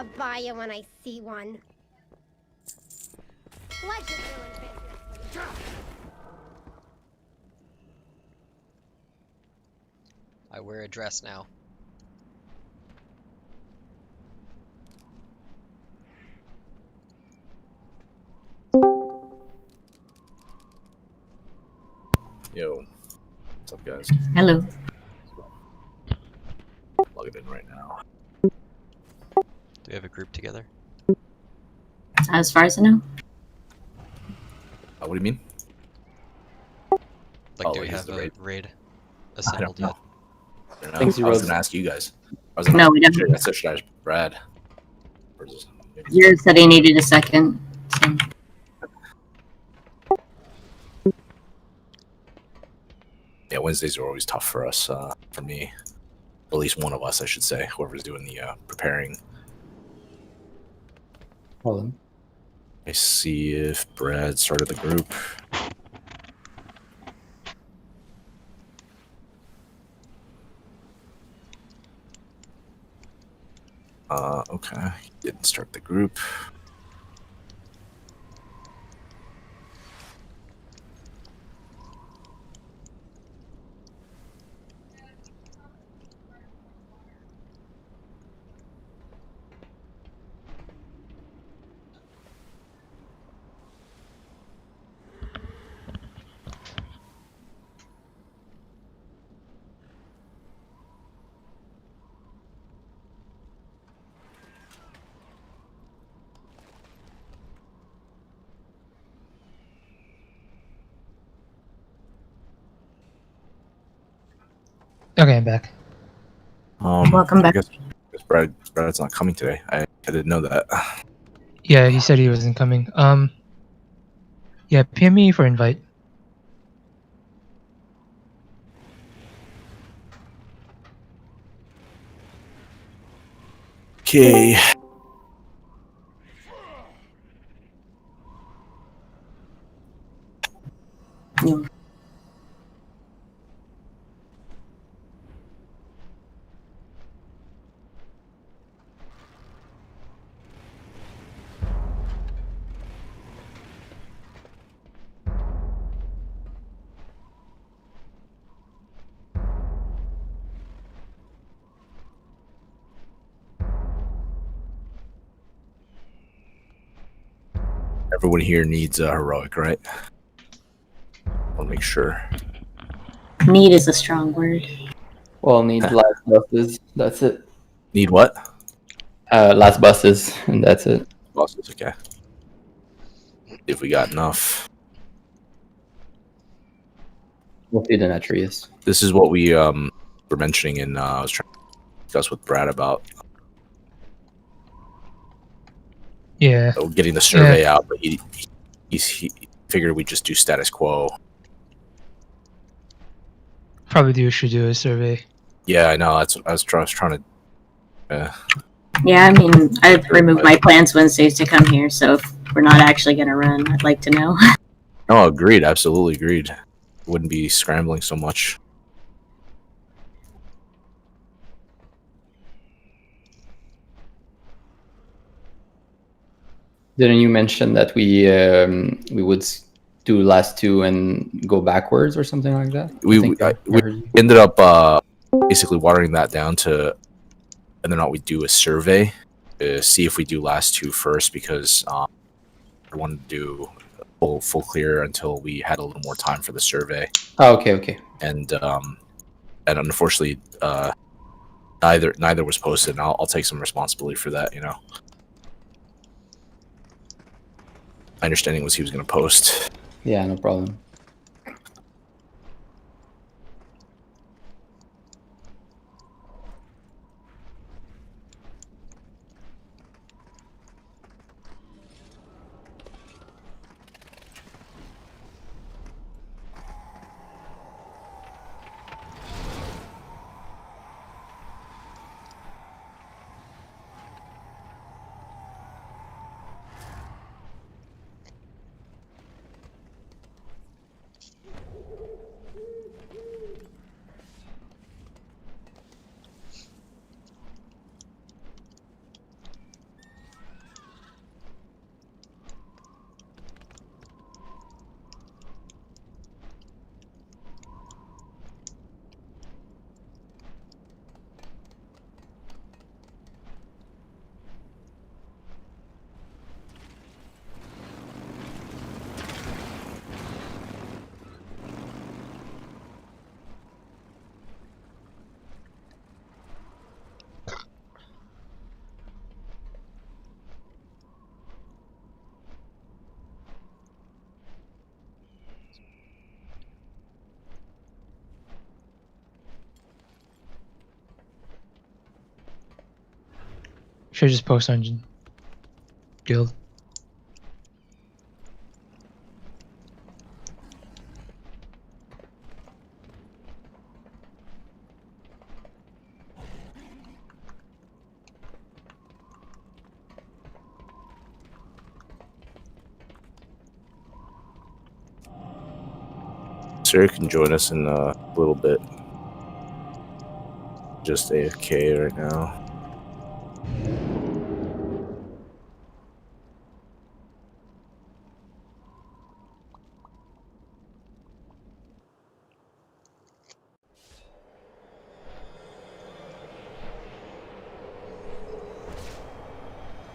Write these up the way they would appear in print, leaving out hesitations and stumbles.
I'll buy you when I see one. Pleasure doing business with you. I wear a dress now. Yo, what's up, guys? Hello. Plug it in right now. Do we have a group together? As far as I know. What do you mean? Like, do we he's have the a raid. raid I assembled don't yet? know. I don't know. Thanks, I was Rose. gonna ask you guys. No, we don't. Should I ask Brad? Or is this- You said he needed a second. So. Yeah, Wednesdays are always tough for us. For me, at least one of us, I should say. Whoever's doing the preparing. Hold on. I see if Brad started the group. Okay. He didn't start the group. Okay, I'm back. Welcome back. I guess Brad's not coming today. I didn't know that. Yeah, he said he wasn't coming. Yeah, PM me for invite. Okay. Yeah. Everyone here needs a heroic, right? I'll make sure. Need is a strong word. Well, need last buses. That's it. Need what? Last buses, and that's it. Bosses, okay. If we got enough. We'll see the Natrius. This is what we were mentioning, and I was trying to discuss with Brad about Yeah, getting the survey out, but he figured we'd just do status quo. probably should do a survey. Yeah, I know. That's what I was trying to. Yeah, I mean, I've removed my plans Wednesdays to come here, so if we're not actually going to run, I'd like to know. No, agreed. Absolutely agreed. Wouldn't be scrambling so much. Didn't you mention that we would do last two and go backwards or something like that? We heard you. ended up basically watering that down to whether or not we do a survey to see if we do last two first, because I wanted to do full clear until we had a little more time for the survey. Oh, okay. And unfortunately, neither was posted, and I'll take some responsibility for that. You know, my understanding was he was going to post. Yeah, no problem. Should just post on guild. Sarah can join us in a little bit. Just AFK right now.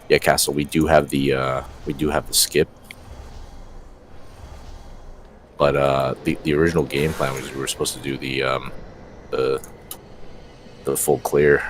Yeah, Castle. We do have the skip, but the original game plan was we were supposed to do the full clear.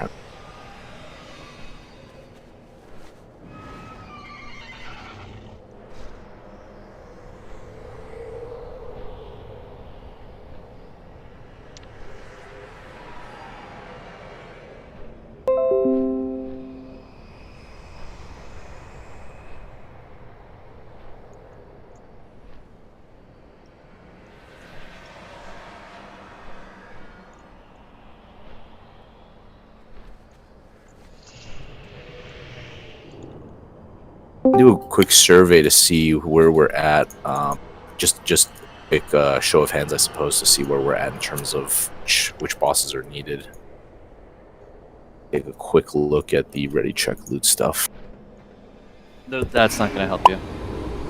Do a quick survey to see where we're at. Just a quick show of hands, I suppose, to see where we're at in terms of which bosses are needed. Take a quick look at the ready check loot stuff. That's not going to help you.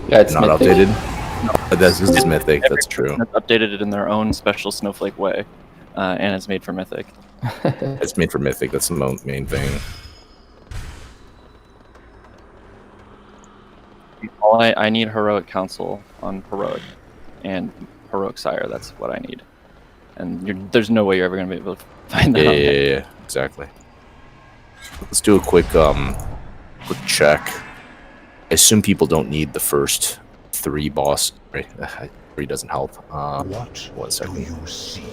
Yeah, it's Not mythic. updated. This is mythic. That's true. It's updated it in their own special snowflake way, and it's made for mythic. It's made for mythic. That's the main thing. All I need heroic council on heroic, and heroic sire. That's what I need. And there's no way you're ever going to be able to find that. Yeah, exactly. Let's do a quick check. I assume people don't need the first 3 boss. Right? 3 doesn't help. One second. You seek?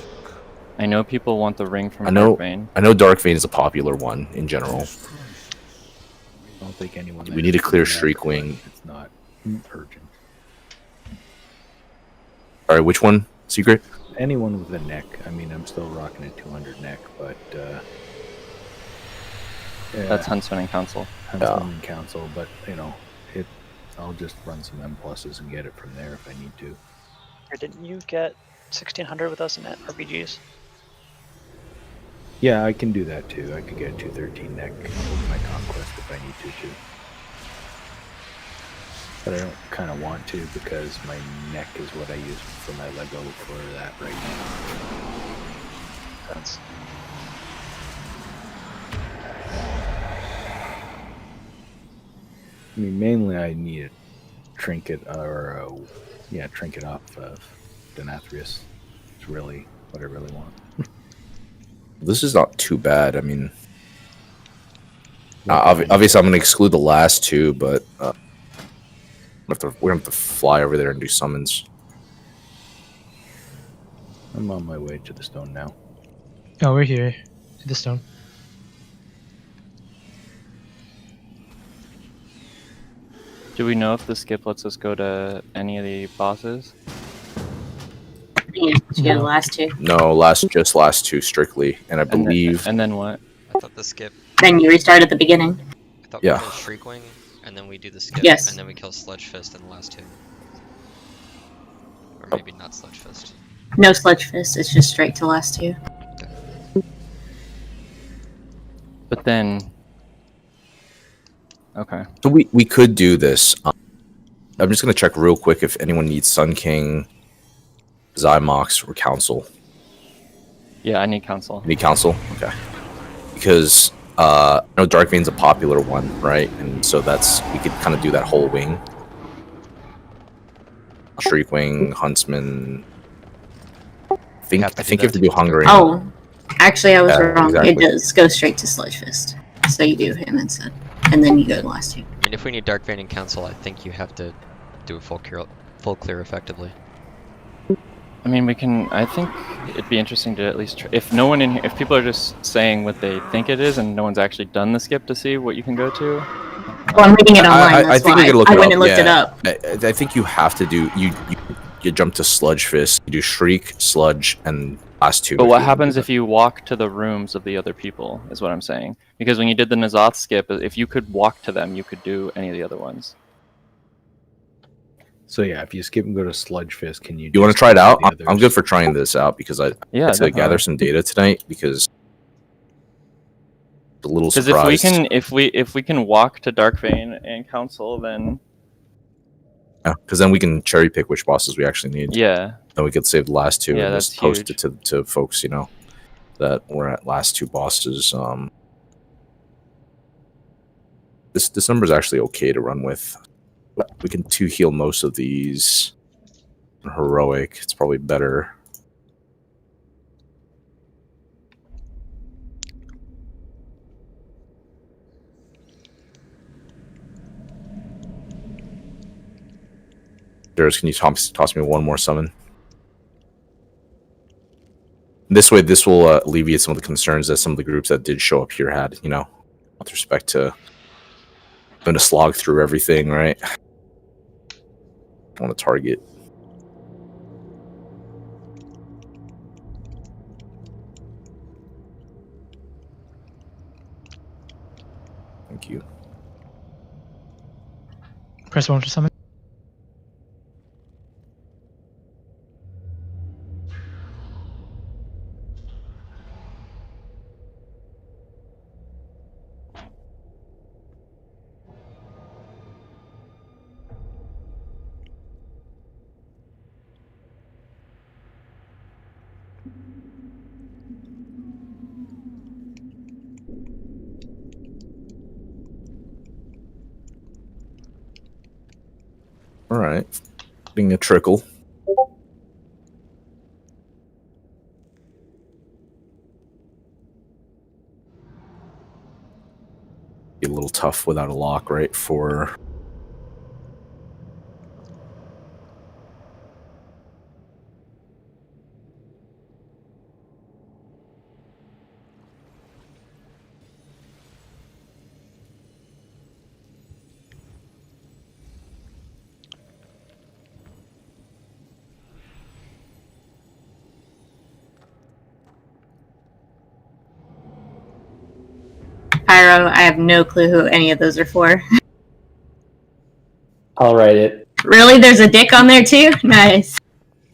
I know people want the ring from I know Darkbane. Darkvein is a popular one in general. I don't think anyone. We need a clear Shriek Wing. It's not urgent. All right, which one? Secret? Anyone with a neck. I mean, I'm still rocking a 200 neck, but yeah, That's Huntsman and Council. Huntsman and Council. But you know, I'll just run some M pluses and get it from there if I need to. Or didn't you get 1600 with us in RPGs? Yeah, I can do that too. I could get a 213 neck with my conquest if I need to too. But I don't kind of want to because my neck is what I use for my Lego for that right now. That's I mean, mainly I need a trinket or trinket off of Nathria. It's really what I really want. This is not too bad. I mean, obviously I'm going to exclude the last 2, but we're going to have to fly over there and do summons. I'm on my way to the stone now. Oh, we're here. To the stone. Do we know if the skip lets us go to any of the bosses? Yeah, you got the last 2. No, last 2 strictly, and I believe. And then what? I thought the skip. Then you restart at the beginning. I thought Yeah. we kill Shriekwing, and then we do the skip, Yes. and then we kill Sludge Fist in the last 2. Or maybe not Sludge Fist. No Sludge Fist, it's just straight to last 2. But then... Okay. So we could do this. I'm just going to check real quick if anyone needs Sun King, Zymox, or Council. Yeah, I need Council. You need Council? Okay. Because I know Darkvein's a popular one, right? And so we could kind of do that whole wing. Shriekwing, Huntsman. I think you have to do Hungering. Oh, actually I was Yeah, wrong. exactly. It does go straight to Sludge Fist. So you do him instead. And then you go to last 2. And if we need Darkvein and Council, I think you have to do a full clear effectively. I mean, we can. I think it'd be interesting to at least if no one in here, if people are just saying what they think it is, and no one's actually done the skip to see what you can go to. Well, I'm reading it online. I That's think why we could look I it went up. and looked it Yeah. up. I think you have to do you jump to Sludge Fist, you do Shriek, Sludge, and last two. But if what you wanna happens do if you walk to the rooms of the other people? Is what I'm saying. Because when you did the Nazoth skip, if you could walk to them, you could do any of the other ones. So yeah, if you skip and go to Sludge Fist, can you? You want to just try it go out? the I'm good others? for trying this out because I Yeah, had to gather definitely. some data tonight because a little Because surprised. if we can walk to Darkvein and Council, then Because then we can cherry pick which bosses we actually need. yeah, Then we could save the last two Yeah, and that's just post huge. it to folks, you know, that we're at last two bosses. This number is actually okay to run with. We can two heal most of these. Heroic, it's probably better. Darius, can you toss me one more summon? This way, this will alleviate some of the concerns that some of the groups that did show up here had, you know, with respect to having to slog through everything, right? On a target. Thank you. Press 1 for summon. All right. Being a trickle. Be a little tough without a lock, right? For Pyro, I have no clue who any of those are for. I'll write it. Really? There's a dick on there too? Nice.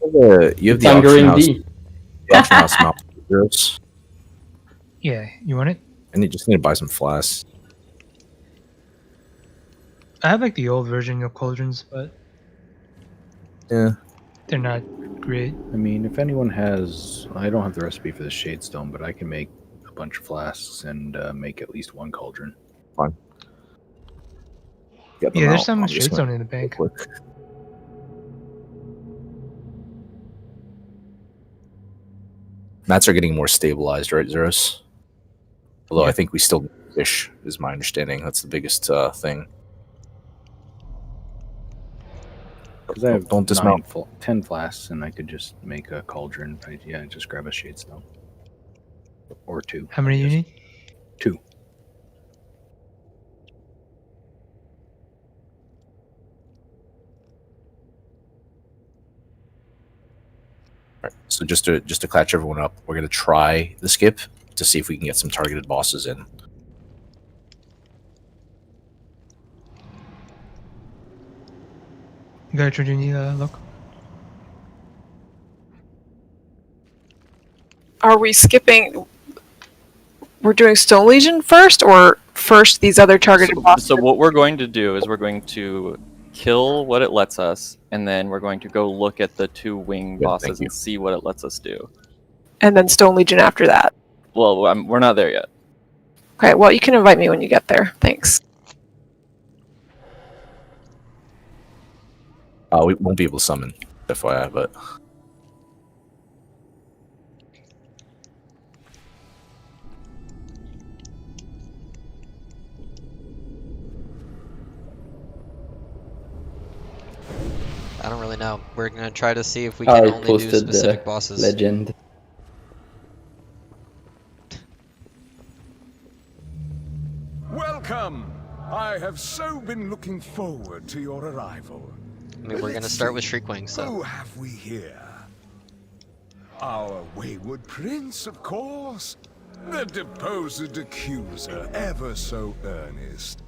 you have It's the on auction green house. D. The auction house mount. Heroes. Yeah, you want it? And you just need to buy some flasks. I have like the old version of cauldrons, but Yeah. they're not great. I mean, if anyone has, I don't have the recipe for the Shadestone, but I can make a bunch of flasks and make at least one cauldron. Fine. Get them Yeah, there's out. some I'm just gonna Shadestone in the bank. quick. Mats are getting more stabilized, right, Zeros? Although I Yeah. think we still need fish, is my understanding. That's the biggest thing. Because I have Don't dismount. 10 flasks, and I could just make a cauldron. Yeah, just grab a Shadestone. Or two. How many you Yes. need? 2. Right. So just to catch everyone up, we're gonna try the skip to see if we can get some targeted bosses in. You got a need look? Are we skipping? We're doing Stone Legion first, or first these other targeted bosses? So what we're going to do is we're going to kill what it lets us, and then we're going to go look at the 2 wing Good, thank bosses you. and see what it lets us do. And then Stone Legion after that. Well, we're not there yet. Okay, well, you can invite me when you get there. Thanks. We won't be able to summon, FYI, but don't really know. We're gonna try to see if we Oh, can I only do posted the specific bosses. legend. Welcome! I have so been looking forward to your arrival. I mean, we're gonna start with Shriekwing, so. Who have we here? Our wayward prince, of course. The deposed accuser, ever so earnest.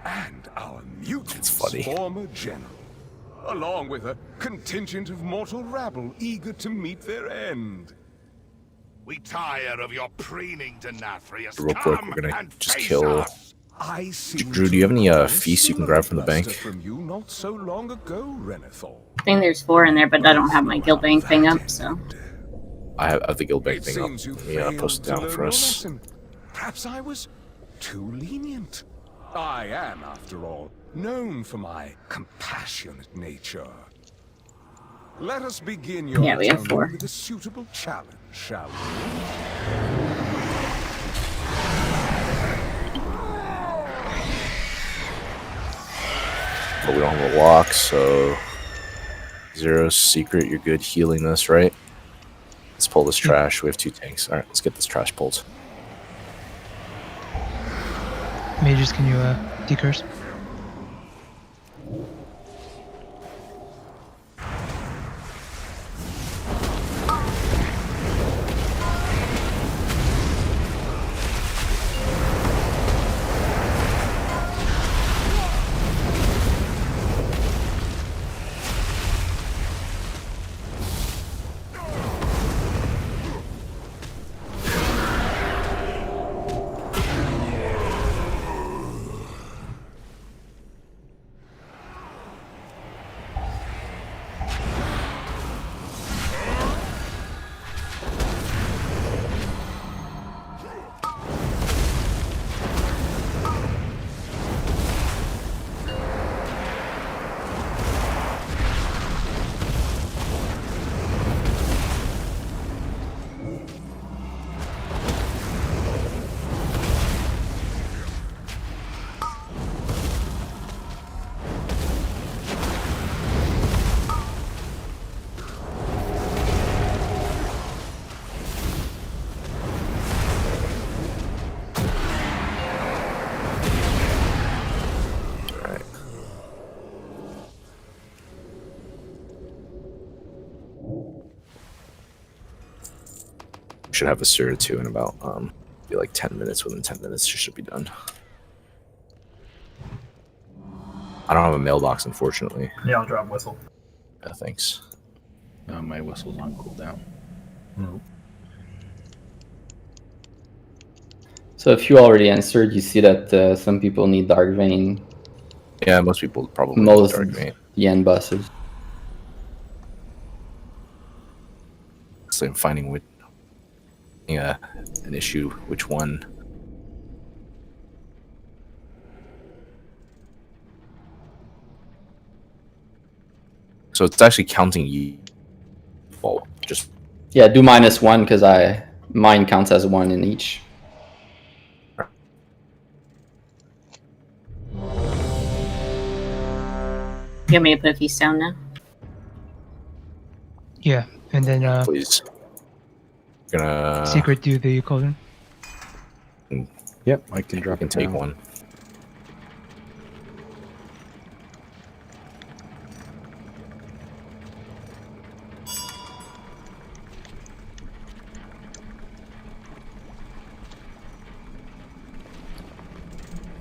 And our mutant's funny. former general. Along with a contingent of mortal rabble eager to meet their end. We tire of your preening to Nathria. Real quick, we're gonna just kill. I seem Drew, to do you have any recall a feasts you can grab from the similar bank? bluster From you not so long ago, Renethor. I think there's 4 in there, but I don't have my guild bank thing up, so. I have the guild bank It thing up. seems you Let me failed post it to down learn for your us. lesson. Perhaps I was too lenient. I am, after all, known for my compassionate nature. Let us begin your Yeah, we have atonement 4. with a suitable challenge, shall we? But we don't have a lock, so 0 secret. You're good healing this, right? Let's pull this trash. We have 2 tanks. All right, let's get this trash pulled. Mages, can you decurse? Should have a Sura too in about be like 10 minutes. Within 10 minutes, she should be done. I don't have a mailbox, unfortunately. Yeah, I'll drop whistle. Yeah, thanks. My whistle's on cooldown. No. So if you already answered, you see that some people need Dark Vein. Yeah, most people probably Most Dark Vein. the end bosses. So I'm finding which, an issue. Which one? So it's actually counting you. Well, just Yeah, do -1 because mine counts as 1 in each. You want me to put these down now? Yeah, and then please. Gonna secret do the cauldron. Yep, I can drop. I can take one.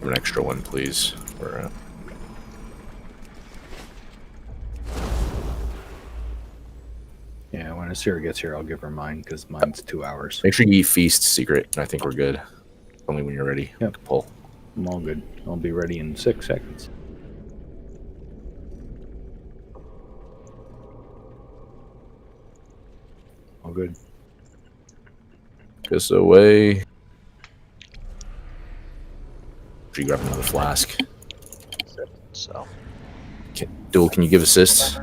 An extra one, please. We're Yeah, when Asira gets here, I'll give her mine because mine's 2 hours. Make sure you feast secret, and I think we're good. Only when you're ready. Yep. Pull. I'm all good. I'll be ready in 6 seconds. All good. This away. Should you grab another flask? So. Duel, can you give assist?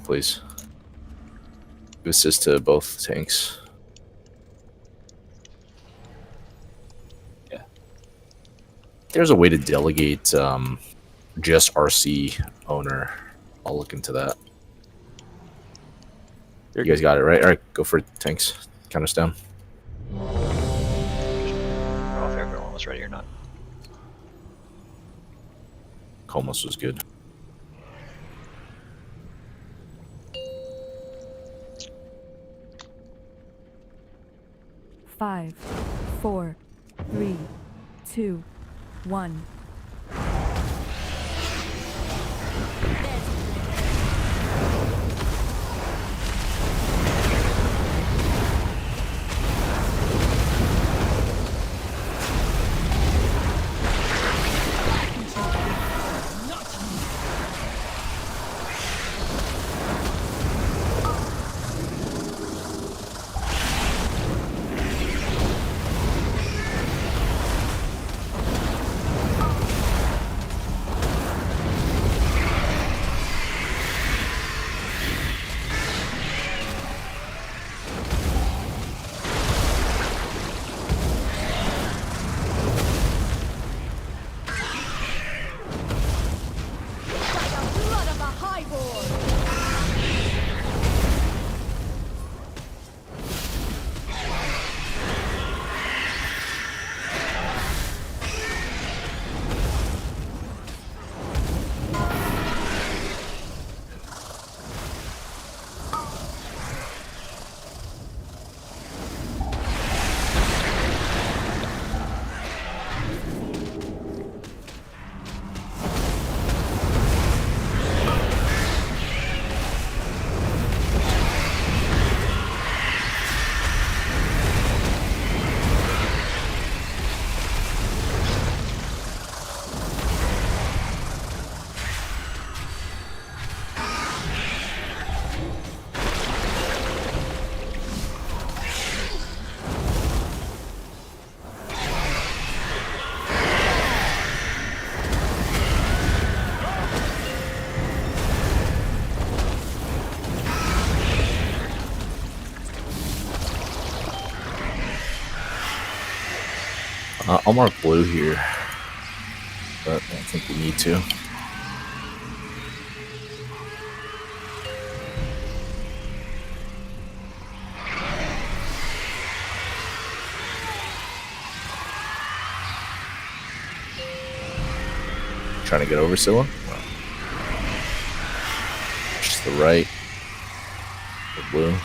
Please. Give assist to both tanks. Yeah. There's a way to delegate just RC owner. I'll look into that. You guys got it, right? Alright, go for it. Tanks. Count us down. I don't know if everyone was ready or not. Almost was good. Five, 4, 3, 2, 1. I'll mark blue here, but I don't think we need to. Trying to get over Scylla? Just the right. The blue.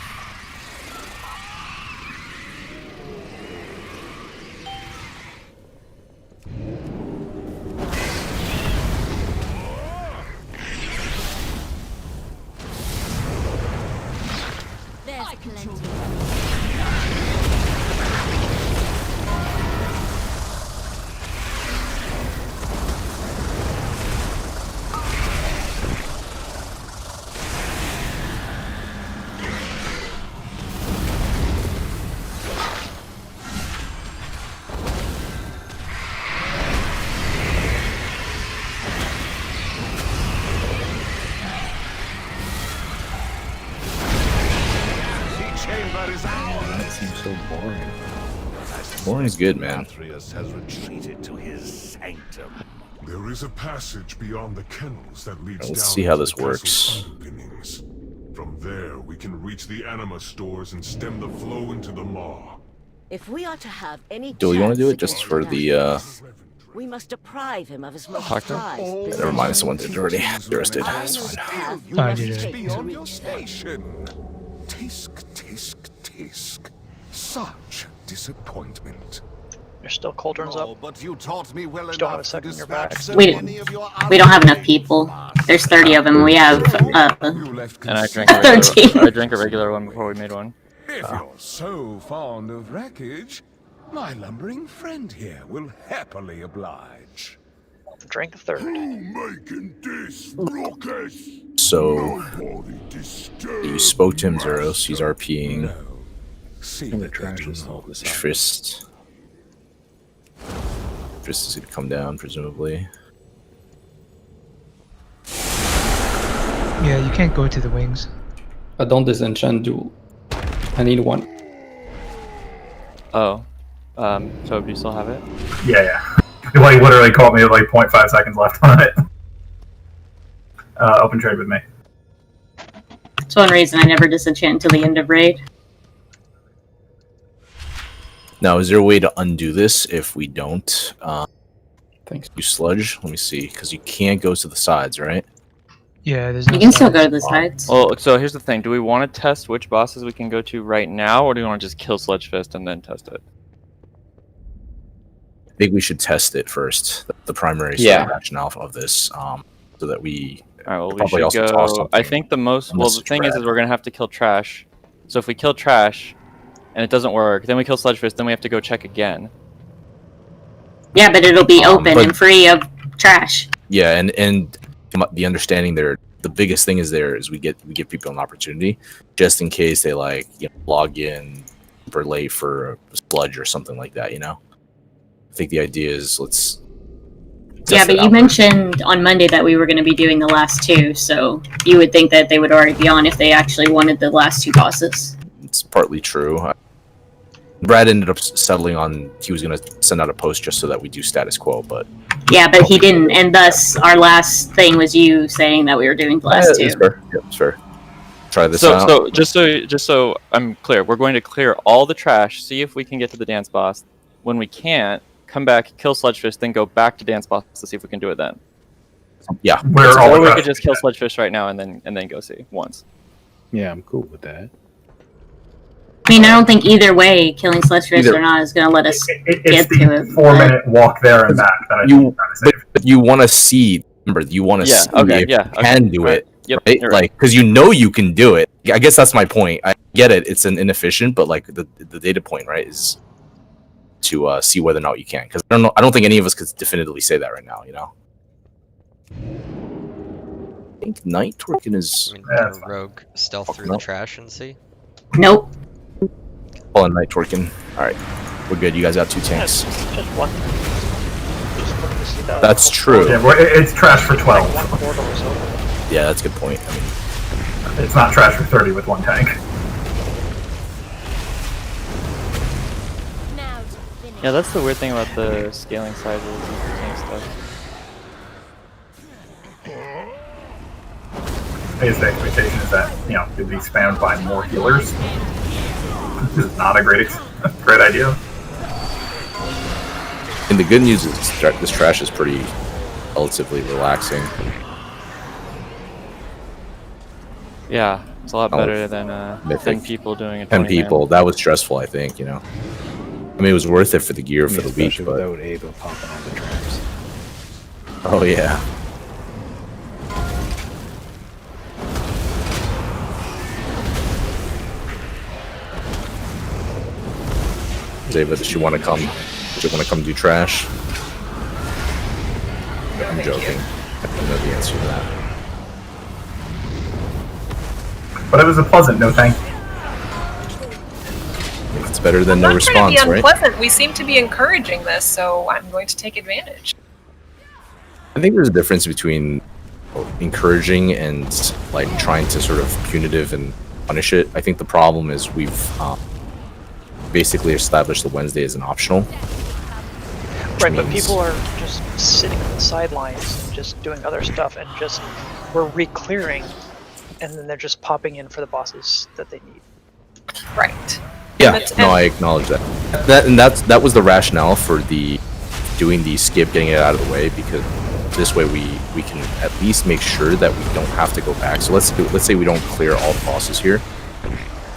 That seems so boring. Boring's good, man. Nathrius has retreated to his sanctum. There is a passage beyond the kennels that leads Let's down see how to this the works. castle's underpinnings. From there, we can reach the anima stores and stem the flow into the maw. If we are to have any Do you want to do it chance just for the, against we must deprive him of his most prized Never mind, it's the one that already rested. It's fine. You I did must it. be on your station. Tisk, tisk, tisk. Such disappointment. There's still cauldrons up. But you taught me well Just don't have a enough to second in your dispatch back. so We many of your don't have enough people. There's 30 of them. We have And I drank a 13. regular, I drank a regular one before we made one. If you're so fond of wreckage, my lumbering friend here will happily oblige. Drink a third. Making this ruckus? So, you spoke to him, Zeros. He's RPing. And the trash is all this. Fist. Fist is gonna come down, presumably. Yeah, you can't go to the wings. Don't disenchant duel. I need one. Oh. So do you still have it? Yeah. It like literally caught me with like 0.5 seconds left on it. Open trade with me. That's one reason I never disenchant until the end of raid. Now, is there a way to undo this if we don't Thanks. use sludge? Let me see, because you can't go to the sides, right? Yeah, there's no You can still sides. go to the sides. Well, so here's the thing: do we want to test which bosses we can go to right now, or do we want to just kill Sludgefist and then test it? I think we should test it first. The primary sort of rationale of this, so that we All right. Well, we probably should also toss go. something I think the most. on Well, this the thing is thread. we're gonna have to kill Trash. So if we kill Trash, and it doesn't work, then we kill Sludgefist. Then we have to go check again. Yeah, but it'll be open but- and free of trash. Yeah, and the understanding there, the biggest thing is we give people an opportunity, just in case they log in super late for a sludge or something like that. I think the idea is let's. Yeah, test but it you out. mentioned on Monday that we were going to be doing the last two, so you would think that they would already be on if they actually wanted the last two bosses. It's partly true. Brad ended up settling on he was going to send out a post just so that we do status quo, but Yeah, but he didn't, and thus our last thing was you saying that we were doing the last two. It's fair. Yeah, it's fair. Try this So, out. just so I'm clear, we're going to clear all the trash, see if we can get to the dance boss. When we can't, come back, kill Sludgefish, then go back to dance boss to see if we can do it then. Yeah, Or we could just kill Sludgefish right now and then go see once. Yeah, I'm cool with that. I mean, I don't think either way, killing Sludgefish Either- or not, is going to let us It's get the to it. 4-minute walk there and back that I think I'm trying to save. But you want to see. Remember, you want to Yeah, see okay, if yeah, you can okay, do right. it, Yep, right? you're right. Like, because you can do it. I guess that's my point. I get it. It's an inefficient, but like the data point, right, is to see whether or not you can. Because I don't think any of us could definitively say that right now. I think Night Twerking is. Can Rogue stealth through the trash and see? Nope. Oh, Night Twerking. All right, we're good. You guys got 2 tanks. Just one. Just looking to see that. That's true. Yeah, well, it's trash for 12. One corridor is open. Yeah, that's a good point. I mean, It's not trash for 30 with 1 tank. Yeah, that's the weird thing about the scaling sizes and tank stuff. I guess the expectation is that, it'll be spammed by more healers. This is not a great idea. and the good news is this trash is pretty relatively relaxing. Yeah, it's a lot Oh, better than 10 Mythic. people doing a 10 20 man. people. That was stressful, I think. I mean, it was worth it for the gear for the week, Especially but without Ava popping on the traps. oh yeah. Ava, does she want to come? Does she want to come do trash? I'm joking. I don't know the answer to that. But it was a pleasant no thank you. It's better than no I'm not trying response, to be right? unpleasant. We seem to be encouraging this, so I'm going to take advantage. I think there's a difference between encouraging and like trying to sort of punitive and punish it. I think the problem is we've basically established the Wednesday as an optional. Right, but means- people are just sitting on the sidelines and just doing other stuff, and just we're re-clearing, and then they're just popping in for the bosses that they need. Right. Yeah, no, I acknowledge that. That was the rationale for doing the skip, getting it out of the way, because this way we can at least make sure that we don't have to go back. So let's say we don't clear all the bosses here.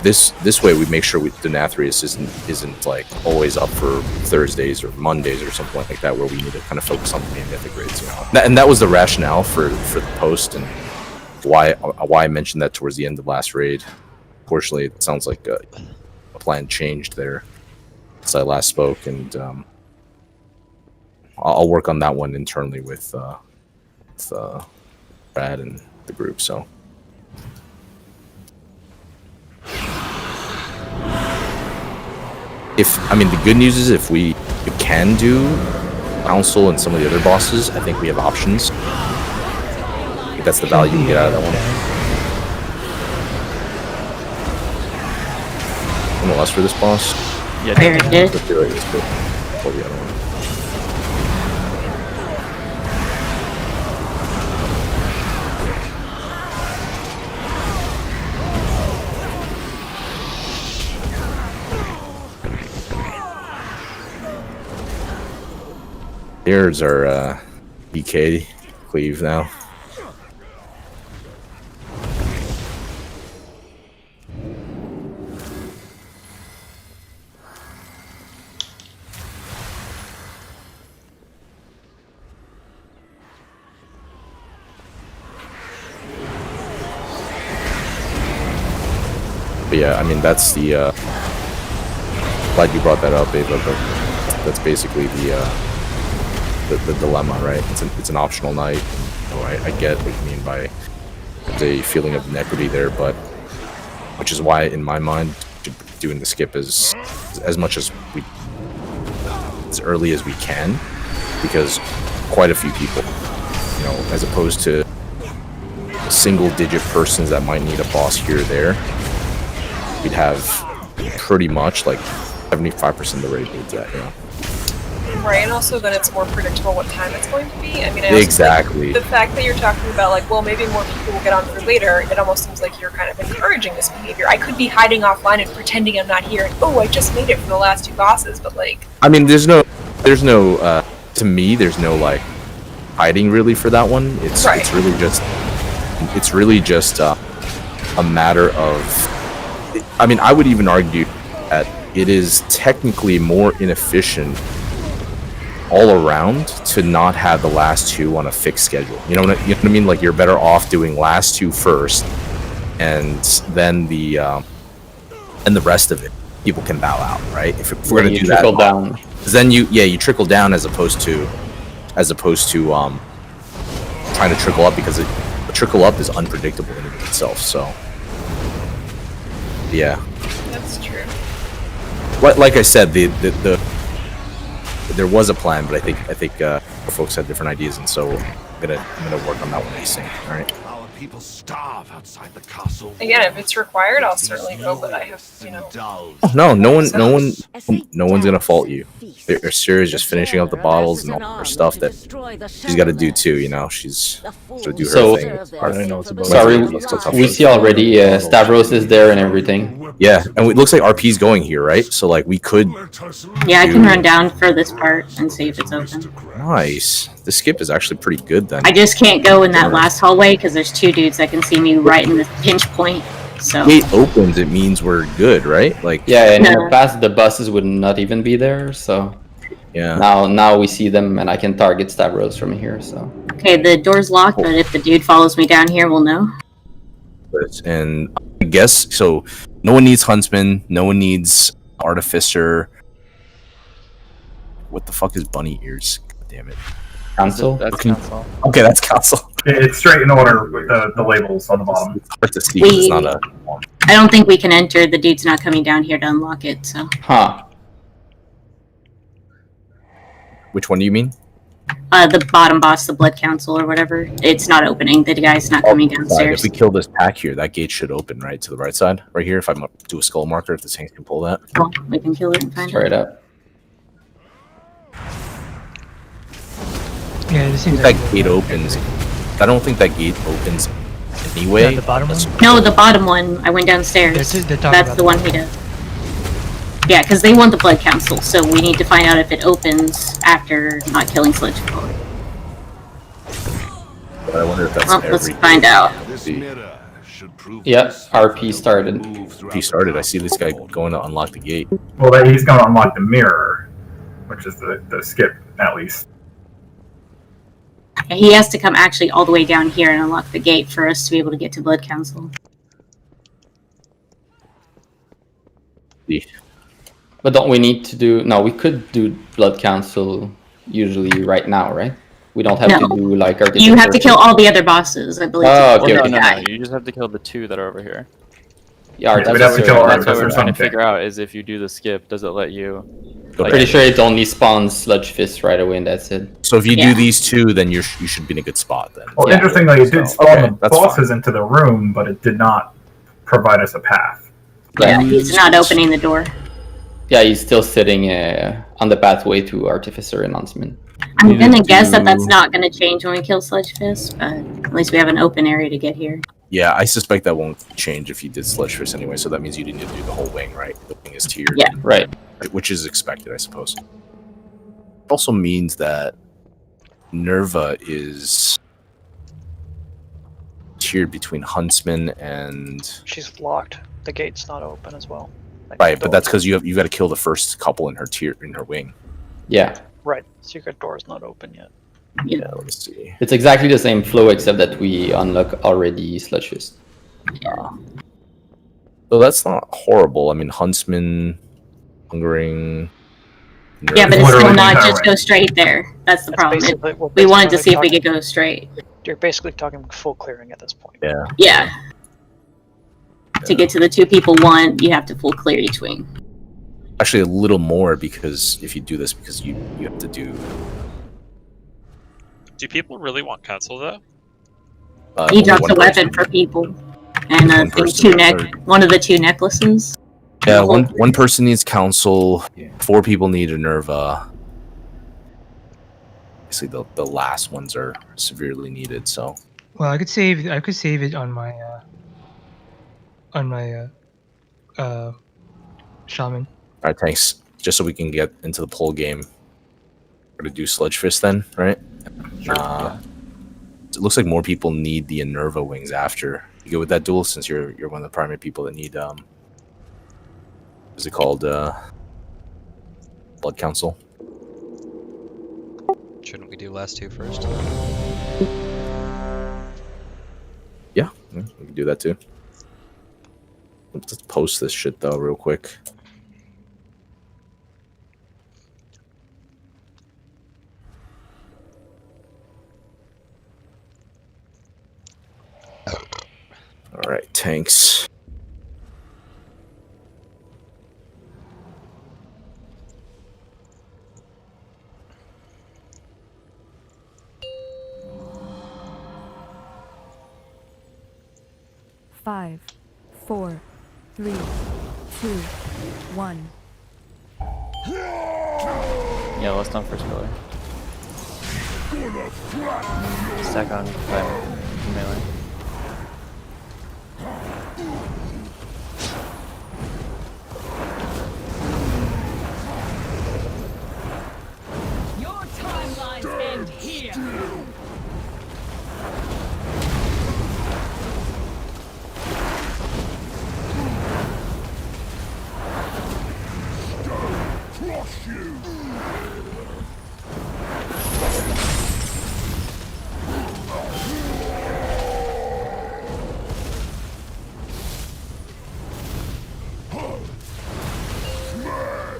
This way we make sure the Nathria isn't like always up for Thursdays or Mondays or something like that, where we need to kind of focus on the main mythic raids. And that was the rationale for the post and why I mentioned that towards the end of last raid. Fortunately, it sounds like a plan changed there since I last spoke, and I'll work on that one internally with Brad and the group. So. The good news is if we can do Council and some of the other bosses, I think we have options. I think that's the value we get out of that one. Anyone else for this boss? Yeah, I already did. Let's do it. Let's go for the other one. Here's our BK cleave now. But yeah, I mean that's the. Glad you brought that up, Ava. But that's basically the dilemma, right? It's an optional night. You know, I get what you mean by there's a feeling of inequity there, but which is why, in my mind, doing the skip is as much as early as we can, because quite a few people, you know, as opposed to single-digit persons that might need a boss here or there, we'd have pretty much like 75% of the raid needs that, you know. Right, and also then it's more predictable what time it's going to be. I mean, I also Exactly. think the fact that you're talking about, like, well, maybe more people will get on through later, it almost seems like you're kind of encouraging this behavior. I could be hiding offline and pretending I'm not here, and oh, I just made it for the last 2 bosses, but like... I mean, there's no, to me, there's no, like, hiding really for that one. It's really just a matter of, I mean, I would even argue that it is technically more inefficient all around to not have the last 2 on a fixed schedule. You know what I mean? Like, you're better off doing last 2 first, and then the rest of it, people can bow out, right? If we're gonna do that, trickle down. then you trickle down as opposed to trying to trickle up, because a trickle up is unpredictable in itself. So yeah, That's true. like I said, there was a plan, but I think folks had different ideas, and so I'm gonna work on that one async. All right. Our people starve outside the castle. Again, if it's required, I'll certainly go, but I have, you know... Oh, no one's gonna fault you. Siri's just finishing up the bottles and all her stuff that she's got to do too. You know, she's to do her thing. I know it's about. Sorry, we see already Stavros is there and everything. Yeah, and it looks like RP's going here, right? So like we could. Yeah, I can run down for this part and see if it's open. Nice. The skip is actually pretty good then. I just can't go in that last hallway because there's 2 dudes that can see me right in the pinch point. So gate opens, it means we're good, right? Like yeah, and in the past the buses would not even be there, so yeah. Now we see them, and I can target Stavros from here. So okay, the door's locked, but if the dude follows me down here, we'll know. And I guess so. No one needs Huntsman. No one needs Artificer. What the fuck is Bunny Ears? God damn it. Council? That's council. Okay, that's Council. It's straight in order with the labels on the bottom. It's hard to see. It's not a. I don't think we can enter. The dude's not coming down here to unlock it. So. Huh. Which one do you mean? The bottom boss, the Blood Council or whatever. It's not opening. The guy's not coming downstairs. If we kill this pack here, that gate should open, right? To the right side? Right here, if I do a skull marker, if the tanks can pull that. Well, we can kill it and find Straight up. Yeah, it seems that gate opens. I don't think that gate opens anyway. Yeah, the bottom one? No, the bottom one. I went downstairs. That's the one he does. Yeah, because they want the Blood Council, so we need to find out if it opens after not killing Sledgehammer. But I wonder if that's let's find out. Yep, RP started. RP started. I see this guy going to unlock the gate. Well, he's going to unlock the mirror, which is the skip, at least. He has to come actually all the way down here and unlock the gate for us to be able to get to Blood Council. But don't we need to do... No, we could do Blood Council usually right now, right? We don't have to do like... You have to kill all the other bosses, I believe. Oh, okay, No, you just have to kill the 2 that are over here. Yeah, that's what we're trying to figure out, is if you do the skip, does it let you... I'm pretty sure it only spawns Sludge Fist right away and that's it. So if you do these 2, then you should be in a good spot then. Well, interestingly, it did spawn the bosses into the room, but it did not provide us a path. Yeah, he's not opening the door. Yeah, he's still sitting on the pathway to Artificer announcement. I'm gonna guess that that's not gonna change when we kill Sludge Fist, but at least we have an open area to get here. Yeah, I suspect that won't change if you did Sludge Fist anyway, so that means you didn't need to do the whole wing, right? The wing is tiered. Yeah. Right. Which is expected, I suppose. It also means that Nerva is tiered between Huntsman and She's locked. The gate's not open as well. Like, right, the but that's door- because you got to kill the first couple in her wing. Yeah. right. Secret door's not open yet. Yeah, let me see. It's exactly the same flow except that we unlock already Sludge Fist. So that's not horrible. I mean, Huntsman, Hungering. Yeah, but it's Literally still the not entire just range. go straight there. That's the That's problem. basically- we're We wanted to basically see if we talking- could go straight. You're basically talking full clearing at this point. Yeah. Yeah. To get to the 2 people want, you have to full clear each wing. Actually, a little more because if you do this, because you have to do. Do people really want council though? Uh, He only drops one a weapon person. for people, and One person. one of the 2 necklaces. Yeah, one person needs counsel. 4 people need a Nerva. Basically, the last ones are severely needed. So. Well, I could save it on my shaman. All right, thanks. Just so we can get into the poll game, we're gonna do Sludge Fist then, right? It looks like more people need the Nerva wings after. You go with that duel since you're one of the primary people that need is it called Blood Council? Shouldn't we do last 2 first? Yeah, we can do that too. Let's post this shit though real quick. All right, tanks. Five, 4, 3, 2, 1. Yeah, let's done first pillar. Stack on melee. Your timelines end here. Crush you!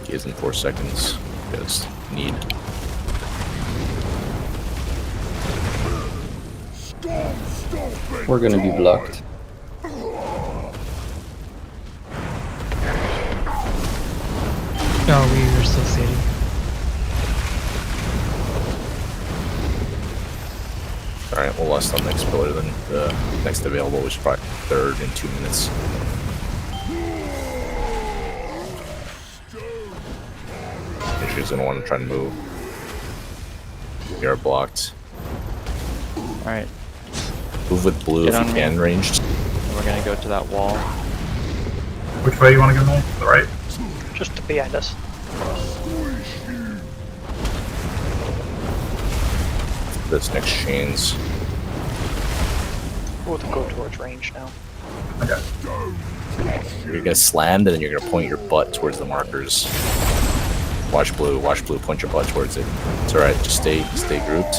Kids in 4 seconds. Just need. We're gonna be blocked. No, we were still saving. All right, we'll last on next pillar then. The next available was probably 3rd in 2 minutes. She's gonna want to try and move. We are blocked. Alright. Move with blue Get if on you me. can, ranged. And we're gonna go to that wall. Which way you want to go now? To the right? Just behind us. This next chains. We'll go towards range now. Okay. You're gonna slam, and then you're gonna point your butt towards the markers. Watch blue, point your butt towards it. It's alright, just stay grouped.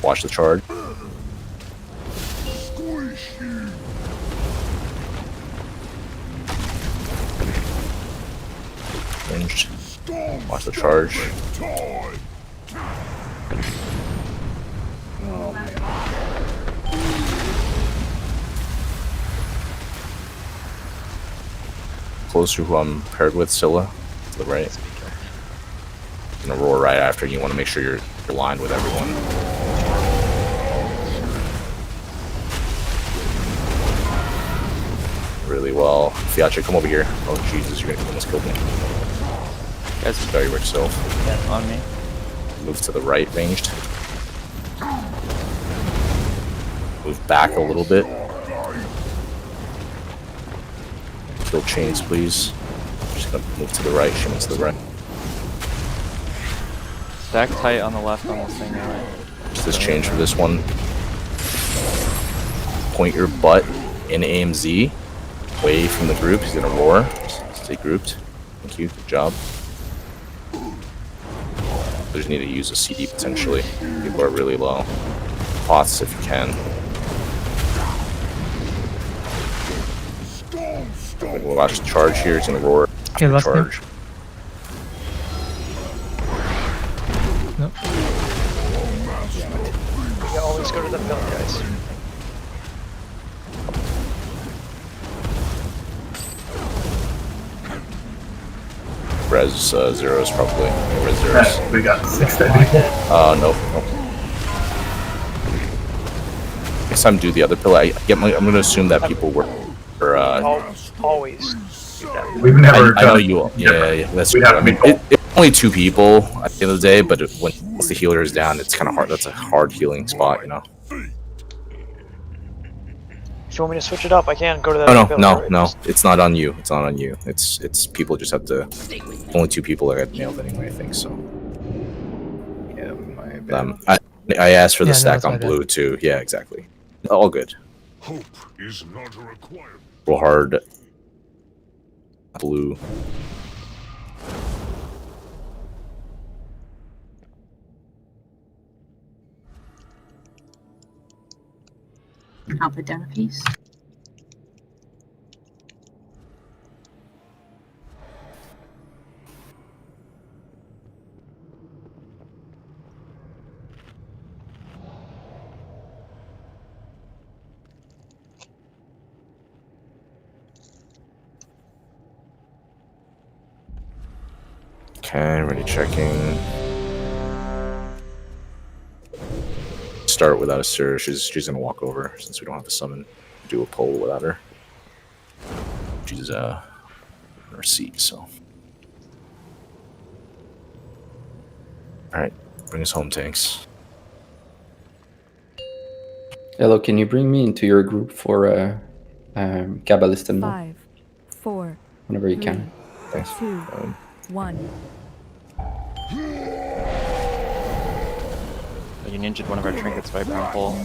Watch the charge. Ranged. Watch the charge. Close to who I'm paired with, Scylla, to the right. Gonna roar right after. You want to make sure you're aligned with everyone. Really well. Fiacha, come over here. Oh Jesus, you're gonna almost kill me. Guys, Sorry, yourself. yeah, on me. Move to the right, ranged. Move back a little bit. Kill chains, please. Just gonna move to the right, shimmy to the right. Stack tight on the left on this thing anyway. Just this change for this one. Point your butt in AMZ away from the group. He's gonna roar. Stay grouped. Thank you. Good job. We just need to use a CD potentially. People are really low. Pots if you can. We'll watch the charge here. He's gonna roar. Okay, last Charge. Nope. You always go to the middle, guys. Res zeros probably. Res zeros. We got 6 dead people. Nope. Next time do the other pillar. I'm gonna assume that people were Always. We've never I know done you. Yeah. That's We'd true. have to be It's only 2 people at the end of the day, but once the healer is down, it's kind of hard. That's a hard healing spot, you know. If you want me to switch it up, I can go to that. No. It's not on you. It's not on you. It's people just have to. Only 2 people that got nailed anyway. I think so. Yeah, my bad. I asked for the Yeah, no, stack it's on my bad. blue too. Yeah, exactly. All good. Hope is not a requirement. Real hard. Blue. I'll put down a piece. Okay, ready checking. Start without a Sir. She's gonna walk over since we don't have to summon. Do a poll without her. She's in her seat, so. Alright, bring us home, tanks. Hello, can you bring me into your group for Kabbalistan? 5, 4, Whenever you 3, can. Thanks. 2, 1. You ninja'd one of our trinkets by ground pull.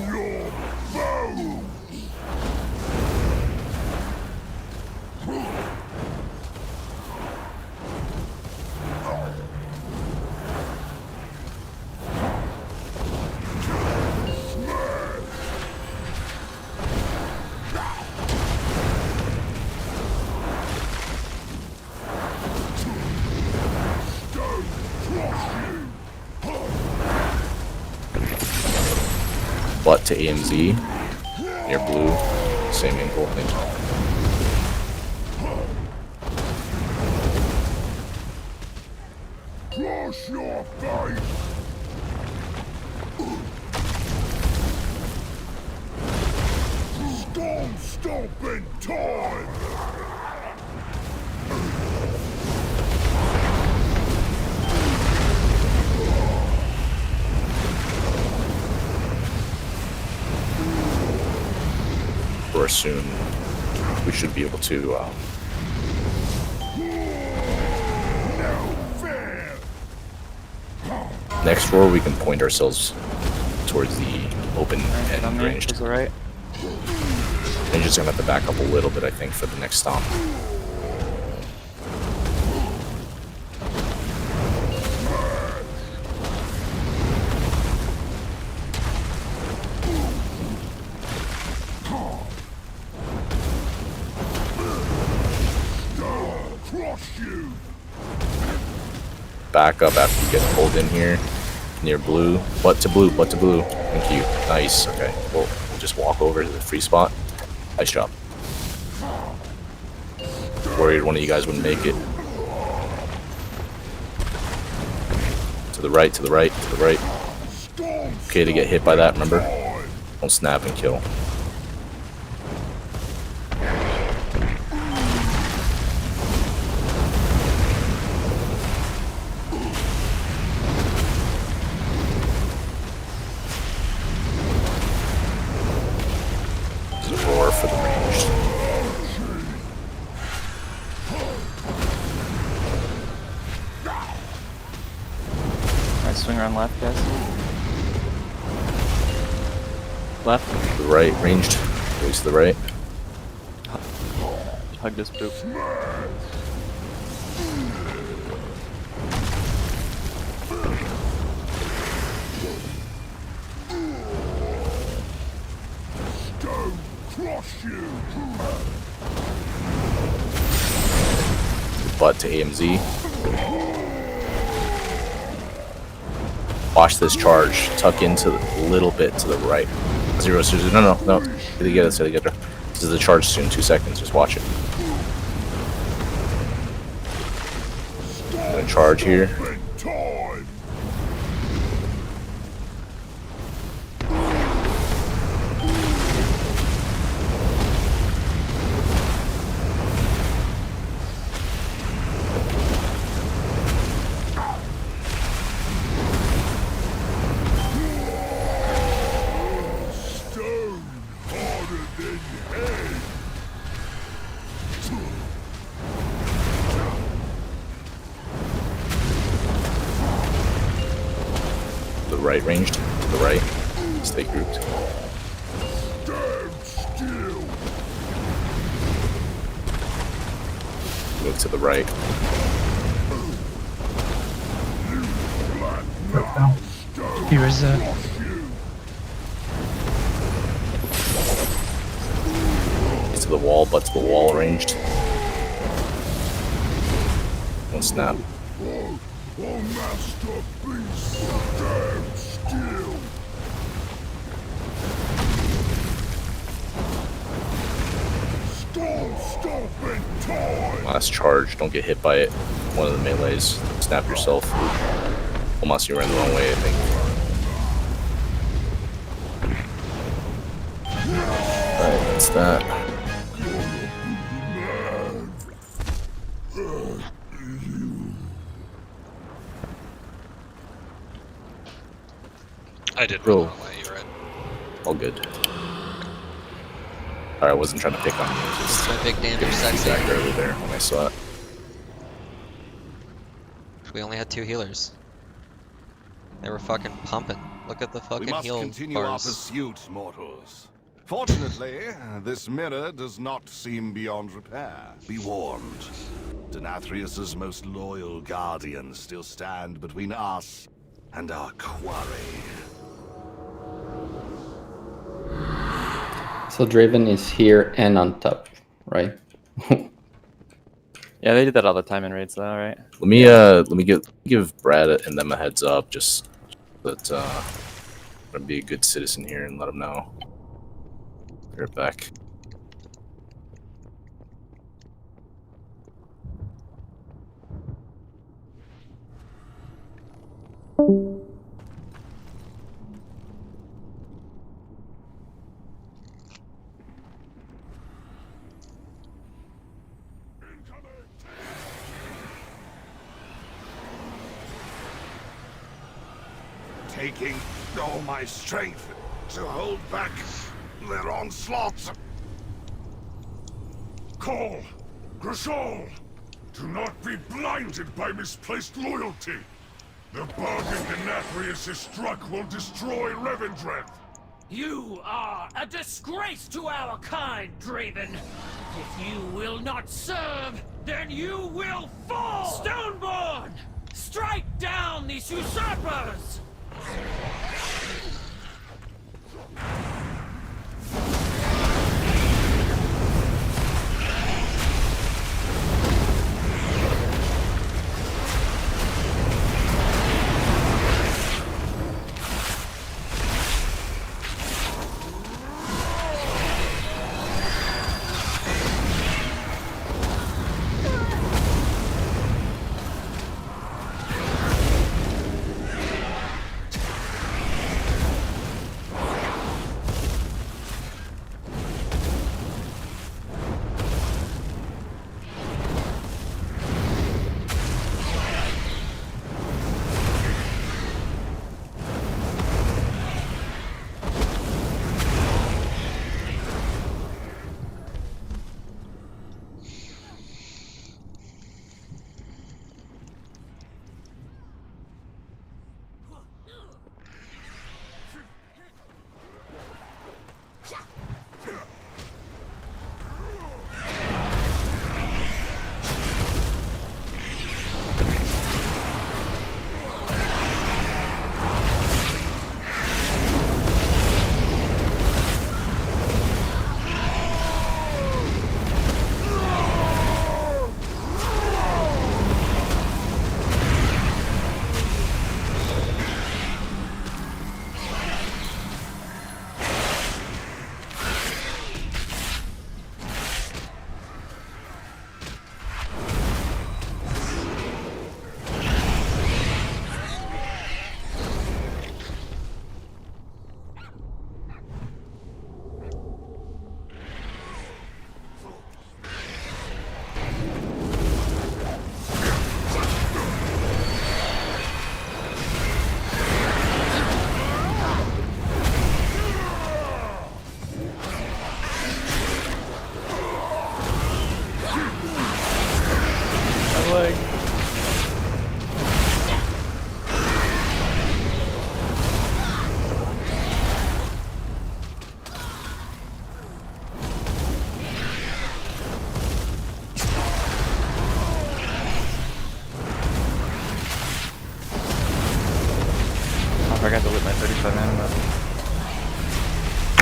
Butt to AMZ. Near blue. Same angle, I think. Cross your face! Storm stomping time! Or soon we should be able to next roar we can point ourselves towards the open and ranged. Right. And just gonna have to back up a little bit, I think, for the next stomp. Back up after you get pulled in here. Near blue. Butt to blue, butt to blue. Thank you. Nice. Okay. We'll just walk over to the free spot. Nice job. Worried one of you guys wouldn't make it. To the right, to the right, to the right. Okay to get hit by that, remember? Don't snap and kill. Roar for the ranged. Alright, swing around left, guys. Left. To the right, ranged. Always to the right. Hug this poop. Don't crush you. Butt to AMZ. Watch this charge. Tuck into a little bit to the right. 0, 0, no. Did they get it? This is the charge soon. 2 seconds. Just watch it. Gonna charge here. Right, ranged to the right. Stay grouped. Move to the right. Here is To the wall, but to the wall ranged. One snap. Last charge, don't get hit by it. One of the melees. Snap yourself. Almost you ran the wrong way, I think. Alright, that's that. I did Bro. run the wrong way, you're right. All good. Sorry, I wasn't trying to pick on you. Just my big damage sexy. Back early there when I saw it. We only had 2 healers. They were fucking pumping. Look at the We fucking must heal continue our bars. pursuit, mortals. Fortunately, this mirror does not seem beyond repair. Be warned. Denathrius's most loyal guardians still stand between us and our quarry. So Draven is here and on top, right? Yeah, they did that all the time in raids, though, right? Let me give Brad and them a heads up, just that I'm gonna be a good citizen here and let them know. Be right back. Taking all my strength to hold back their onslaughts. Call! Grishol! Do not be blinded by misplaced loyalty! The bargain Denathrius has struck will destroy Revendreth! You are a disgrace to our kind, Draven. If you will not serve, then you will fall! Stoneborn! Strike down these usurpers!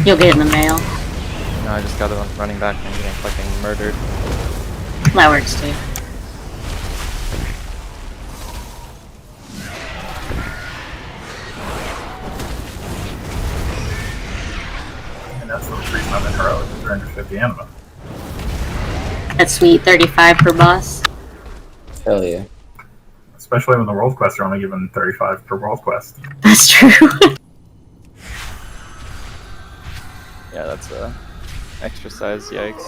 You'll get it in the mail. No, I just got it on running back and getting fucking murdered. That works too. And that's the reason I'm in heroic, 350 anima. That's sweet. 35 per boss. Hell yeah. Especially when the world quests are only given 35 per world quest. That's true. Yeah, that's a extra size. Yikes.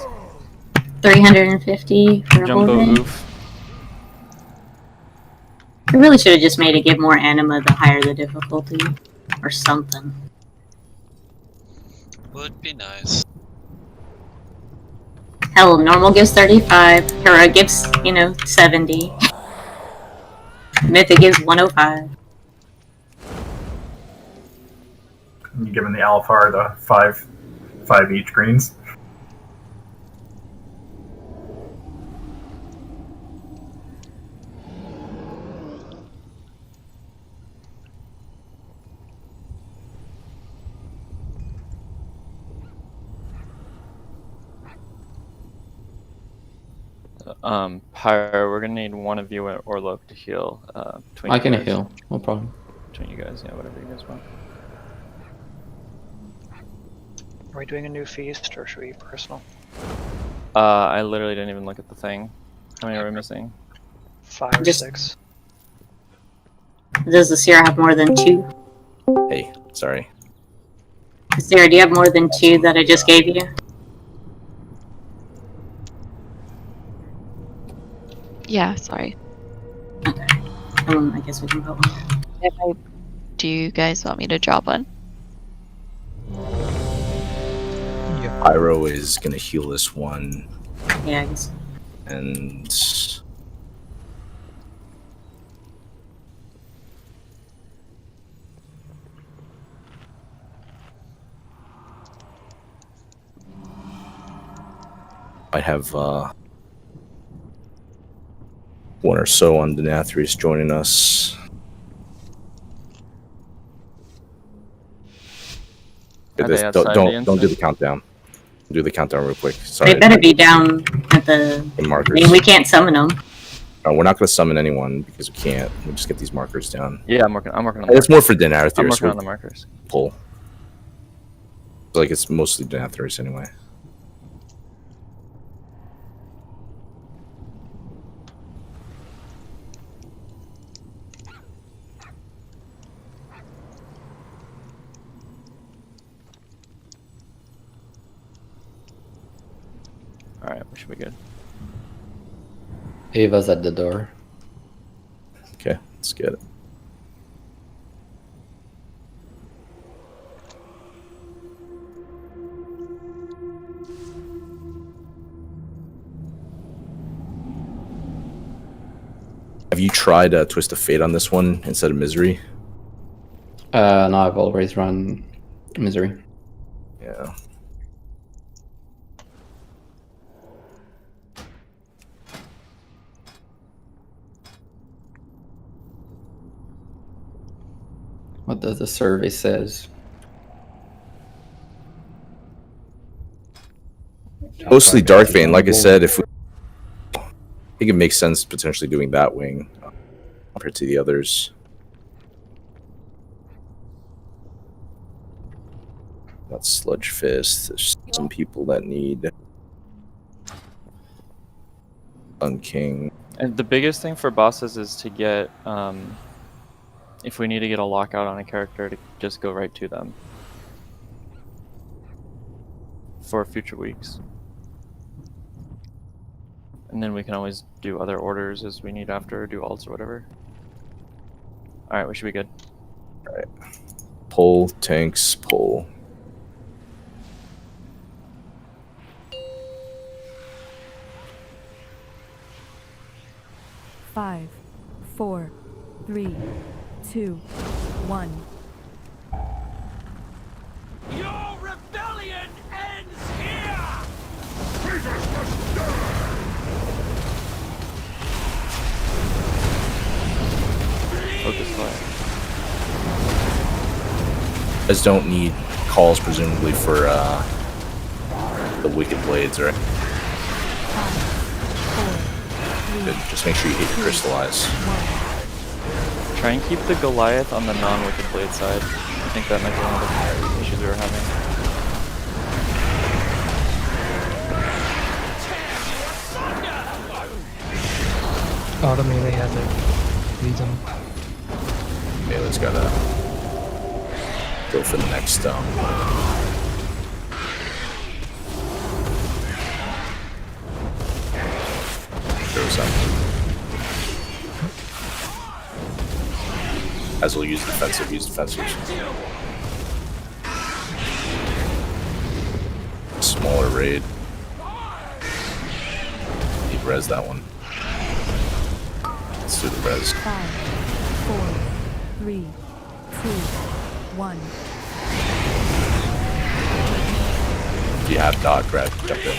350 for a Jumbo whole day. oof. I really should have just made it give more anima the higher the difficulty. Or something. Would be nice. Hell, normal gives 35. Hero gives, 70. Mythic gives 105. And you're giving the Alphar the 5 each greens. Pyre, we're gonna need one of you or Orlok to heal. Between I you can guys. heal, no problem. Between you guys, yeah, whatever you guys want. Are we doing a new feast or should we personal? I literally didn't even look at the thing. How many are we missing? 5 or 6. Does the Sierra have more than 2? Hey, sorry. Sierra, do you have more than 2 that I just gave you? Yeah, sorry. Okay. I guess we can put one. Do you guys want me to drop one? Pyro is gonna heal this one. Yeah, I guess. And might have one or so on Denathrius joining us. Are they outside the Don't instance? do the countdown. Do the countdown real quick. Sorry. They better be down at the markers. I mean, we can't summon them. No, we're not going to summon anyone because we can't. We just get these markers down. Yeah, I'm working on the It's more for Denathrius. I'm working on the markers. Pull. Like it's mostly Denathrius anyway. Alright, we should be good. Ava's at the door. Okay, let's get it. Have you tried Twist of Fate on this one instead of Misery? No, I've always run Misery. Yeah. What does the survey says? Mostly Dark Vein, like I said, if we, I think it makes sense potentially doing that wing compared to the others. Got Sludge Fist. There's some people that need Sun King. And the biggest thing for bosses is to get, if we need to get a lockout on a character, to just go right to them. For future weeks. And then we can always do other orders as we need after, do alts or whatever. Alright, we should be good. Alright. Pull, tanks, pull. Five, 4, 3, 2, 1. Your rebellion ends here! Focus fire. Guys don't need calls presumably for the Wicked Blades, right? Good. Just make sure you hit your crystallize. Try and keep the Goliath on the non-Wicked Blade side. I think that might be one of the issues we were having. Oh, the melee has like leads them. Melee's gotta go for the next throws up. As we'll use defensive, Smaller raid. Need res that one. Let's do the res. 5, 4, 3, 2, 1. If you have dot, grab, jump in.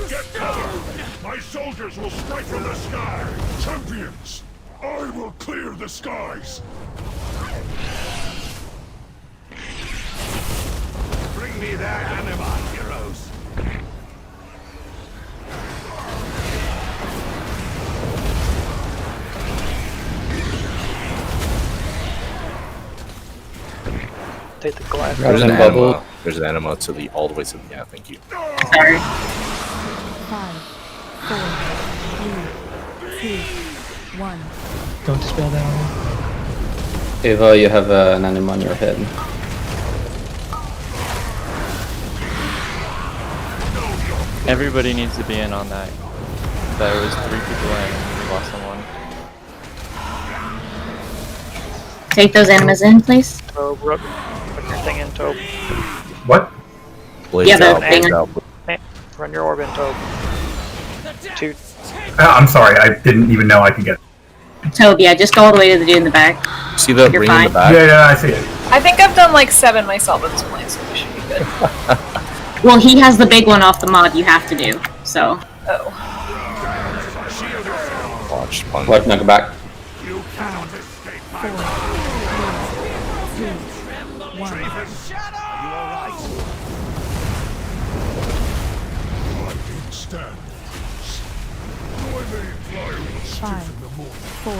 Get cover! My soldiers will strike from the sky! Champions! I will clear the skies! Bring me that anima, heroes! Take the glass. There's an anima. There's an anima to the all the way to the thank you. Sorry. 5, 4, 3, 2, 1. Don't dispel that one. Ava, you have an anima on your head. Everybody needs to be in on that. There was 3 people in and we lost someone. Take those animas in, please. Tobe, put your thing in, Tobe. What? Blades Yeah, the out, thing. blades out. Run your orb in, Tobe. 2. I'm sorry, I didn't even know I could get. Toby, yeah, just go all the way to the dude in the back. See the You're ring fine. in the back? Yeah, I see it. I think I've done like 7 myself at this point, so we should be good. Well, he has the big one off the mod you have to do, so. Oh. Watch, punch. What? No, go back. You cannot escape my 4, 3, 2, 1. Are you alright? I did stand. Though I may imply it was stiff 5, in the morning. 4,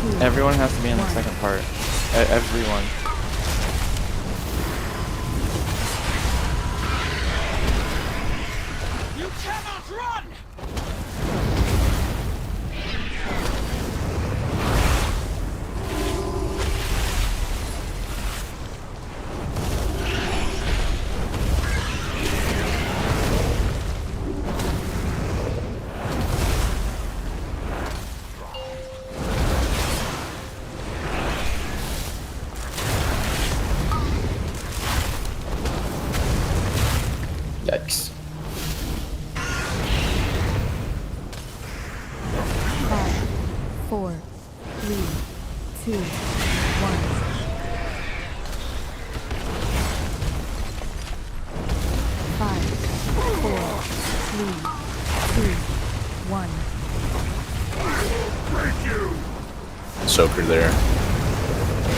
3, 2. Everyone has to be in the second part. Everyone. You cannot run! Yikes. 5, 4, 3, 2, 1. 5, 4, 3, 2, 1. Soaker there.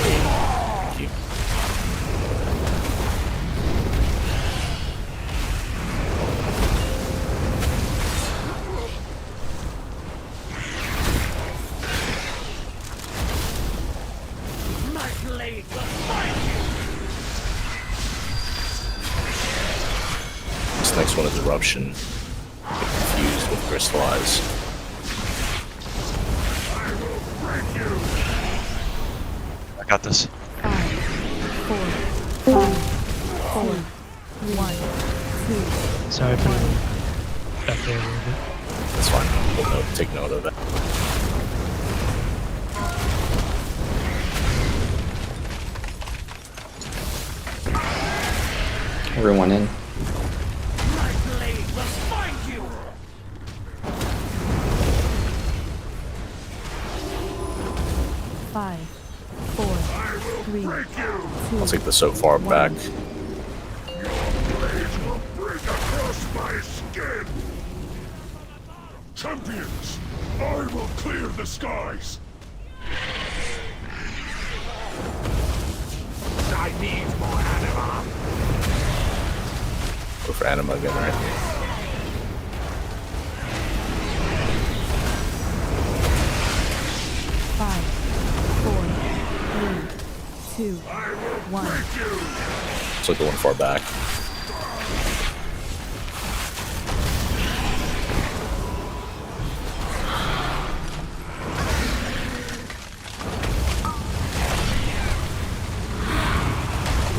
Thank you. My blade will find you! This next one is Eruption. Get confused with Crystallize. I got this. 5, 4, 3, 1, 2. Sorry for the back there a little bit. That's fine. We'll take note of it. Everyone in. My blade will find you! 5, 4, 3, 2. I'll take the so far back. Your blades will break across my again! Champions, I will clear the skies! I need more anima! Go for anima again, right? Five, four, three, 2, 1. So going far back.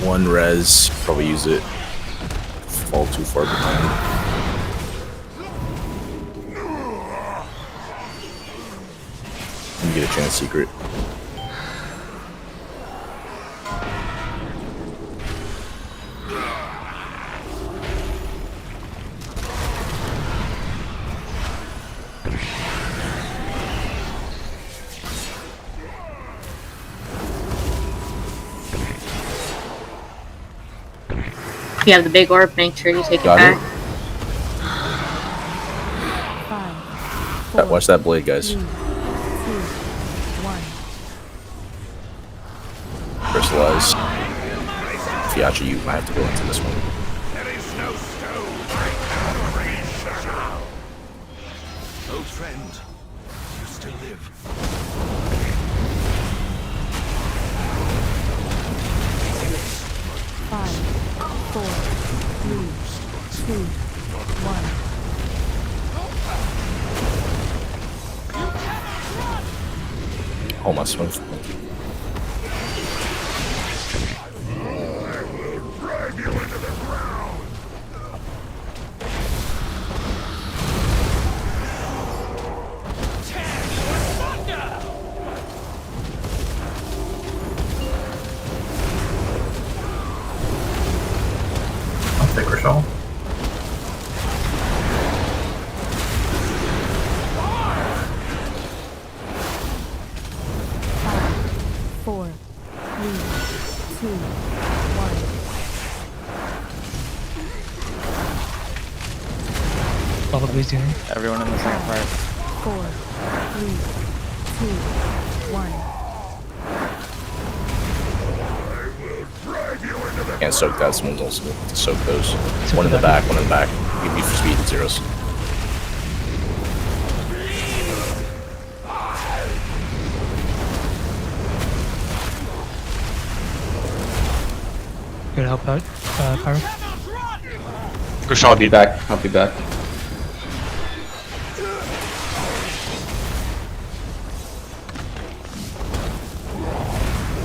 One res, probably use it. Fall too far behind. You get a chance secret. If you have the big orb, make sure you take Got it back. Watch that blade, guys. 3, 2, 1. Crystallize. Fiacha, you might have to go into this one. There is no stone I cannot reach. Old friend, you still live. 5, 4, 3, 2, 1. Oh, my swing. Drag you into the ground! I'll take Rochelle. Four, 3, 2, 1. All the blues doing. Everyone in the same part. 4, 3, 2, 1. Can't soak that. Someone's also to soak those. One in the back, one in the back. Give me for speed and zeros. Good help out, Pyro. I'll be back. I'll be back.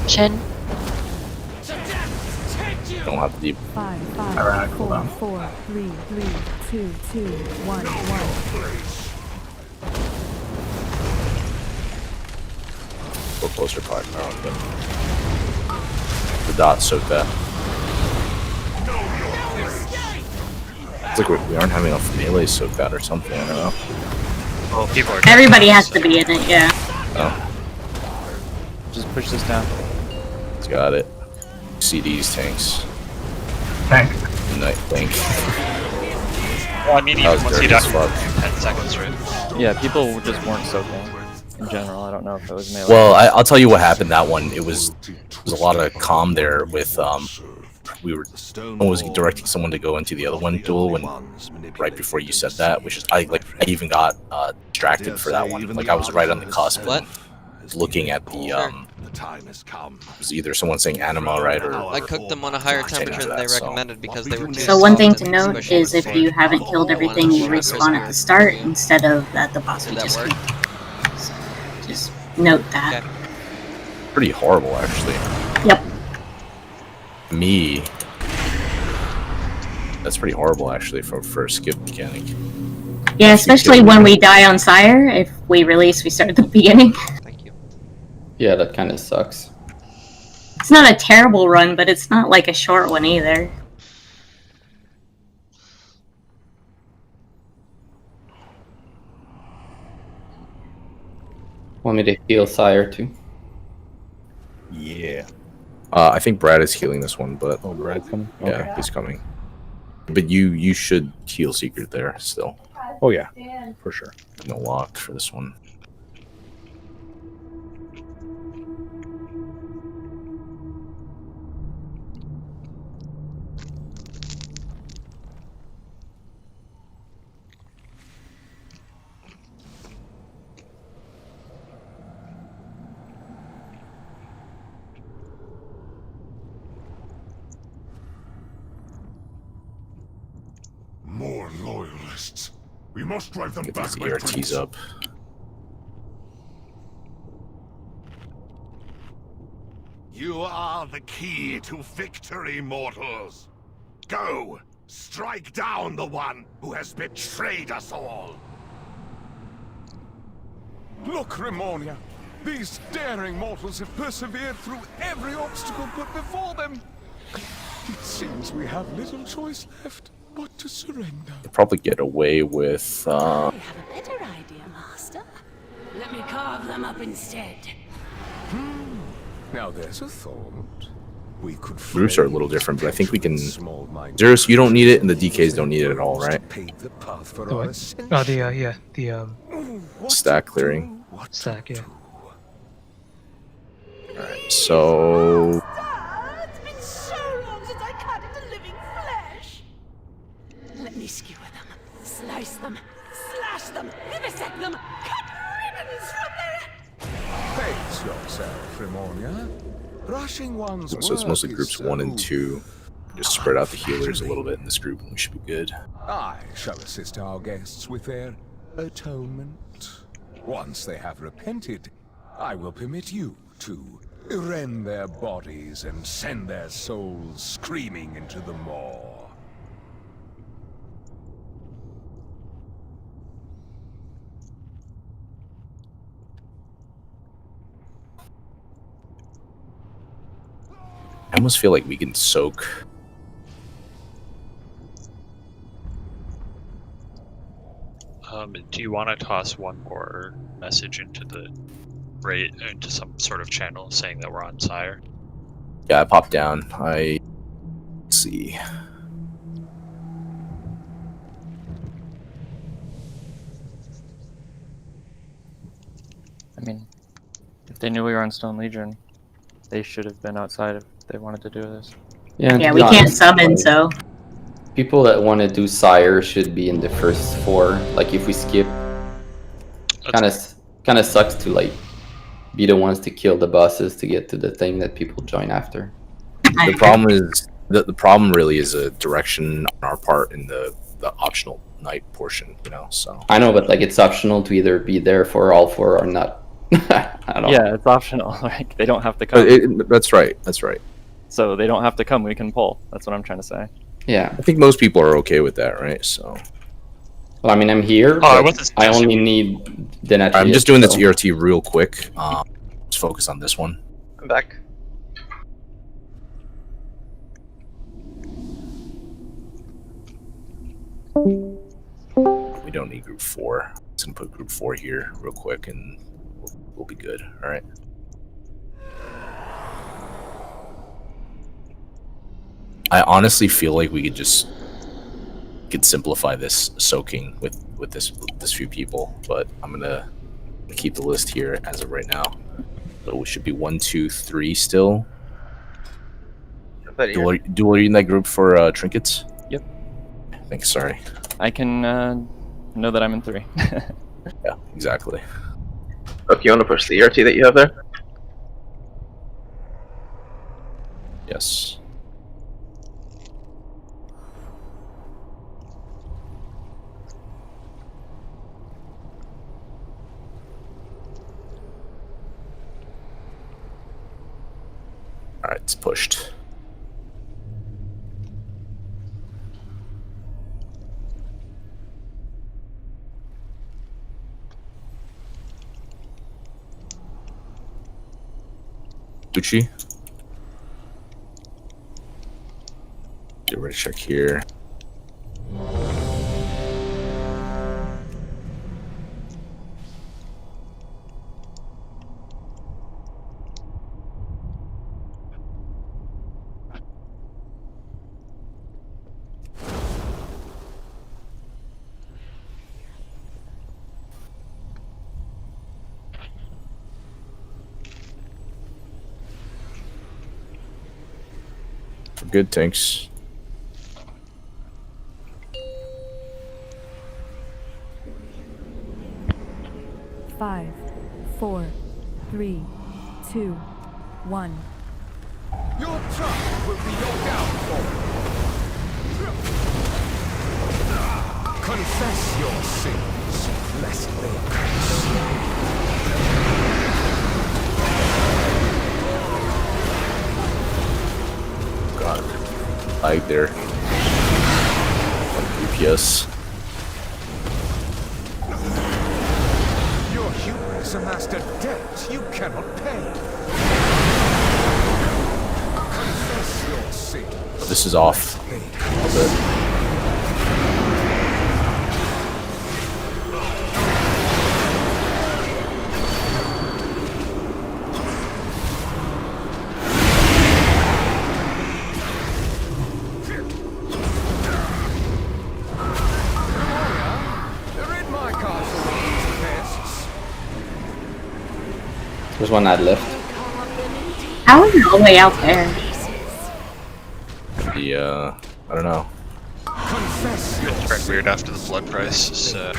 Shin. Don't have to deep. 5, Alright, 5, cool 4, down. 4, 3, 3, 2, 2, 1, 1. Go closer, part. Oh, okay. The dot soak that. It's like we aren't having enough melee soak that or something. I don't know. Well, people are. Everybody has to be in it, yeah. Oh, Just push this down. it's got it. CDs, tanks. Tank. Night tank. Well, I mean, That even was once he dirty died, as fuck. 10 seconds, right? Yeah, people just weren't soaking in general. I don't know if it was melee. Well, I'll tell you what happened that one. It was a lot of calm there with someone was directing someone to go into the other one duel when right before you said that, which is I even got distracted for that one. Like I was right on the cusp. What? Looking at the time has come. it was either someone saying anima, right, or I cooked them on a higher temperature than they recommended because they were too So one thing soft to and note squishy. is if you haven't killed everything, you respawn at the start instead of at the boss we Did that just work? beat. So just note that. Okay. pretty horrible actually. Yep. Me. That's pretty horrible actually for a skip mechanic. Yeah, especially when we die on Sire. If we release, we start at the beginning. Thank you. Yeah, that kind of sucks. It's not a terrible run, but it's not like a short one either. Want me to heal Sire too? Yeah. I think Brad is healing this one, but Oh, Brad's coming? yeah, Okay. he's coming. But you should heal Secret there still. Oh yeah, for sure. No lock for this one. More loyalists. We must drive them Get back. these My ERTs prince. up. You are the key to victory, mortals. Go, strike down the one who has betrayed us all. Look, Remonia. These daring mortals have persevered through every obstacle put before them. It seems we have little choice left but to surrender. They'll probably get away with. I have a better idea, Master. Let me carve them up instead. Now there's a thought. We could Groups are a little different, but I think we can. Zerus, you don't need it, and the DKs don't need it at all, right? the path for The our what? ascension. Oh, the Stack clearing. stack, yeah. Alright, so. It's been so long since I cut into living flesh. Let me skewer them, slice them, slash them, vivisect them, cut ribbons from their... Pace yourself, Remonia. Rushing one's So it's mostly work groups is 1 and so 2. Just spread out the healers a little bit in this group, and we should be good. I shall assist our guests with their atonement. Once they have repented, I will permit you to rend their bodies and send their souls screaming into the maw. I almost feel like we can soak. Do you want to toss one more message into the into some sort of channel saying that we're on Sire? Yeah, I popped down. Let's see. I mean, if they knew we were on Stone Legion, they should have been outside if they wanted to do this. Yeah, Yeah, to we be can't honest, summon, like, so... people that want to do Sire should be in the first 4. Like if we skip, kind of sucks to like be the ones to kill the bosses to get to the thing that people join after. The problem is the problem really is a direction on our part in the optional night portion, you know. So I know, but like it's optional to either be there for all 4 or not. I don't. Yeah, it's optional. Like they don't have to come. That's right. That's right. So they don't have to come. We can pull. That's what I'm trying to say. Yeah, I think most people are okay with that, right? So. Well, I mean, I'm here. But I only need the Nathria. I'm just doing this ERT real quick. Let's focus on this one. I'm back. We don't need group 4. I'm just gonna put group 4 here real quick, and we'll be good. All right. I honestly feel like we could simplify this soaking with this few people, but I'm gonna keep the list here as of right now. So we should be 1, 2, 3 still. Dual, are you in that group for trinkets? Yep. Thanks. Sorry. I can know that I'm in 3. Yeah, exactly. Look, you want to push the ERT that you have there? Yes. Alright, it's pushed. Gucci. Get ready to check here. good, thanks. Five, 4, 3, 2, 1. Your triumph will be your downfall. Confess your sins, lest they consume. God, lag there. 1 BPS. Your hubris amassed a debt you cannot pay. Confess your sins. This is off a little bit. There's one ad left. How are you all the way out there? The I don't know. It turned weird after the blood price, so...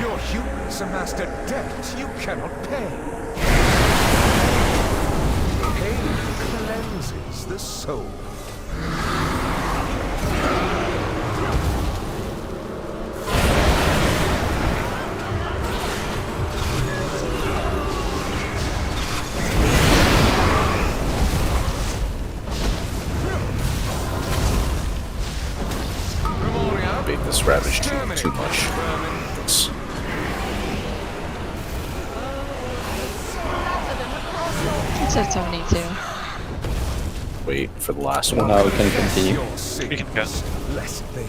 Your hubris amassed a debt you cannot pay. Pain cleanses the soul. Bait this ravage too much. It's It's at 72. wait for the last one. Now we can continue. We can go. Lest they It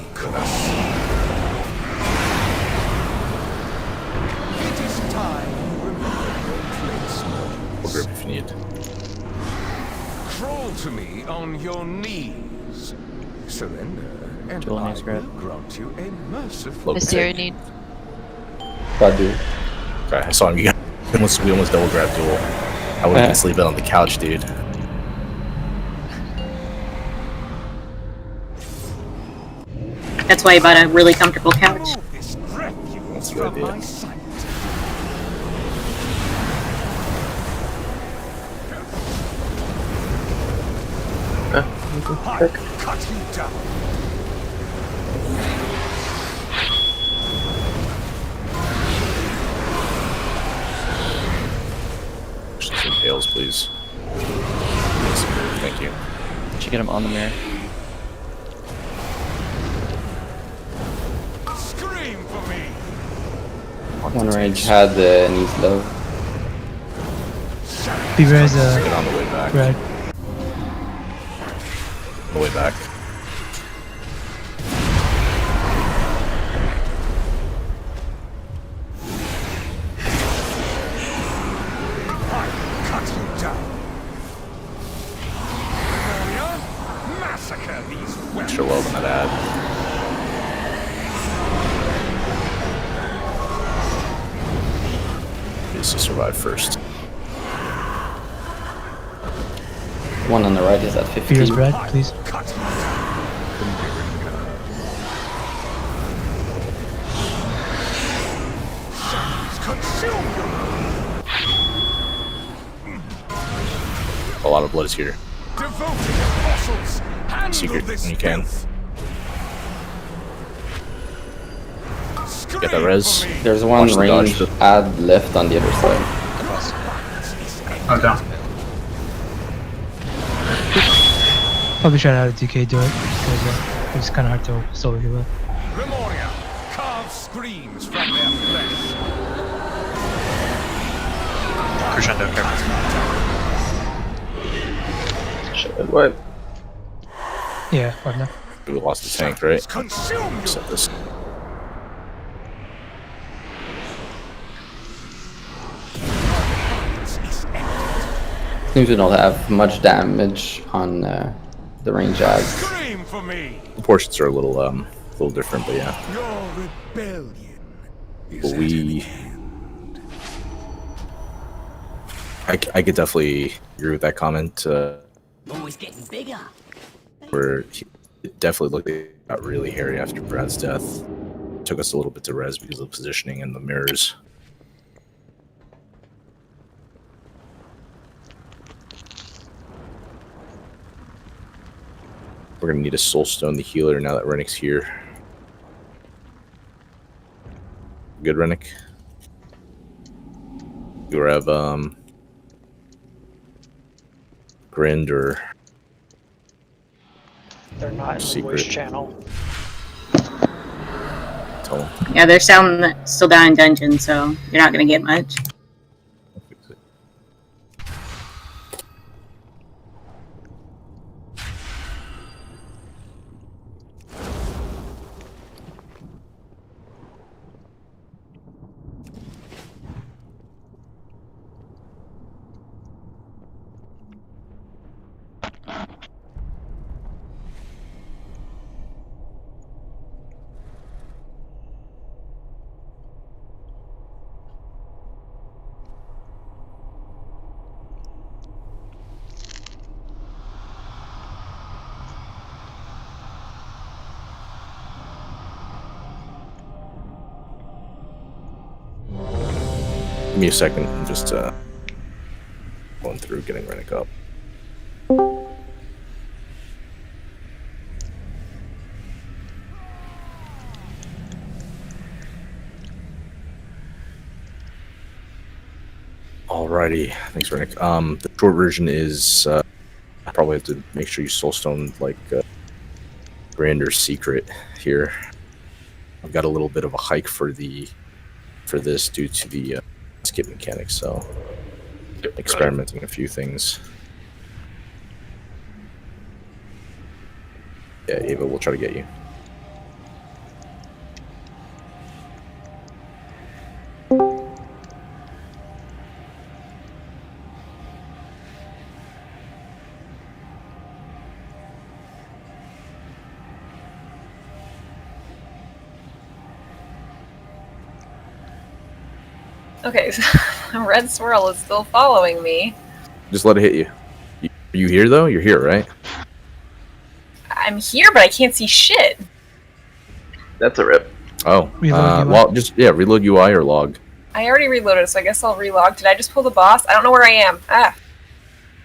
is time you remember your place. We'll grip if you need. Crawl to me on your knees. Surrender, and I will grant you a merciful Mysterio need. Badu. Okay, I saw him. We almost double grab duel. I would have been sleeping on the couch, dude. That's why I bought a really comfortable couch. That's what I did. Cut you down. Some tails, please. Thank you. Did you get him on the mirror? Scream for me. One range had needs low. B-Res, Get on the way back. Brad. On the way back. Cut you down. Massacre these weapons. Extra love on that ad. Needs to survive first. One on the right is at 15. B-Res, Brad, please. A lot of blood is here. Devoted apostles, handle Secret this when you can. filth. Get that res. There's one Watch the range dodge. ad left on the other side. Oh, down. Probably trying out a DK do it because it's kind of hard to solo heal up. Memoria, carve screams from their flesh. Crescendo, careful. Shit, what? Yeah, what now? We lost the tank, right? Consume you. Set this. Seems we don't have much damage on the range adds. Scream for me. The portions are a little different, but yeah. Your rebellion is But we, I could definitely agree with that comment. Always getting bigger. Where it definitely looked like it got really hairy after Brad's death. Took us a little bit to res because of the positioning and the mirrors. We're gonna need a soulstone the healer now that Rennick's here. Good, Rennick. You have Grind or They're not in the voice channel. tell him. Yeah, they're still down in dungeon, so you're not gonna get much. Give me a second. I'm just going through getting Rennick up. Alrighty, thanks, Rennick. The short version is I probably have to make sure you soulstone like Grander's secret here. I've got a little bit of a hike for this due to the skip mechanics, so experimenting a few things. Yeah, Ava, we'll try to get you. Okay, so Red Swirl is still following me. Just let it hit you. Are you here, though? You're here, right? I'm here, but I can't see shit. That's a rip. Oh, well, just, yeah, reload UI or log. I already reloaded, so I guess I'll relog. Did I just pull the boss? I don't know where I am. Ah.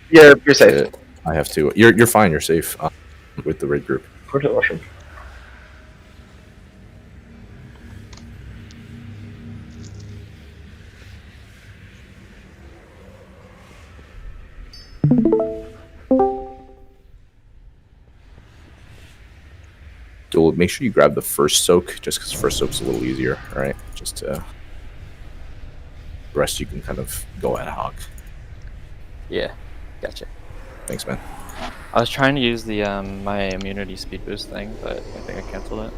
Yeah, you're safe. I have to. You're fine. You're safe with the raid group. Go to the washroom. You'll make sure you grab the first soak, just because first soak's a little easier, right? Just the rest you can kind of go ad hoc. Yeah, gotcha. Thanks, man. I was trying to use the my immunity speed boost thing, but I think I canceled it.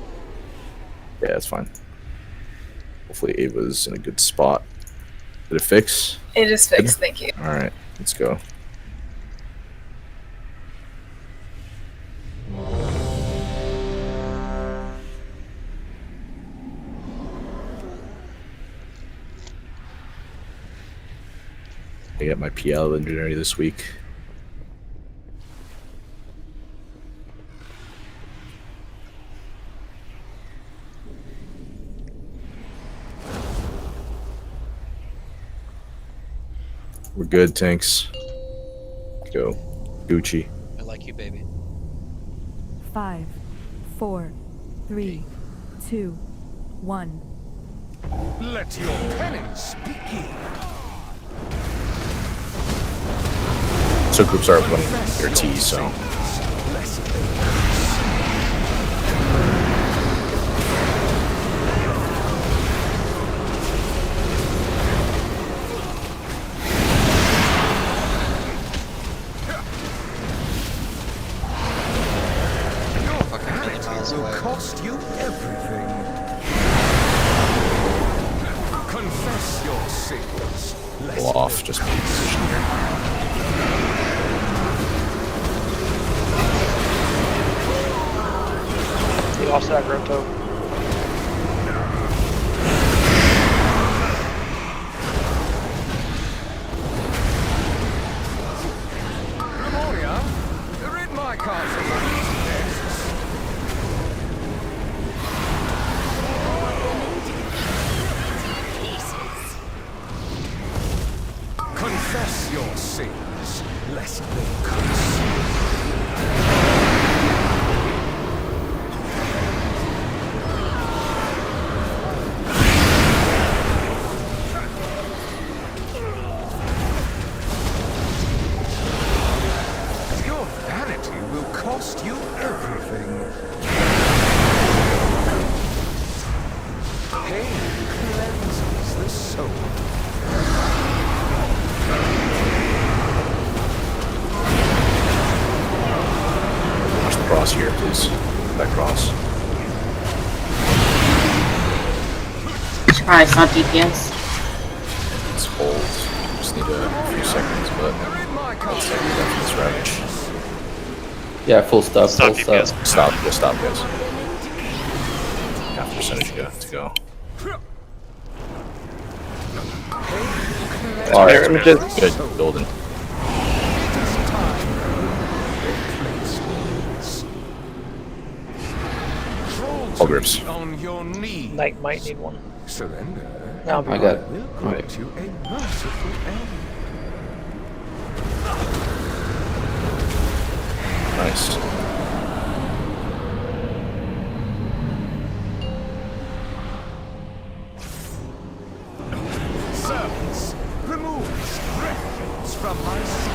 Yeah, that's fine. Hopefully Ava's in a good spot. Did it fix? It is fixed, thank you. Alright, let's go. I got my PL legendary this week. We're good, tanks. Go. Gucci. I like you, baby. 5, 4, 3, 2, 1. Let your penance begin. So groups are running their T, so. Will cost you everything. Confess your sins. Pull off, just be positioned here. Lost aggro toe. Memoria, rid my castle of these pests. Confess your sins, lest they consume. Your vanity will cost you everything. Pain cleanses the soul. Watch the cross here, please. That cross. Surprise, not DPS. Let's hold. Just need a few seconds, but let's take it after this ravage. Yeah, full stop, full DPS. stop. Stop, we'll stop, guys. Half percentage to go. Alright, I'm just... Good, golden. All grips. On your knees. Knight might need one. Surrender. Now be I got will it. grant you a merciful end. Nice. Servants, remove this refuse from my sight.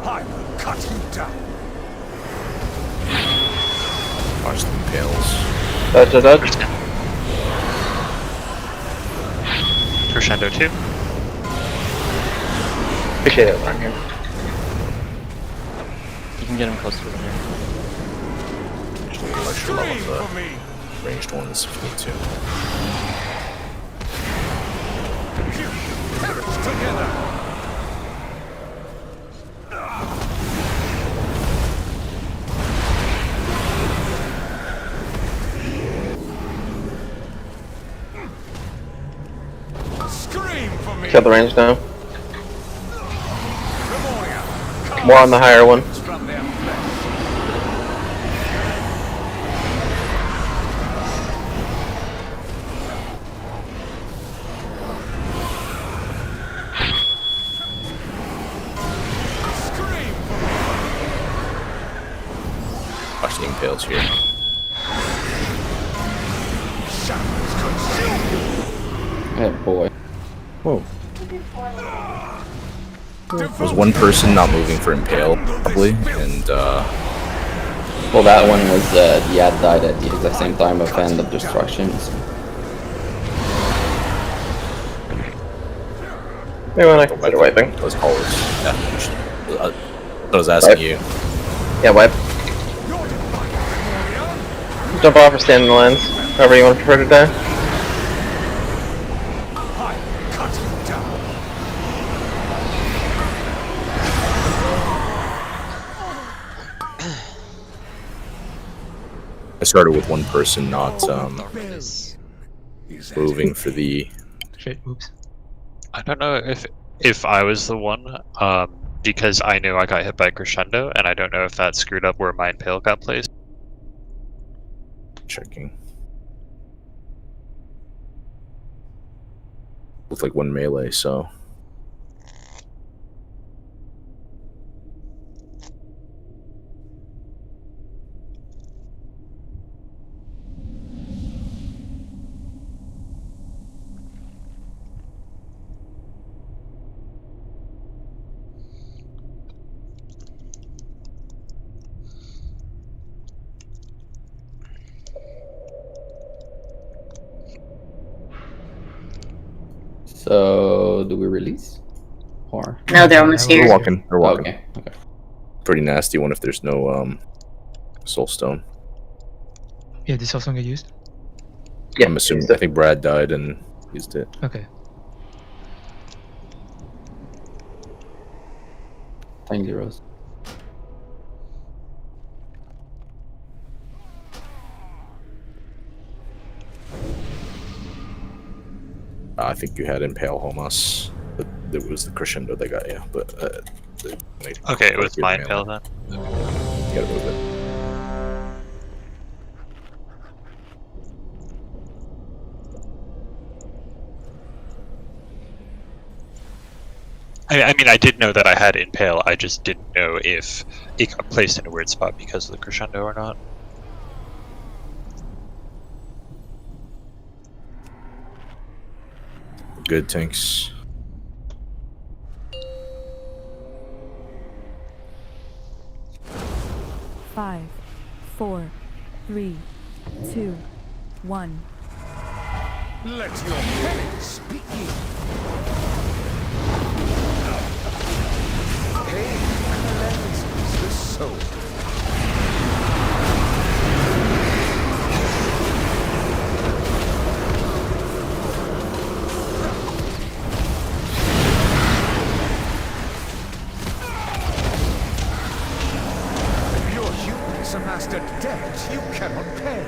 I will cut you down. Watch the impales. Dodge. Crescendo 2. Appreciate it, around here. You can get him closer to here. Extra level of the ranged ones if you need to. Perish together. Scream for me. Kill the range now. More on the higher one. From their flesh. Watch the impales here. Shadows consume you. Oh boy. Whoa. There was one person not moving for impale, probably, and Well, that one was the ad died at the exact same time of End of Destruction. So. Maybe when I consider wiping. those calls. Yeah. I was asking Wipe. you. Yeah, wipe. Jump off or stand in the lines. However you want to prefer to die. Cut you down. I started with one person not moving for the. Shit, oops. I don't know if I was the one, because I knew I got hit by Crescendo, and I don't know if that screwed up where my impale got placed. Checking. Looked like one melee, so. So, do we release? Or No, they're almost They're here. walking. They're walking. Okay. Okay. Pretty nasty one if there's no soul stone. Yeah, did Soulstone get used? Yeah, I'm assuming. I think Brad died and used it. Okay. Thank you, Rose. I think you had Impale Homos. But it was the Crescendo that got you. But Okay, it was my Impale then. You gotta move it. I mean, I did know that I had Impale, I just didn't know if it got placed in a weird spot because of the Crescendo or not. Good, Tinks. Five, 4, 3, 2, 1. Let your penance begin. Pain cleanses the soul. Your hubris amassed a debt you cannot pay.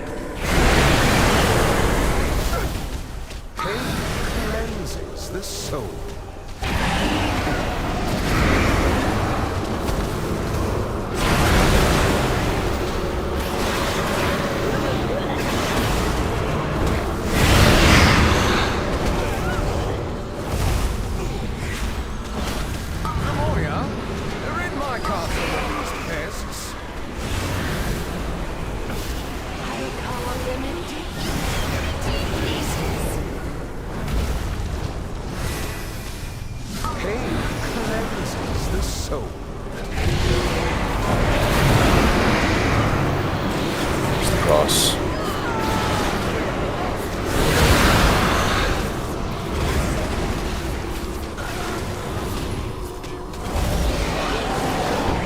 Pain cleanses the soul. Nathria, rid my castle of these pests. Pain cleanses the soul. Use the cross.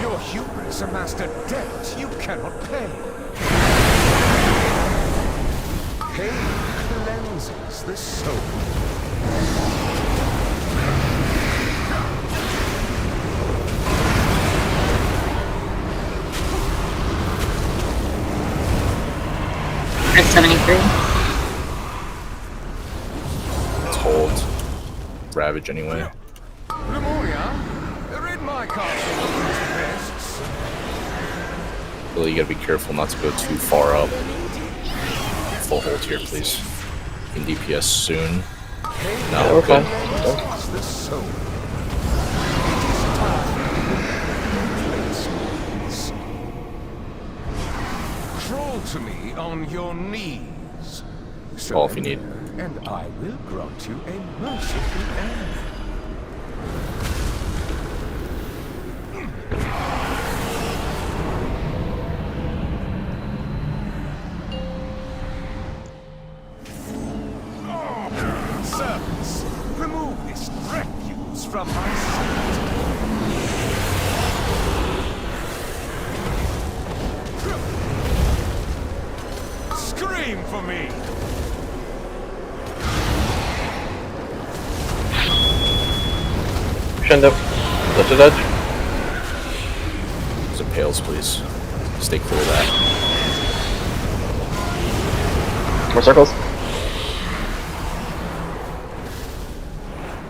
Your hubris amassed a debt you cannot pay. Pain cleanses the soul. At 73. Let's hold. Ravage anyway. Lemuria, rid my castle of these pests. Really, you gotta be careful not to go too far up. Full hold here, please. In DPS soon. No, okay. Cleanses the soul. Crawl to me on your knees. All if you need. And I will grant you a merciful end. Servants, remove this refuse from my sight. Scream for me! Crescendo. Touch the dodge. Some Impales, please. Stay clear of that. More circles.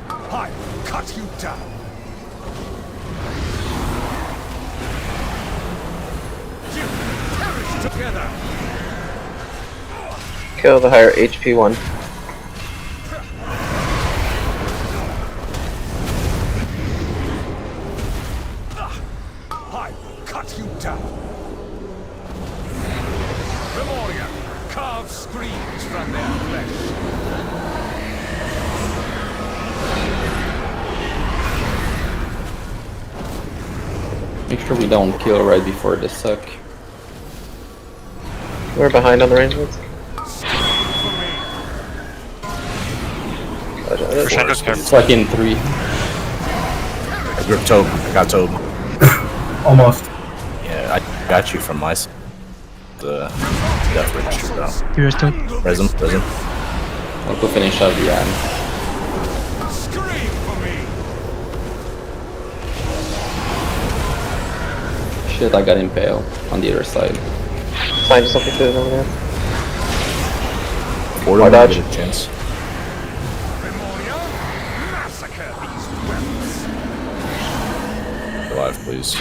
I will cut you down. You perish together. Kill the higher HP one. I will cut you down. Memoria, carve screams from their flesh. Make sure we don't kill right before the suck. We're behind on the range ones. It's like in 3. I gripped Tobe. I got Tobe. Almost. Yeah, I got you from my side. The death register though. Here's Tobe. Prism. I'll go finish up the end. Scream for me. Shit, I got impaled on the other side. Fine, just something to over there. Or dodge. a chance. Alive, please.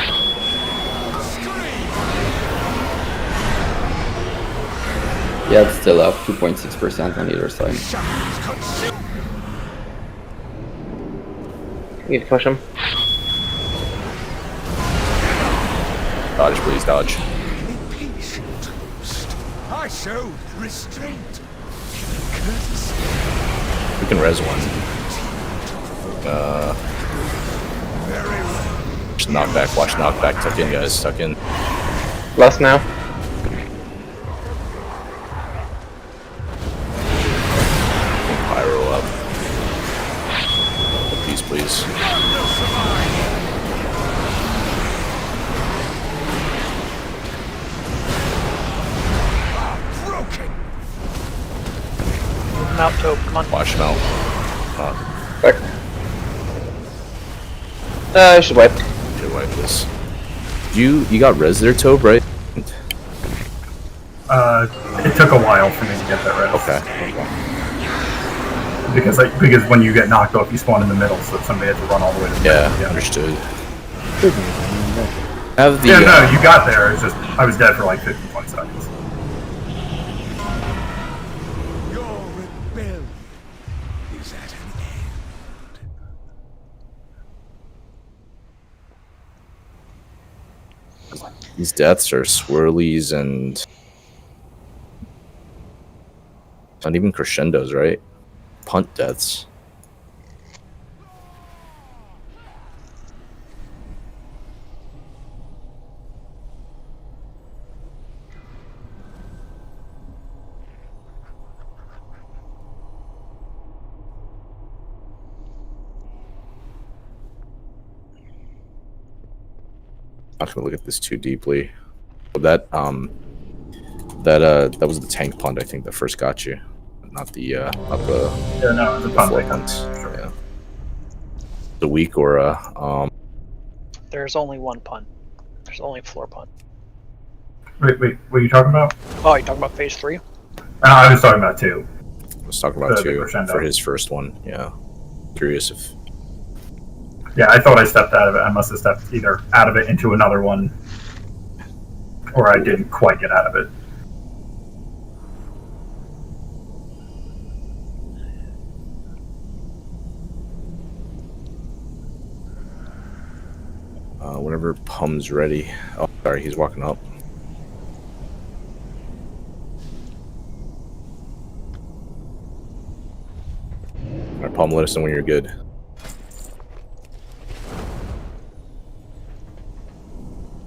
Yeah, it's still up 2.6% on the other side. Need to push him. Dodge, please, dodge. I showed restraint. We can res one. Just knockback, watch knockback, tuck in guys, tuck in. Less now. Pyro up. Please, please. Mount Tope, come on. Watch him out. Back. I should wipe. Should wipe this. You got res there, Tobe, right? It took a while for me to get that res. Okay. Because when you get knocked off, you spawn in the middle, so somebody had to run all the way to the middle. Yeah, understood. Have the, yeah, no, you got there. It's just I was dead for like 15-20 seconds. Your rebellion is at an end. These deaths are swirlies and not even crescendos, right? Punt deaths. Not gonna look at this too deeply. That that was the tank punt, I think, that first got you, not the Yeah, no, the punt. Sure. Yeah. The weak or There's only one punt. There's only floor punt. Wait, what are you talking about? Oh, you're talking about phase 3? I was talking about 2. I was talking about 2 for his first one. Yeah. Curious if. Yeah, I thought I stepped out of it. I must have stepped either out of it into another one, or I didn't quite get out of it. Whenever Pum's ready. Oh, sorry, he's walking up. Alright, Pum, let us know when you're good.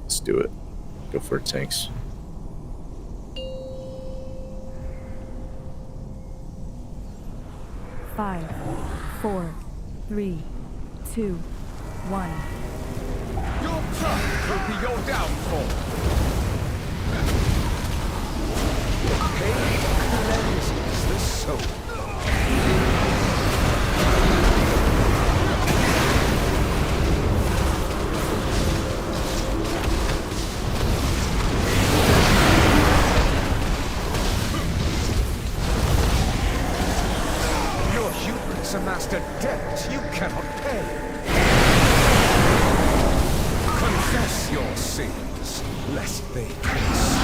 Let's do it. Go for it, tanks. Five, 4, 3, 2, 1. Your tongue will be your downfall. Pain cleanses the soul. Your hubris amassed a debt you cannot pay. Confess your sins, lest they curse.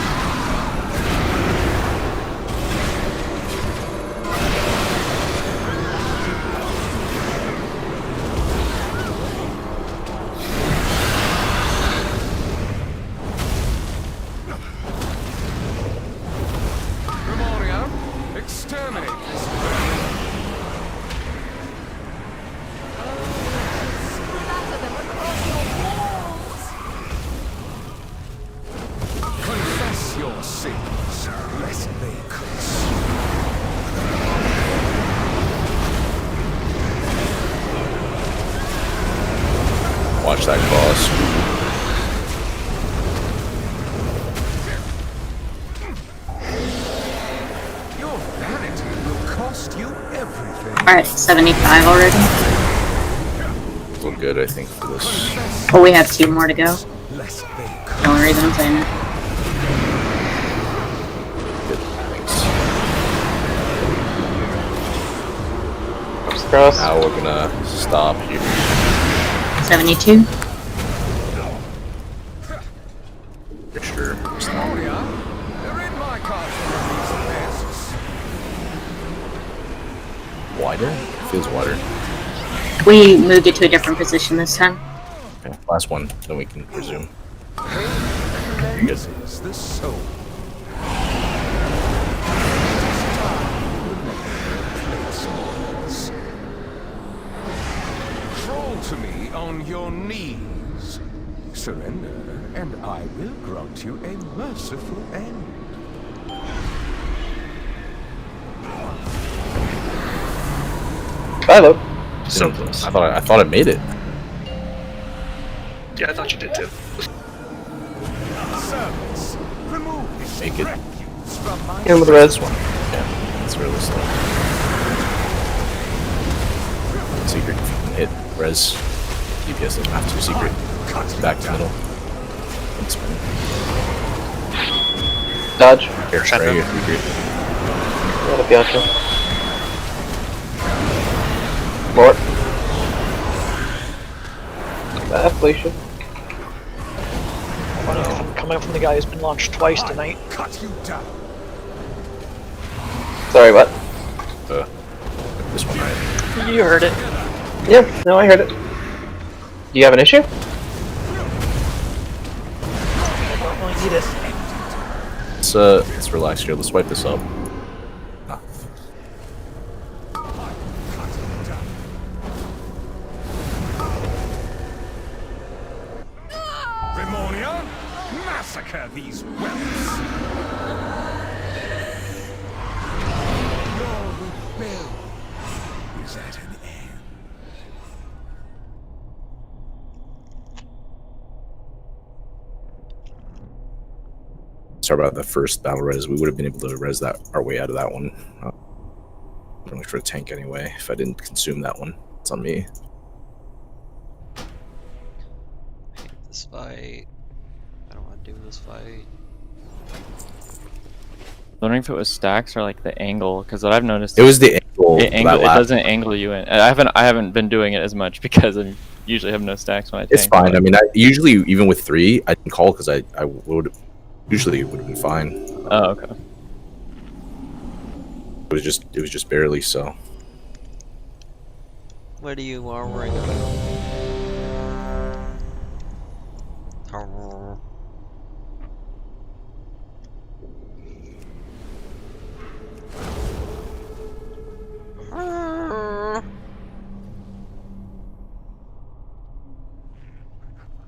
Memoria, exterminate this burning. Confess your sins, lest they curse. Watch that cross. Your vanity will cost you everything. Alright, 75 already. Look good, I think, for this. Oh, we have 2 more to go. lest they The only reason I'm saying it. Good. Thanks. Cross. Now we're gonna stop here. 72. For sure. Nathria, they're in my castle, these pests. Wider? Feels wider. We moved it to a different position this time. Okay, last one, then we can resume. This is the soul. Crawl to me on your knees. Surrender, and I will grant you a merciful end. Bye, Luke. So close. I thought I made it. Yeah, I thought you did too. Servants, remove this Make it. refuse from my Hit him with the res. This one. Yeah, it's really slow. Secret. If you can hit res. DPS doesn't have to. Secret. Back to middle. And spin. Dodge. Here, right here. Secret. That'll be awesome. More. Bad Felicia. Coming up from the guy who's been launched twice tonight. Cut you down. Sorry, what? This one, right? You heard it. Yeah, no, I heard it. Do you have an issue? I don't really need it. Let's relax here. Let's wipe this up. Ah. Remonia, massacre these whelps. Your rebellion is at an end. Sorry about the first battle res. We would have been able to res that our way out of that one. Only for a tank anyway. If I didn't consume that one, it's on me. I hate this fight. I don't want to do this fight. Wondering if it was stacks or like the angle, because what I've noticed It was the angle. it doesn't angle you in. I haven't been doing it as much because I usually have no stacks when I tank. It's fine. I mean, I usually even with 3, I didn't call because I would usually it would have been fine. Oh, okay. It was just barely so. What are you worrying about?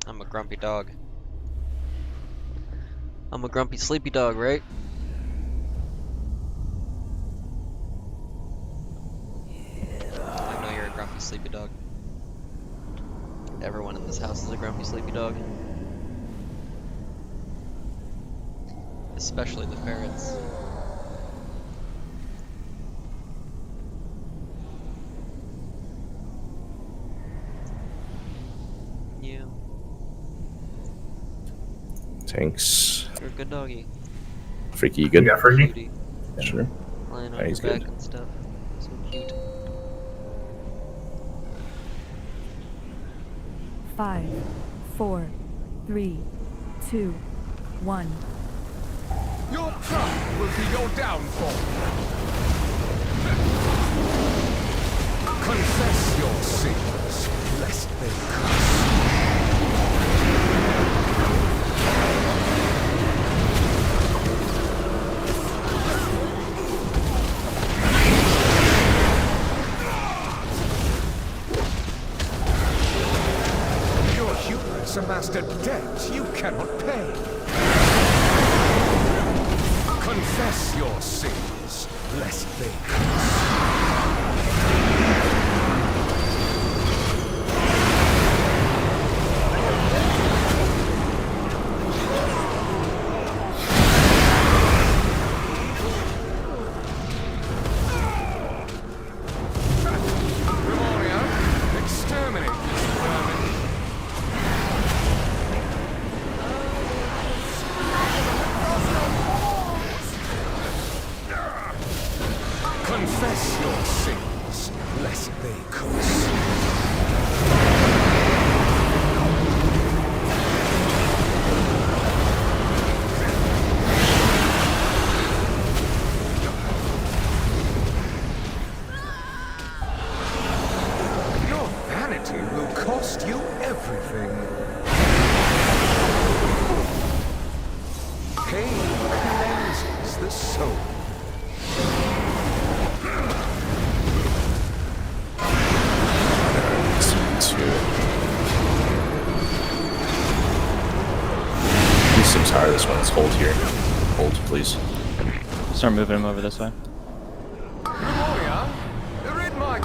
I'm a grumpy dog. I'm a grumpy sleepy dog, right? I know you're a grumpy sleepy dog. Everyone in this house is a grumpy sleepy dog. Especially the ferrets. You. Tanks. You're a good doggy. Freaky, you good? You got Freaky? Cutie. Sure. Lying on Yeah, your he's back good. and stuff. So cute. 5, 4, 3, 2, 1. Your pride will be your downfall. Confess your sins, lest they curse. Your hubris amassed a debt you cannot pay. Confess your sins, lest they curse. Exterminate this vermin. Confess your sins, lest they consume. Your vanity will cost you everything. Pain cleanses the soul. He seems higher this one. Let's hold here. Hold, please. Start moving him over this way. Memoria, rid my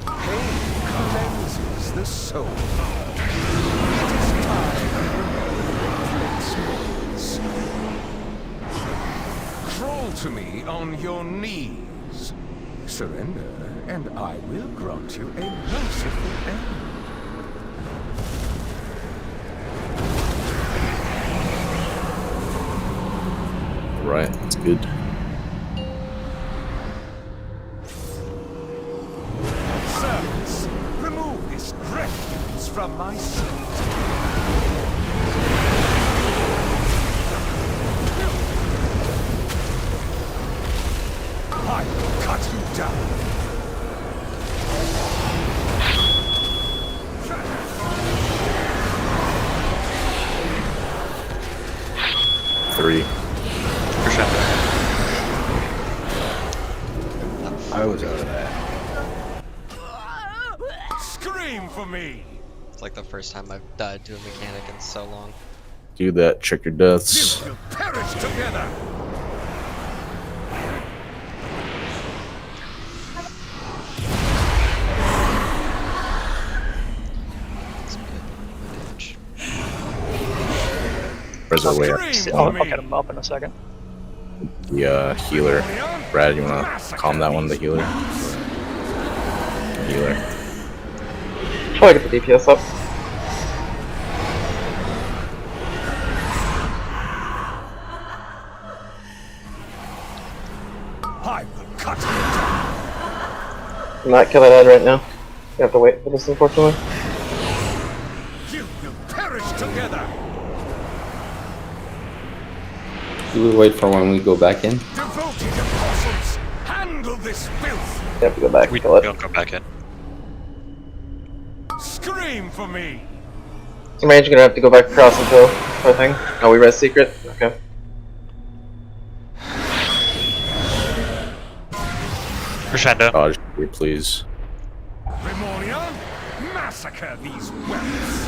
Pain cleanses the soul. It is time for replacements. Crawl to me on your knees. Surrender, and I will grant you a merciful end. Right, that's good. Servants, remove this refuse from my sight. I will cut you down. Three. I was out of that. Scream for me! It's like the first time I've died to a mechanic in so long. Do that, check your deaths. You will perish together! Where's our way up? I'll get him up in a second. The healer. Brad, you wanna calm that one, the healer? Healer. Try to get the DPS up. I will cut you down! I'm not killing Ed right now. You have to wait for this, unfortunately. You will perish together! Do we wait for when we go back in? Devoted apostles, handle this filth! You have to go back We and kill it. don't go back in. Scream for me! So Mage, you're gonna have to go back across until I think. Oh, we read secret? Okay. Crescendo. Dodge, please. Memoria, massacre these whelps!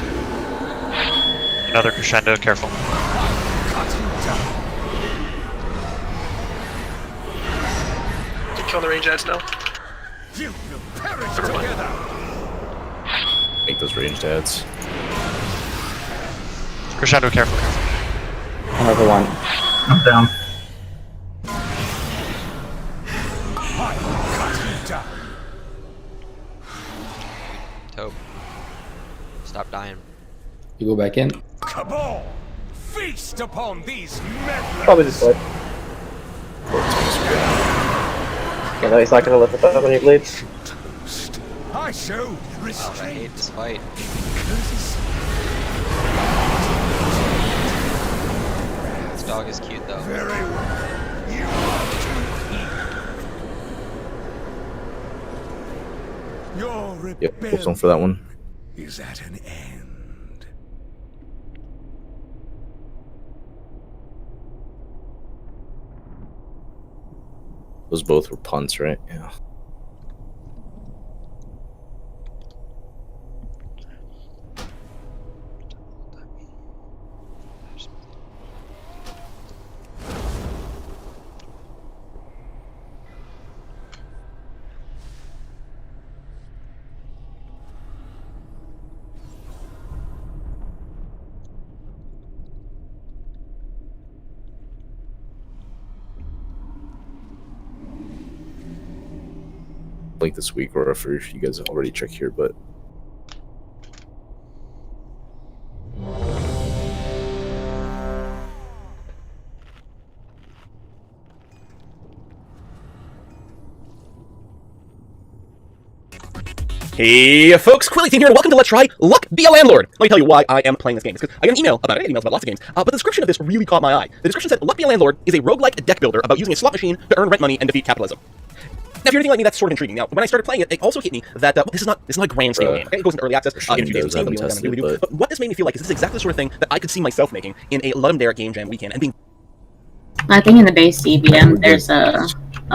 Another crescendo, careful. Cut you down! Kill the range ads now. You will perish together! Make those ranged ads. Crescendo, careful. Another one. I'm down. I will cut you down! Tope. Stop dying. You go back in. Cabal! Feast upon these meddlers! Probably just like. Yeah, no, he's not gonna lift it up when he bleeds. I show Oh, I restraint. hate this fight. This dog is cute though. Very well. You are too evil. Your Yep, hold on rebellion for that one. is at an end. Those both were punts, right? Yeah. Link this week, or if you guys already check here, but Hey folks, Quilly Team here, and welcome to Let's Try Luck Be a Landlord. Let me tell you why I am playing this game. It's because I got an email about it. I get emails about lots of games, but the description of this really caught my eye. The description said, Luck Be a Landlord is a roguelike deck builder about using a slot machine to earn rent money and defeat capitalism. Now, if you're anything like me, that's sort of intriguing. Now, when I started playing it, it also hit me that this is not a grand scale game. Okay? It goes into early access in a few days. But what this made me feel like is this is exactly the sort of thing that I could see myself making in a Ludum Game Jam weekend and being. I think in the base CBM, there's a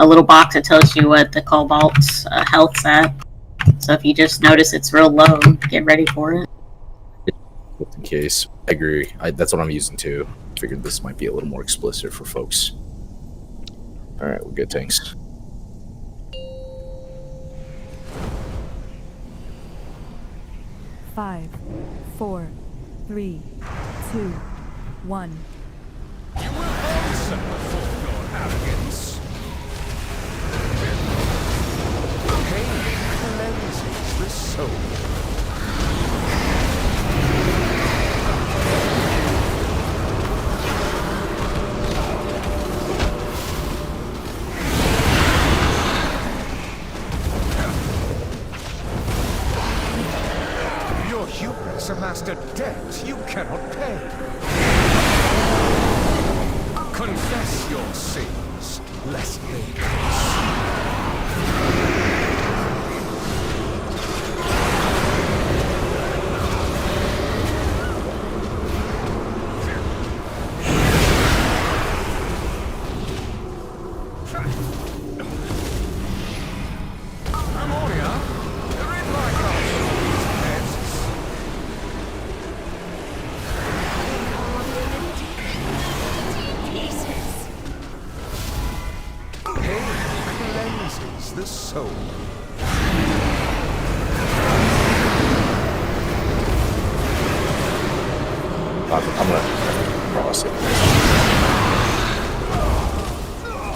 little box that tells you what the Cobalt's health's at. So if you just notice it's real low, get ready for it. Just in case. I agree. That's what I'm using too. Figured this might be a little more explicit for folks. Alright, we're good, thanks. Five, 4, 3, 2, 1. You will answer for your arrogance. Pain cleanses the soul. Your hubris amassed a debt you cannot pay. Confess your sins, lest they the soul. I'm gonna cross it.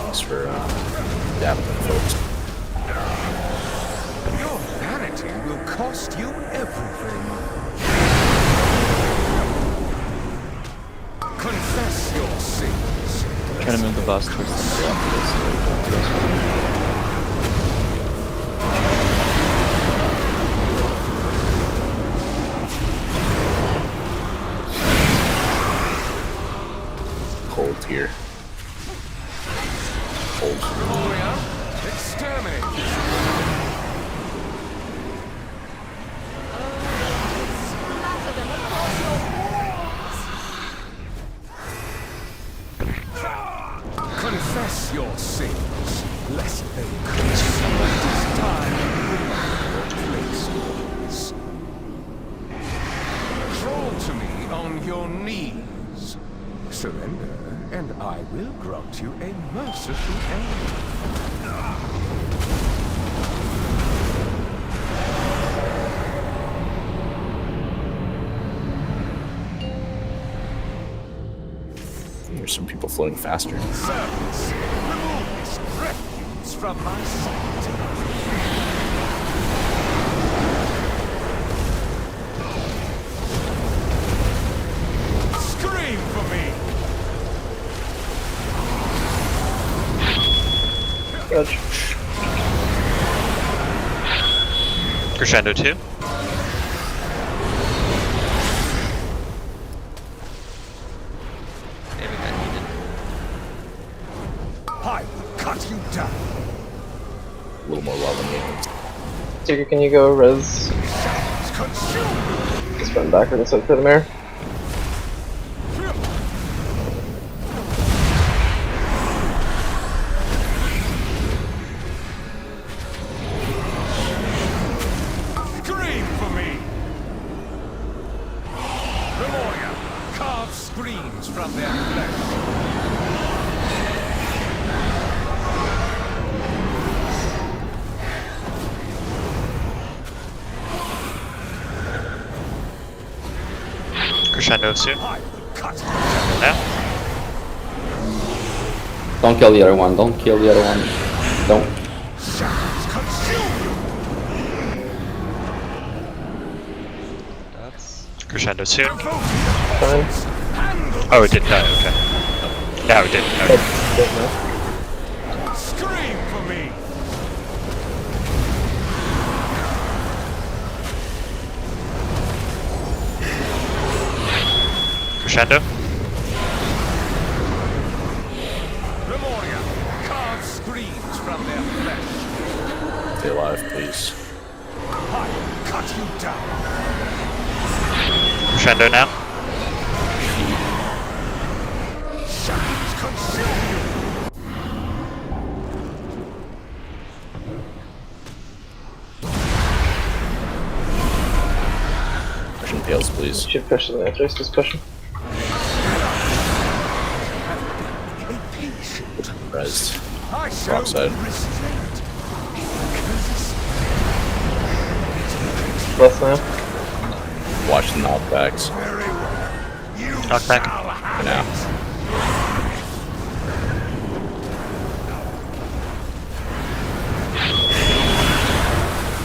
Thanks for dabbing folks. Your vanity will cost you everything. Confess your sins. I'm trying to move the bus towards the middle after this. Cold here. Cold. Exterminate. Confess your sins, lest they consume. It is time to place yours. Crawl to me on your knees. Surrender, and I will grant you a merciful end. There's some people floating faster. Servants, remove this refuse from my sight. Scream for me! Gotcha. Crescendo 2. I will cut you down. A little more well-than Seeker, can you go res? Just run backward instead for the mayor. Scream for me! Memoria, carve screens from their flesh. Crescendo 2. Now. Don't kill the other one. Don't kill the other one. Don't. Crescendo 2. Oh, it didn't die, okay. No, it didn't. Okay. Scream for me! Crescendo. Memoria, carve screams from their flesh. Stay alive, please. I cut you down. Crescendo now. Shadows consume you. Pushing tails, please. Should push the Nathria, just push him. Rezzed. I show Wrong side. restraint. Left now. Watch the knockbacks. Knockback. For now.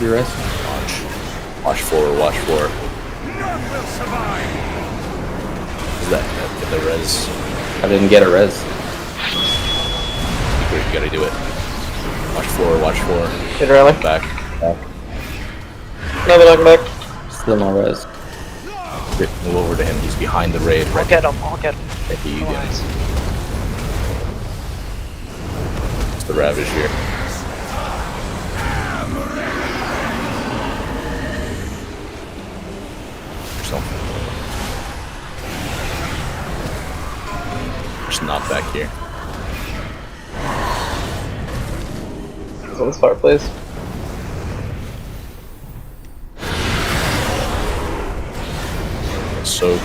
You rest? Watch forward, watch forward. None will survive. Is that get the res? I didn't get a res. You gotta do it. Watch forward, watch forward. Hit rally. Back. Back. Another knockback. Still no res. Move over to him. He's behind the raid. I'll get him. I'll get him. Thank you, It's the Ravage here. Just not back here. Someone's fireplace. Soak.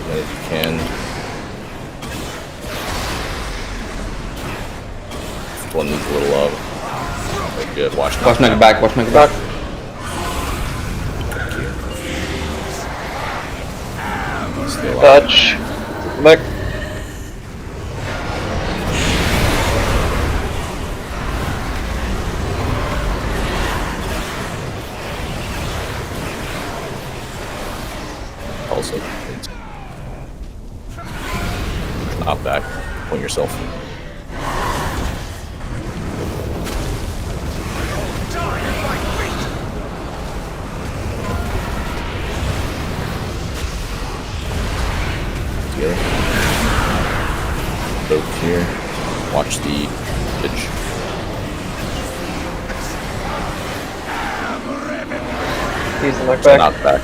As you can. This one needs a little love. Very good. Watch my back. Watch my back. Touch. Back. Also, not back. Point yourself. Together. Soak here. Watch the pitch. Use the knockback. Knock back.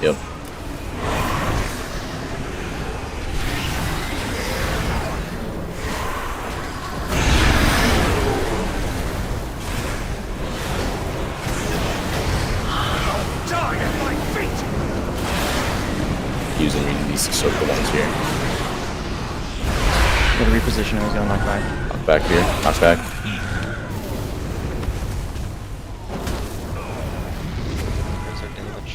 Yep. Using these circle ones here. Gonna reposition. I was gonna knock back. Knock back here. Knock back. There's our damage.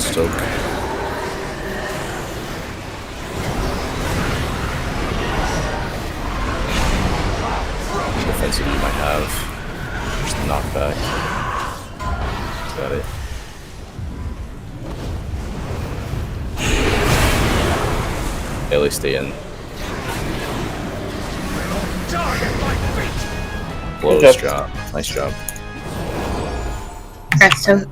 Stoke. Defensive you might have. Just the knockback. Is that it? Haley, stay in. Blows job. Nice job. That's so.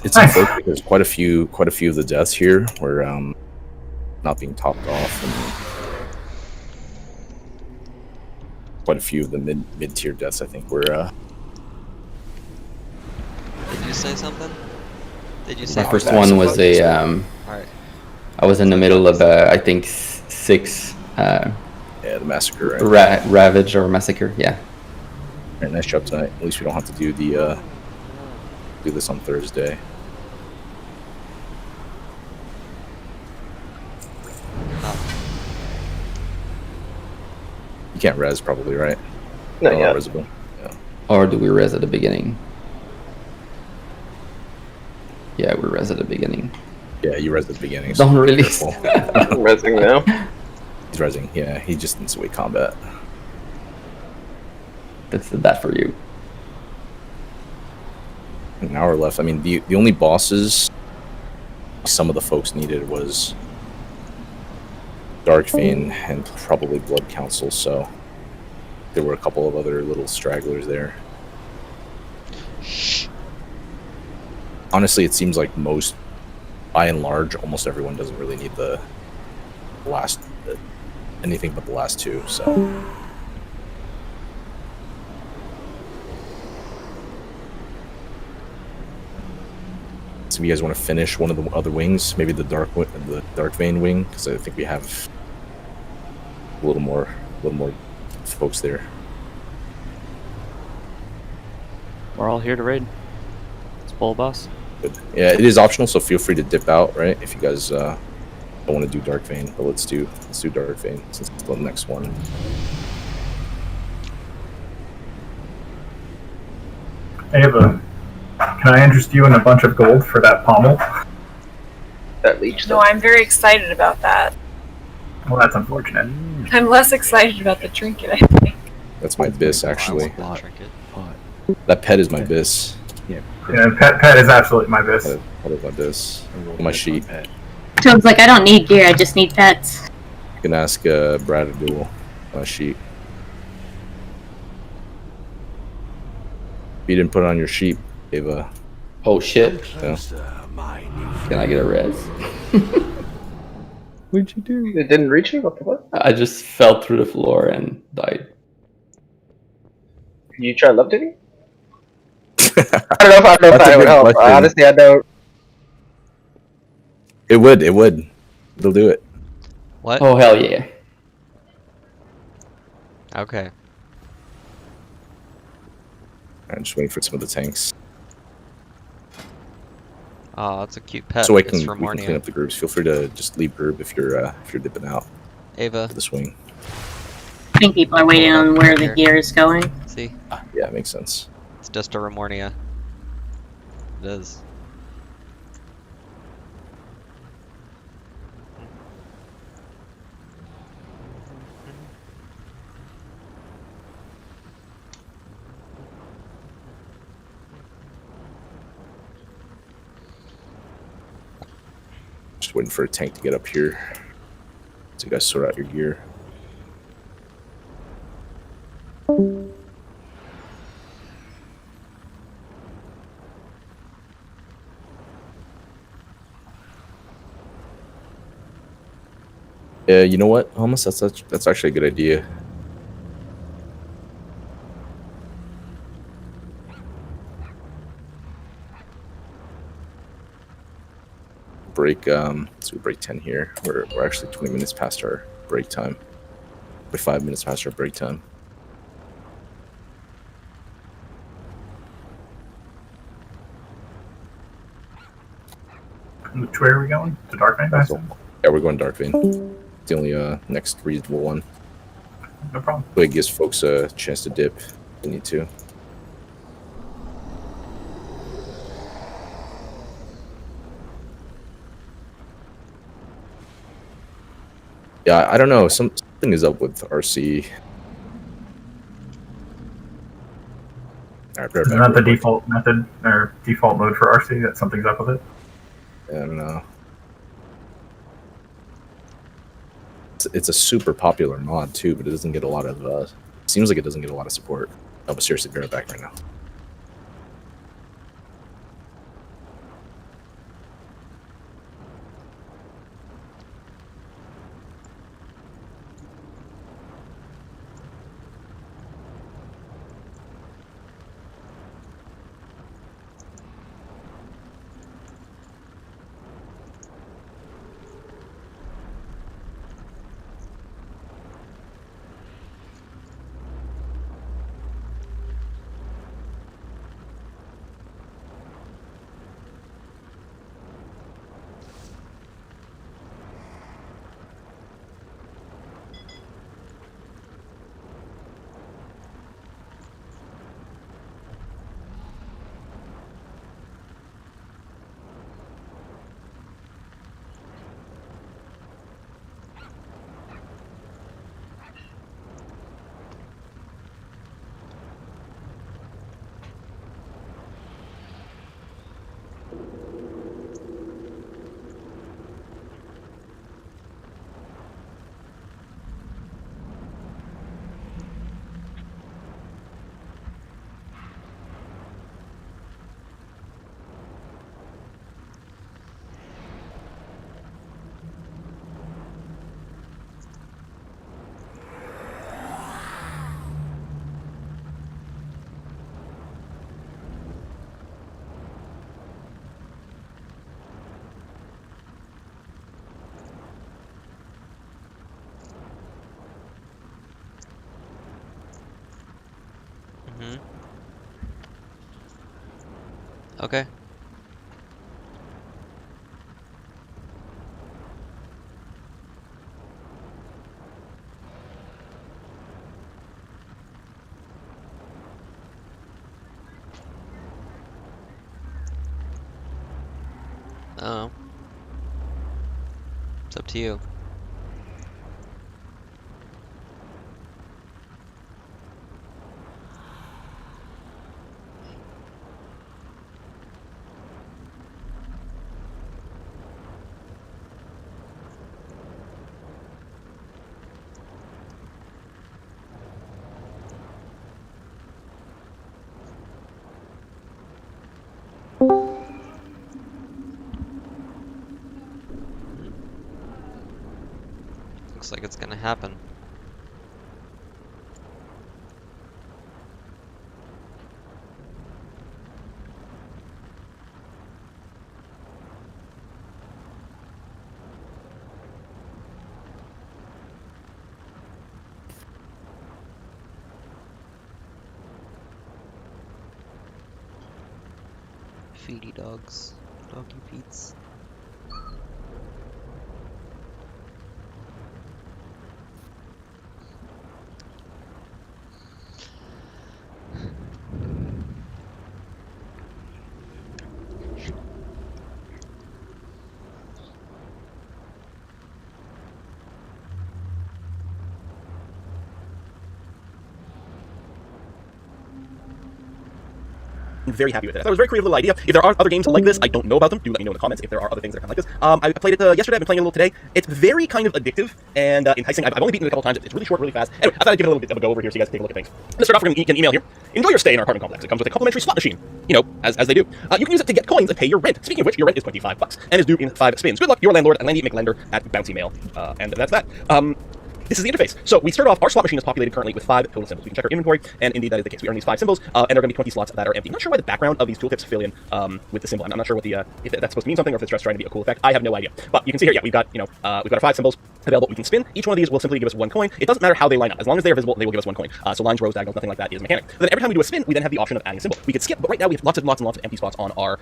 It's unfortunate because quite a few of the deaths here were not being topped off, and quite a few of the mid-tier deaths I think were. Did you say something? Did you say? My first one was a. Alright. I was in the middle of I think 6. Yeah, the massacre. Right? Ravage or massacre. Yeah. Alright, nice job tonight. At least we don't have to do the do this on Thursday. You can't res probably, right? No, yeah. Resable. Yeah. Or do we res at the beginning? Yeah, we res at the beginning. Yeah, you res at the beginning. Don't be release. careful. Resing now. He's resing. Yeah, he just needs to wait combat. That's that for you. An hour left. I mean, the only bosses some of the folks needed was Dark Vein and probably Blood Council, so there were a couple of other little stragglers there. Honestly, it seems like most, by and large, almost everyone doesn't really need the last, anything but the last two, so. So if you guys want to finish one of the other wings, maybe the Dark Vein wing, because I think we have a little more folks there. We're all here to raid. It's bull boss. Good. Yeah, it is optional, so feel free to dip out, right? If you guys don't want to do Dark Vein, but let's do Dark Vein since it's the next one. Ava, can I interest you in a bunch of gold for that pommel? That leech. No, I'm very excited about that. Well, that's unfortunate. I'm less excited about the trinket, I think. That's my bis, actually. That pet is my bis. Yeah, pet is absolutely my bis. Pet is my bis. My sheet. Toad's like, I don't need gear, I just need pets. You can ask Brad to duel my sheet. If you didn't put it on your sheet, Ava. Oh shit. Yeah. Can I get a res? What'd you do? It didn't reach you? What the fuck? I just fell through the floor and died. You try love digging? I don't know if that would help. Honestly, I don't. It would. It'll do it. What? Oh hell yeah. Okay. I'm just waiting for some of the tanks. Oh, that's a cute pet. So we It's can from clean up the groups. Feel free to just leave group if you're dipping out. Ava. To the swing. I think people are waiting on where the gear is going. See? Yeah, it makes sense. It's just a Remornia. It is. Just waiting for a tank to get up here. So you guys sort out your gear. Yeah, you know what, Thomas? That's actually a good idea. Break. So we break 10 here. We're actually 20 minutes past our break time. We're 5 minutes past our break time. Which way are we going? To Dark Vein? Yeah, we're going Dark Vein. It's the only next reasonable one. No problem. But it gives folks a chance to dip if they need to. Yeah, I don't know. Something is up with RC. Alright, Isn't that the default method or default mode for RC? That something's up with it? I don't know. It's a super popular mod too, but it doesn't get a lot of. Seems like it doesn't get a lot of support. Oh, but seriously, be right back right now. Okay. Oh. It's up to you. Looks like it's gonna happen. Feedy dogs. Doggy feeds. Very happy with it. I thought it was a very creative little idea. If there are other games like this, I don't know about them. Do let me know in the comments if there are other things that are kind of like this. I played it yesterday. I've been playing it a little today. It's very kind of addictive and enticing. I've only beaten it a couple times. It's really short, really fast. Anyway, I thought I'd give it a little bit of a go over here so you guys can take a look at things. Let's start off. We're going to get an email here. Enjoy your stay in our apartment complex. It comes with a complimentary slot machine. You know, as they do. You can use it to get coins and pay your rent. Speaking of which, your rent is $25 and is due in 5 spins. Good luck, your landlord, Landy McLender at Bouncy Mail. And that's that. This is the interface. So we start off, our slot machine is populated currently with 5 total symbols. We can check our inventory, and indeed that is the case. We earn these 5 symbols, and there are going to be 20 slots that are empty. I'm not sure why the background of these tooltips fill in with the symbol. I'm not sure what the if that's supposed to mean something or if it's just trying to be a cool effect. I have no idea. But you can see here, yeah, we've got our 5 symbols available. We can spin. Each one of these will simply give us 1 coin. It doesn't matter how they line up. As long as they are visible, they will give us 1 coin. So lines, rows, diagonals, nothing like that is a mechanic. But then every time we do a spin, we then have the option of adding a symbol. We could skip, but right now we have lots and lots of empty spots on our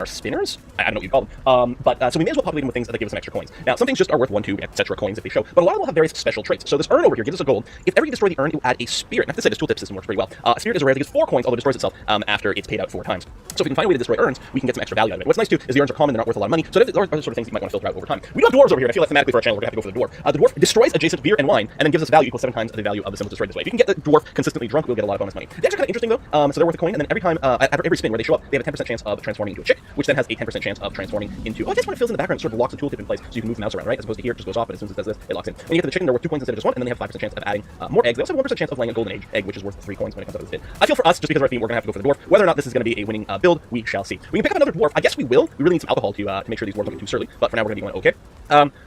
spinners. I don't know what you call them. So we may as well populate them with things that give us some extra coins. Now, some things just are worth 1, 2, etc. coins if they show, but a lot will have various special traits. So this urn over here gives us a gold. If ever you destroy the urn, it will add a spirit. I have to say, this tooltip system works pretty well. A spirit is a rare that gives 4 coins, although it destroys itself after it's paid out 4 times. So if we can find a way to destroy urns, we can get some extra value out of it. What's nice too is the urns are common, they're not worth a lot of money, so there are other sort of things you might want to filter out over time. We do have dwarves over here, and I feel like thematically for our channel, we're going to have to go for the dwarf. The dwarf destroys adjacent beer and wine, and then gives us value equals 7 times the value of the symbols destroyed this way. If you can get the dwarf consistently drunk, we'll get a lot of bonus money. They're actually kind of interesting though, so they're worth a coin, and then every time, after every spin where they show up, they have a 10% chance of transforming into a chick, which then has a 10% chance of transforming into, I guess when it fills in the background, it sort of locks the tooltip in place, so you can move the mouse around, right? As opposed to here, it just goes off, but as soon as it does this, it locks in. When you get to the chicken, they're worth 2 coins instead of just 1, and then they have 5% chance of adding more eggs. They also have 1% chance of laying a golden egg, which is worth 3 coins when it comes out of this bit. I feel for us, just because of our theme, we're going to have to go for the dwarf. Whether or not this is going to be a winning build, we shall see. We can pick up another dwarf. I guess we will. We really need some alcohol to make sure these dwarves don't get too surly, but for now we're going to be going okay.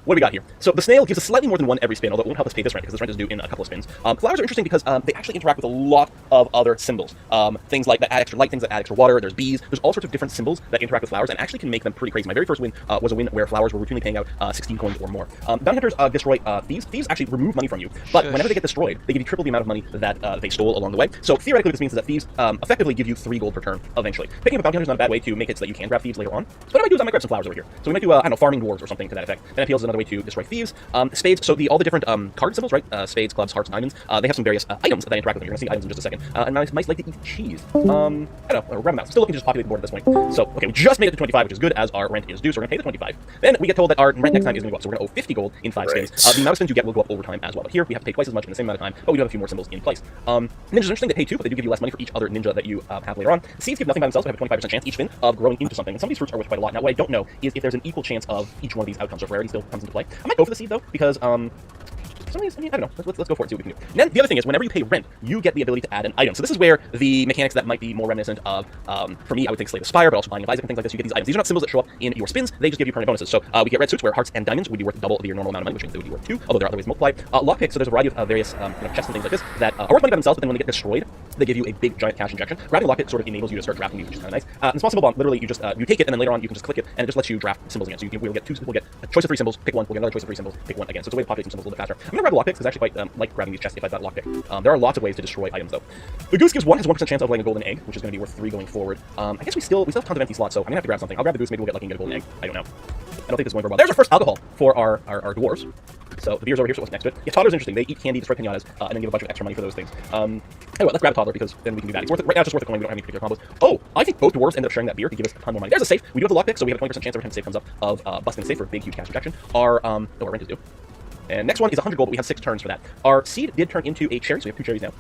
What do we got here? So the snail gives us slightly more than 1 every spin, although it won't help us pay this rent because this rent is due in a couple of spins. Flowers are interesting because they actually interact with a lot of other symbols. Things like that add extra light, things that add extra water, there's bees, there's all sorts of different symbols that interact with flowers and actually can make them pretty crazy. My very first win was a win where flowers were routinely paying out 16 coins or more. Bounty hunters destroy thieves. Thieves actually remove money from you, but whenever they get destroyed, they give you triple the amount of money that they stole along the way. So theoretically, this means that thieves effectively give you 3 gold per turn eventually. Picking up a bounty hunter is not a bad way to make it so that you can grab thieves later on. So what I might do is I might grab some flowers over here. So we might do I don't know, farming dwarves or something to that effect. Then appeals is another way to destroy thieves. Spades. So all the different card symbols, right? Spades, clubs, hearts, diamonds. They have some various items that interact with them. You're gonna see items in just a second. And mice like to eat cheese. I don't know. Grab a mouse. Still looking to just populate the board at this point. So okay, we just made it to 25, which is good as our rent is due. So we're gonna pay the 25. Then we get told that our rent next time is gonna go up. So we're gonna owe 50 gold in 5 spins. The amount of spins you get will go up over time as well. But here we have to pay twice as much in the same amount of time, but we do have a few more symbols in place. Ninjas are interesting. They pay too, but they do give you less money for each other ninja that you have later on. Seeds give nothing by themselves, but have a 25% chance each spin of growing into something. And some of these fruits are worth quite a lot. Now what I don't know is if there's an equal chance of each one of these outcomes. So if rarity still comes into play. I might go for the seed though, because some of these, I don't know. Let's go for it and see what we can do. And then the other thing is, whenever you pay rent, you get the ability to add an item. So this is where the mechanics that might be more reminiscent of, for me, I would think Slay the Spire, but also Binding of Isaac and things like this. You get these items. These are not symbols that show up in your spins. They just give you permanent bonuses. So we get red suits where hearts and diamonds would be worth double your normal amount of money, which means they would be worth 2, although there are other ways to multiply. Lockpicks, so there's a variety of various chests and things like this that are worth money by themselves, but then when they get destroyed, they give you a big giant cash injection. Grabbing a lockpick sort of enables you to start drafting these, which is kind of nice. And small symbol bomb, literally you just you take it and then later on you can just click it and it just lets you draft symbols again. So we'll get a choice of 3 symbols, pick one, we'll get another choice of 3 symbols, pick one again. So it's a way to populate some symbols a little bit faster. I'm grab the lockpicks because I actually quite like grabbing these chests if I've got lockpick. There are lots of ways to destroy items though. The goose gives has 1% chance of laying a golden egg, which is going to be worth 3 going forward. I guess we still have tons of empty slots, so I'm gonna have to grab something. I'll grab the goose. Maybe we'll get lucky and get a golden egg. I don't know. I don't think this is going very well. There's our first alcohol for our dwarves. So the beer's over here, so what's next to it? Yeah, toddler's interesting. They eat candy, destroy pinatas, and then give a bunch of extra money for those things. Anyway, let's grab a toddler because then we can do that. It's worth it. Right now, it's just worth a coin. We don't have any particular combos. Oh, I think both dwarves ended up sharing that beer to give us a ton more money. There's a safe. We do have the lockpick, so we have a 20% chance every time the safe comes up of busting the safe for a big, huge cash injection. Our rent is due. And next one is 100 gold, but we have 6 turns for that. Our seed did turn into a cherry, so we have 2 cherries now.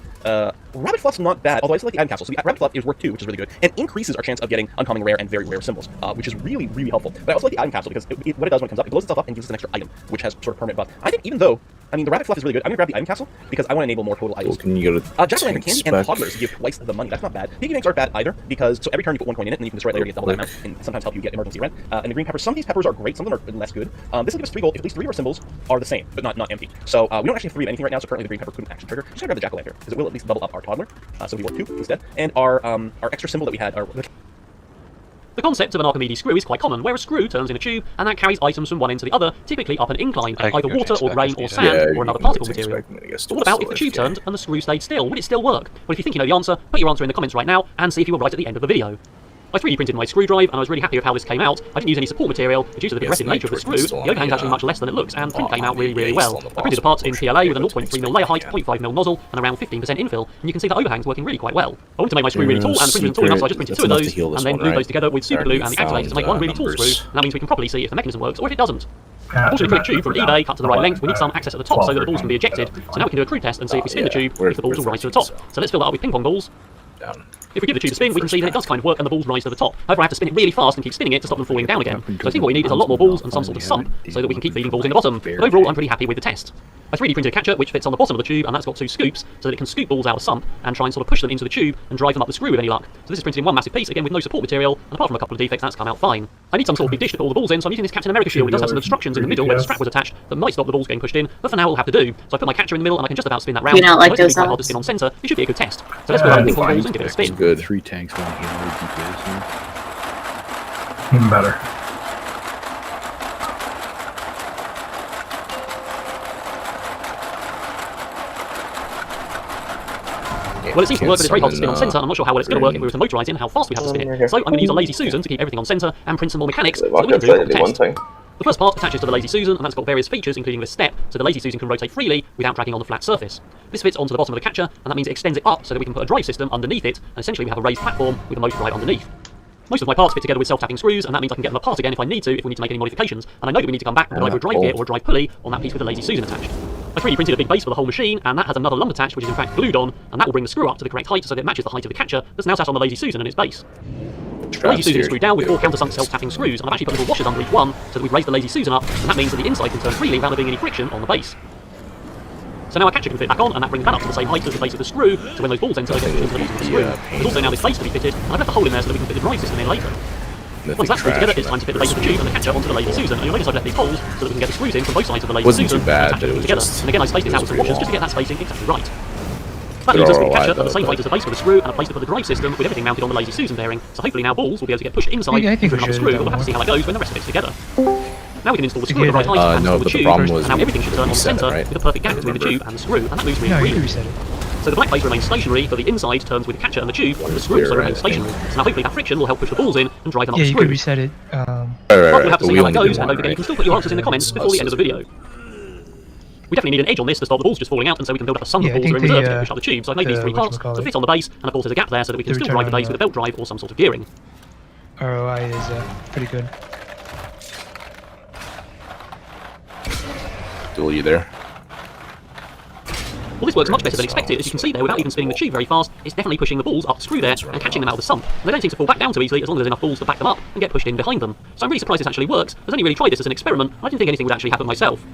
Rabbit Fluff's not bad, although I still like the item castle. So Rabbit Fluff is worth 2, which is really good, and increases our chance of getting uncommon rare and very rare symbols, which is really, really helpful. But I also like the item castle because what it does when it comes up, it blows itself up and gives us an extra item, which has sort of permanent buff. I think even though, I mean, the Rabbit Fluff is really good, I'm going to grab the item castle because I want to enable more total items. Well, can you go to Jack-o'-lantern candy and toddlers give twice the money. That's not bad. Piggy banks aren't bad either because so every turn you put 1 coin in it and then you can destroy it later to get double that amount and sometimes help you get emergency rent. And the green peppers, some of these peppers are great, some of them are less good. This will give us 3 gold if at least 3 of our symbols are the same, but not empty. So we don't actually have 3 of anything right now, so currently the green pepper couldn't action trigger. Just gonna grab the jack-o'-lantern because it will at least double up our toddler. So we want 2 instead. And our extra symbol that we had, the concept of an Archimedes screw is quite common, where a screw turns in a tube and that carries items from one end to the other, typically up an incline, either water or grain or sand or another particle material. But what about if the tube turned and the screw stayed still? Would it still work? Well, if you think you know the answer, put your answer in the comments right now and see if you were right at the end of the video. I 3D printed my screw drive and I was really happy with how this came out. I didn't use any support material, but due to the progressive nature of the screw, the overhang is actually much less than it looks, and print came out really, really well. I printed the parts in PLA with a 0.3mm layer height, 0.5mm nozzle, and around 15% infill, and you can see that overhang's working really quite well. I wanted to make my screw really tall, and the print was tall enough, so I just printed 2 of those, and then glued those together with super glue and the activator to make one really tall screw, and that means we can properly see if the mechanism works or if it doesn't. Unfortunately, quick tube from eBay cut to the right length. We need some access at the top so that the balls can be ejected. So now we can do a crew test and see if we spin the tube, if the balls will rise to the top. So let's fill that up with ping pong balls. If we give the tube a spin, we can see that it does kind of work and the balls rise to the top. However, I have to spin it really fast and keep spinning it to stop them falling down again. So I think what we need is a lot more balls and some sort of sump so that we can keep feeding balls in the bottom. But overall, I'm pretty happy with the test. I 3D printed a catcher which fits on the bottom of the tube, and that's got 2 scoops so that it can scoop balls out of sump and try and sort of push them into the tube and drive them up the screw with any luck. So this is printed in one massive piece, again with no support material, and apart from a couple of defects, that's come out fine. I need some sort of big dish to put all the balls in, so I'm using this Captain America shield. It does have some obstructions in the middle where the strap was attached that might stop the balls getting pushed in, but for now it'll have to do. So I put my catcher in the middle and I can just about spin that round. Do you not like those hard to spin on center. It should be a good test. So let's put our ping pong balls and give it a spin. Good. 3 tanks, 1 healer, DPS. Even better. Well, it seems to work, but it's very hard to spin on centre. I'm not sure how well it's going to work if we were to motorise it and how fast we have to spin it. So I'm going to use a Lazy Susan to keep everything on centre and print some more mechanics so that we can do a test. The first part attaches to the Lazy Susan, and that's got various features, including this step, so the Lazy Susan can rotate freely without dragging on the flat surface. This fits onto the bottom of the catcher, and that means it extends it up so that we can put a drive system underneath it, and essentially we have a raised platform with a motor drive underneath. Most of my parts fit together with self-tapping screws, and that means I can get them apart again if I need to, if we need to make any modifications, and I know that we need to come back and put either a drive gear or a drive pulley on that piece with the Lazy Susan attached. I 3D printed a big base for the whole machine, and that has another lump attached which is in fact glued on, and that will bring the screw up to the correct height so that it matches the height of the catcher that's now sat on the Lazy Susan and its base. The Lazy Susan is screwed down with 4 countersunk self-tapping screws, and I've actually put little washers under each one so that we've raised the Lazy Susan up, and that means that the inside can turn freely without there being any friction on the base. So now our catcher can fit back on, and that brings that up to the same height as the base of the screw, so when those balls enter, they get pushed into the bottom of the screw. There's also now this base to be fitted, and I've left a hole in there so that we can fit the drive system in later. Once that's screwed together, it's time to fit the base of the tube and the catcher onto the Lazy Susan, and you'll notice I've left these holes so that we can get the screws in from both sides of the Lazy Susan and attach them together. And again, I spaced this out with some washers just to get that spacing exactly right. That leaves us with the catcher at the same height as the base for the screw and a place to put the drive system with everything mounted on the Lazy Susan bearing, so hopefully now balls will be able to get pushed inside through another screw, but we'll have to see how that goes when the rest of it's together. Now we can install the screw at the right height and install the tube, and now everything should turn on the centre with a perfect gap between the tube and the screw, and that moves really freely. So the black base remains stationary, but the inside turns with the catcher and the tube, and the screw also remains stationary. So now hopefully that friction will help push the balls in and drive them up the screw. Yeah, you could reset it. But we'll have to see how that goes, and don't forget you can still put your answers in the comments before the end of the video. We definitely need an edge on this to stop the balls just falling out, and so we can build up a sum of balls that are in reserve to get pushed up the tube. So I've made these 3 parts to fit on the base, and of course there's a gap there so that we can still drive the base with a belt drive or some sort of gearing. ROI is pretty good. Duel you there. Well, this works much better than expected. As you can see there, without even spinning the tube very fast, it's definitely pushing the balls up the screw there and catching them out of the sump. And they don't seem to fall back down too easily as long as there's enough balls to back them up and get pushed in behind them. So I'm really surprised this actually works. I've only really tried this as an experiment. I didn't think anything would actually happen myself.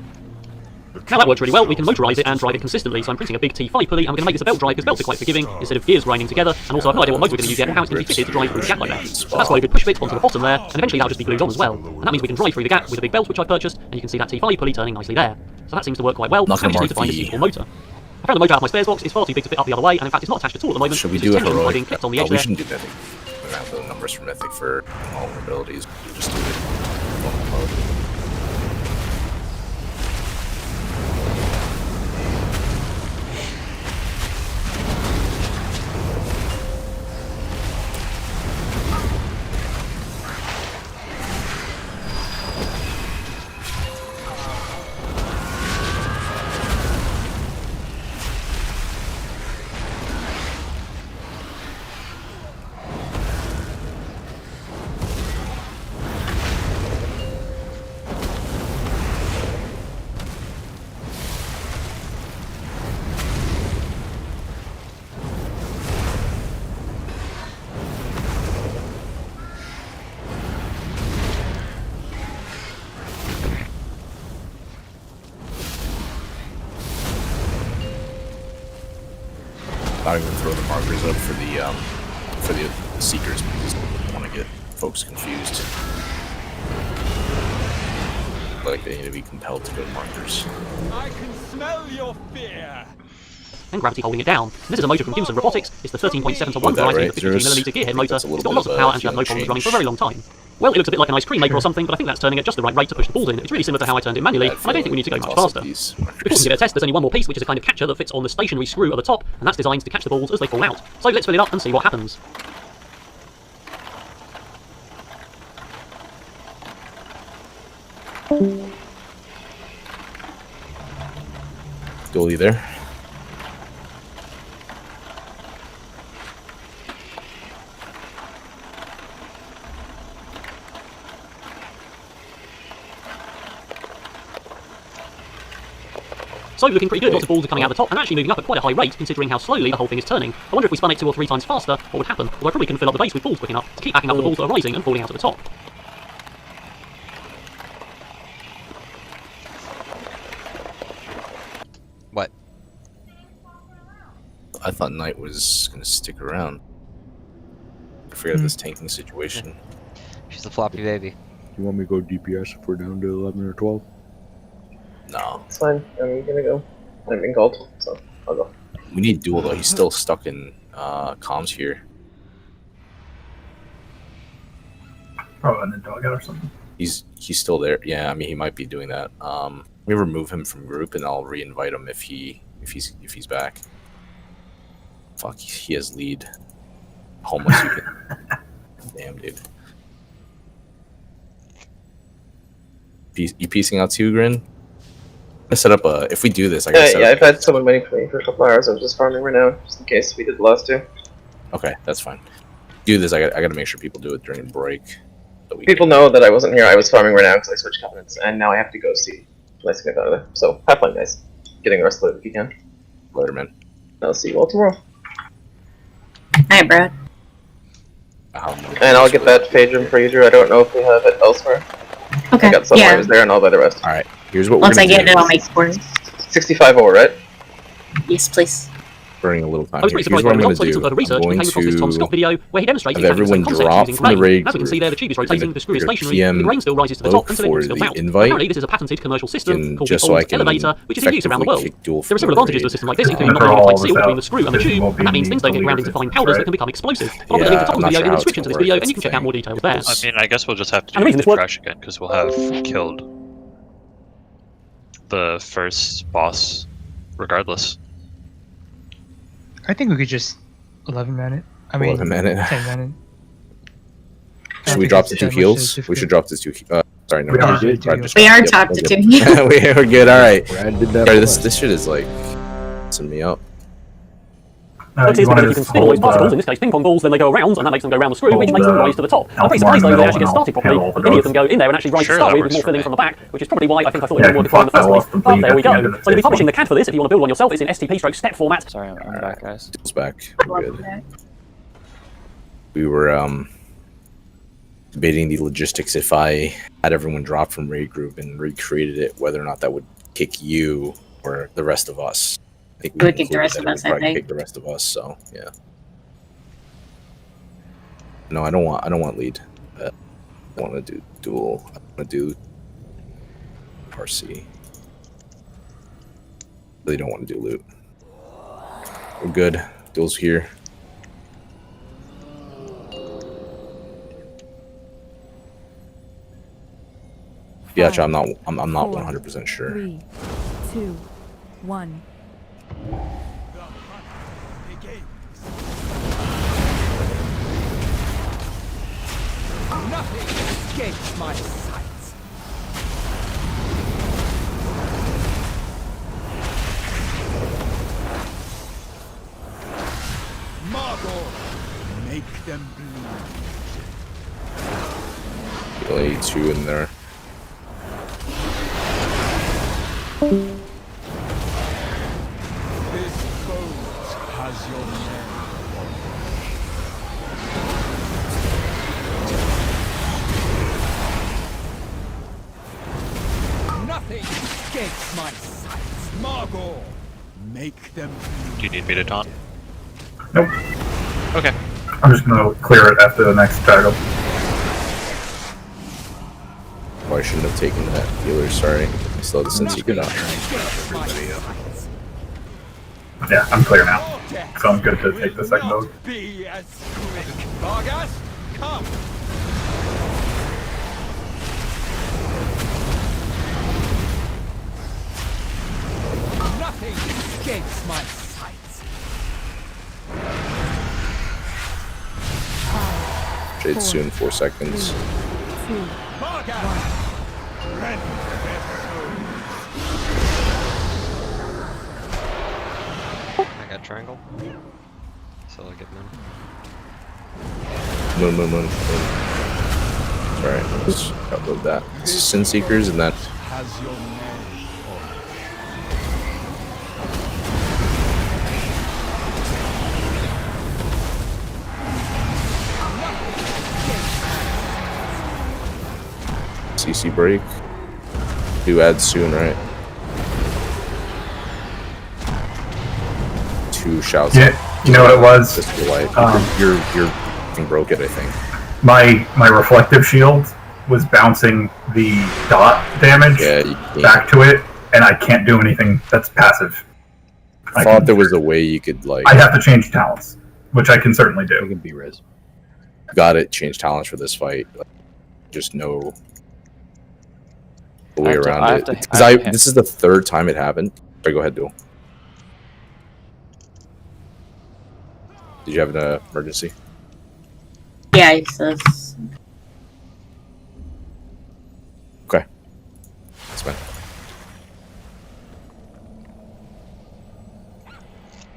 Now that works really well, we can motorise it and drive it consistently, so I'm printing a big T5 pulley, and we're going to make this a belt drive because belts are quite forgiving instead of gears grinding together, and also I've no idea what motor we're going to use yet or how it's going to be fitted to drive through the gap like that. So that's why we could push bits onto the bottom there, and eventually that'll just be glued on as well. And that means we can drive through the gap with a big belt which I purchased, and you can see that T5 pulley turning nicely there. So that seems to work quite well, and we just need to find a suitable motor. I found the motor out of my spares box, it's far too big to fit up the other way, and in fact it's not attached at all at the moment. Should we do a heroic? Being clipped on the edge we there. shouldn't do Mythic. We don't have the numbers for Mythic for all our abilities. Just do it. Not even throw the markers up for the seekers because I don't want to get folks confused. Like they need to be compelled to go to markers. I can smell your fear. And gravity holding it down. This is a motor from Gilson Robotics. It's the 13.7 to 1 variety of the 15mm gearhead motor. It's got lots of power and should have no problems running for a very long time. Well, it looks a bit like an ice cream maker or something, but I think that's turning at just the right rate to push the balls in. It's really similar to how I turned it manually, and I don't think we need to go much faster. Before we give it a test, there's only one more piece, which is a kind of catcher that fits on the stationary screw at the top, and that's designed to catch the balls as they fall out. So let's fill it up and see what happens. Goalie there. So looking pretty good, lots of balls are coming out the top and actually moving up at quite a high rate considering how slowly the whole thing is turning. I wonder if we spun it 2 or 3 times faster, what would happen? Although I probably couldn't fill up the base with balls quick enough to keep backing up the balls that are rising and falling out at the top. What? I thought Knight was gonna stick around. I forgot this tanking situation. She's a floppy baby. Do you want me to go DPS if we're down to 11 or 12? No. It's fine. I'm gonna go. I'm being called, so I'll go. We need Duel though. He's still stuck in comms here. Probably in the dugout or something. He's still there. Yeah, I mean he might be doing that. Let me remove him from group and I'll re-invite him if he's back. Fuck, he has lead. Homeless. Damn, dude. You piecing out too, Grin? I set up a. If we do this, I gotta set yeah, up. I've had someone waiting for me for a couple hours. I was just farming right now, just in case we did the last 2. Okay, that's fine. Do this. I gotta make sure people do it during break. So People know that I wasn't here. I was farming right now because I switched covenants, and now I have to go see my significant other. So have fun, guys. Getting the rest of it if you can. Later, man. I'll see you all tomorrow. Hi, Brad. And I'll get that Phage room for you, Drew. I don't know if we have it elsewhere. Okay. I got some items there, and I'll buy the rest. All right. Here's what Once we're I gonna get it, I'll make scores. 65 over, right? Yes, please. Burning a little time I was here. pretty Here's surprised what by I'm the gonna results. do. I did a bit of research and came across this Tom Scott video where he demonstrated have everyone drop from the raid As we can see there, the tube is rotating, the screw is stationary, and the grain still rises to the top until it for all spills the out. invite. Apparently, this is a patented commercial system called just the so I Old can Elevator, which is in use around the world. kick Duel There are from several the advantages to a raid. system like this, including not having a tight seal between the screw and the tube, and that means things don't get ground into fine powders that can become explosive. I'll put the link to the top of the video in the description to this video, and you can check out more details there. I mean, I guess we'll just have to And the do reason the this works- trash again, because we'll have killed the first boss regardless. I think we could just 11 man it. I mean, 11 man it. 10 man it. Should we drop the 2 heals? We should drop the 2. Sorry, no. We are Brad doing just We dropped- are yep, top we're to good. 2 heals. We're good. All right. Brad did that. Sorry, this shit is like messing me up. But here's because you can spin all those particles, in this case ping pong balls, then they go around, and that makes them go around the screw, which makes them rise to the top. I'm pretty surprised though they actually get started properly, but any of them go in there and actually rise to start with more filling from the back, which is probably why I think I thought it was more defined in the first place. But there we go. So you'll be publishing the CAD for this if you want to build one yourself. It's in STP/step format. Sorry, I'm back, guys. It's back. We're good. We were debating the logistics if I had everyone drop from raid group and recreated it, whether or not that would kick you or the rest of us. I think It would kick the rest of us, I think. Kick the rest of us. So yeah. No, I don't want lead. I want to do duel. I want to do RC. Really don't want to do loot. We're good. Duel's here. Yeah, I'm not 100% sure. 3, 2, 1. Nothing escapes my sights. Margot, make them bleed. Delay 2 in there. This boat has your name. Nothing escapes my sights. Margot, make them bleed. Do you need me to taunt? Nope. Okay. I'm just gonna clear it after the next battle. Oh, I shouldn't have taken that healer, sorry. I still had the Sunseeker out. Yeah, I'm clear now. So I'm good to take the second mode. Be as quick. Vargas, come. Nothing escapes my sights. Shade soon, 4 seconds. 2, 1. I got triangle. So I'll get moon. Moon. Alright, let's upload that. Sin Seekers and that. Has your name. CC break. Do add soon, right? 2 shouts. Yeah, you know what it was? Just your light. You're broke it, I think. My reflective shield was bouncing the dot damage back to it, and I can't do anything that's passive. I thought there was a way you could like. I'd have to change talents, which I can certainly do. It can be res. Got it. Change talents for this fight. Just no way around it. Because this is the 3rd time it happened. Sorry, go ahead, Duel. Did you have an emergency? Yeah, he says. Okay. That's fine.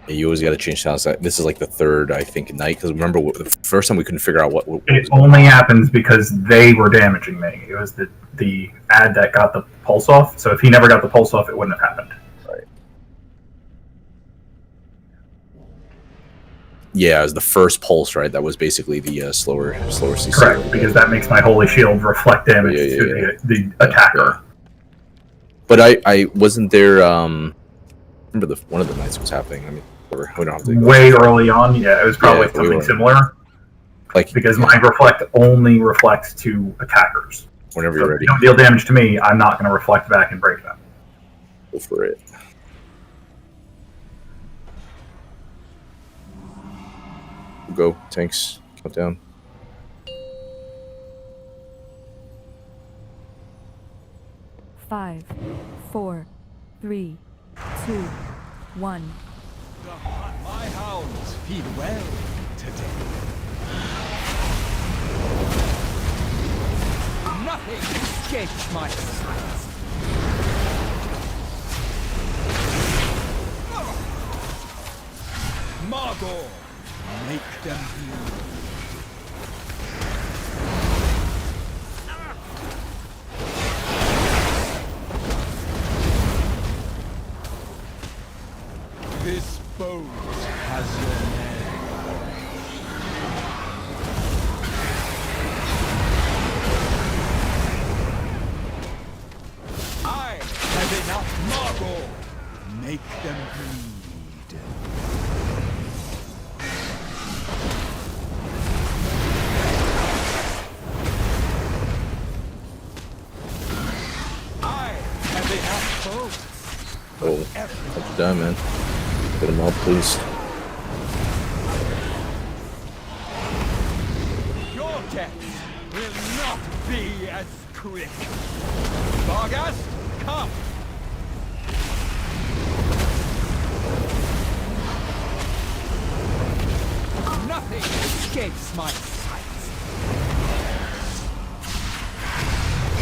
Yeah, you always got to change talents. This is like the 3rd, I think, night. Because remember, the first time we couldn't figure out what it only happens because they were damaging me. It was the ad that got the pulse off. So if he never got the pulse off, it wouldn't have happened. Yeah, it was the first pulse, right? That was basically the slower CC. Correct, because that makes my holy shield reflect damage to the attacker. But I wasn't there. Remember one of the nights was happening. I mean, we don't have to. Way early on, yeah, it was probably something similar. Like because my reflect only reflects to attackers. Whenever you're ready. If you don't deal damage to me, I'm not going to reflect back and break them. Go for it. Go, tanks, count down. 5, 4, 3, 2, 1. My hounds feed well today. Nothing escapes my sight. Margot, make them bleed. This boat has your name. I have enough Margot. Make them bleed. I have enough boats. Oh, what you done, man? Get him up, please. Your death will not be as quick. Vargas, come! Nothing escapes my sight.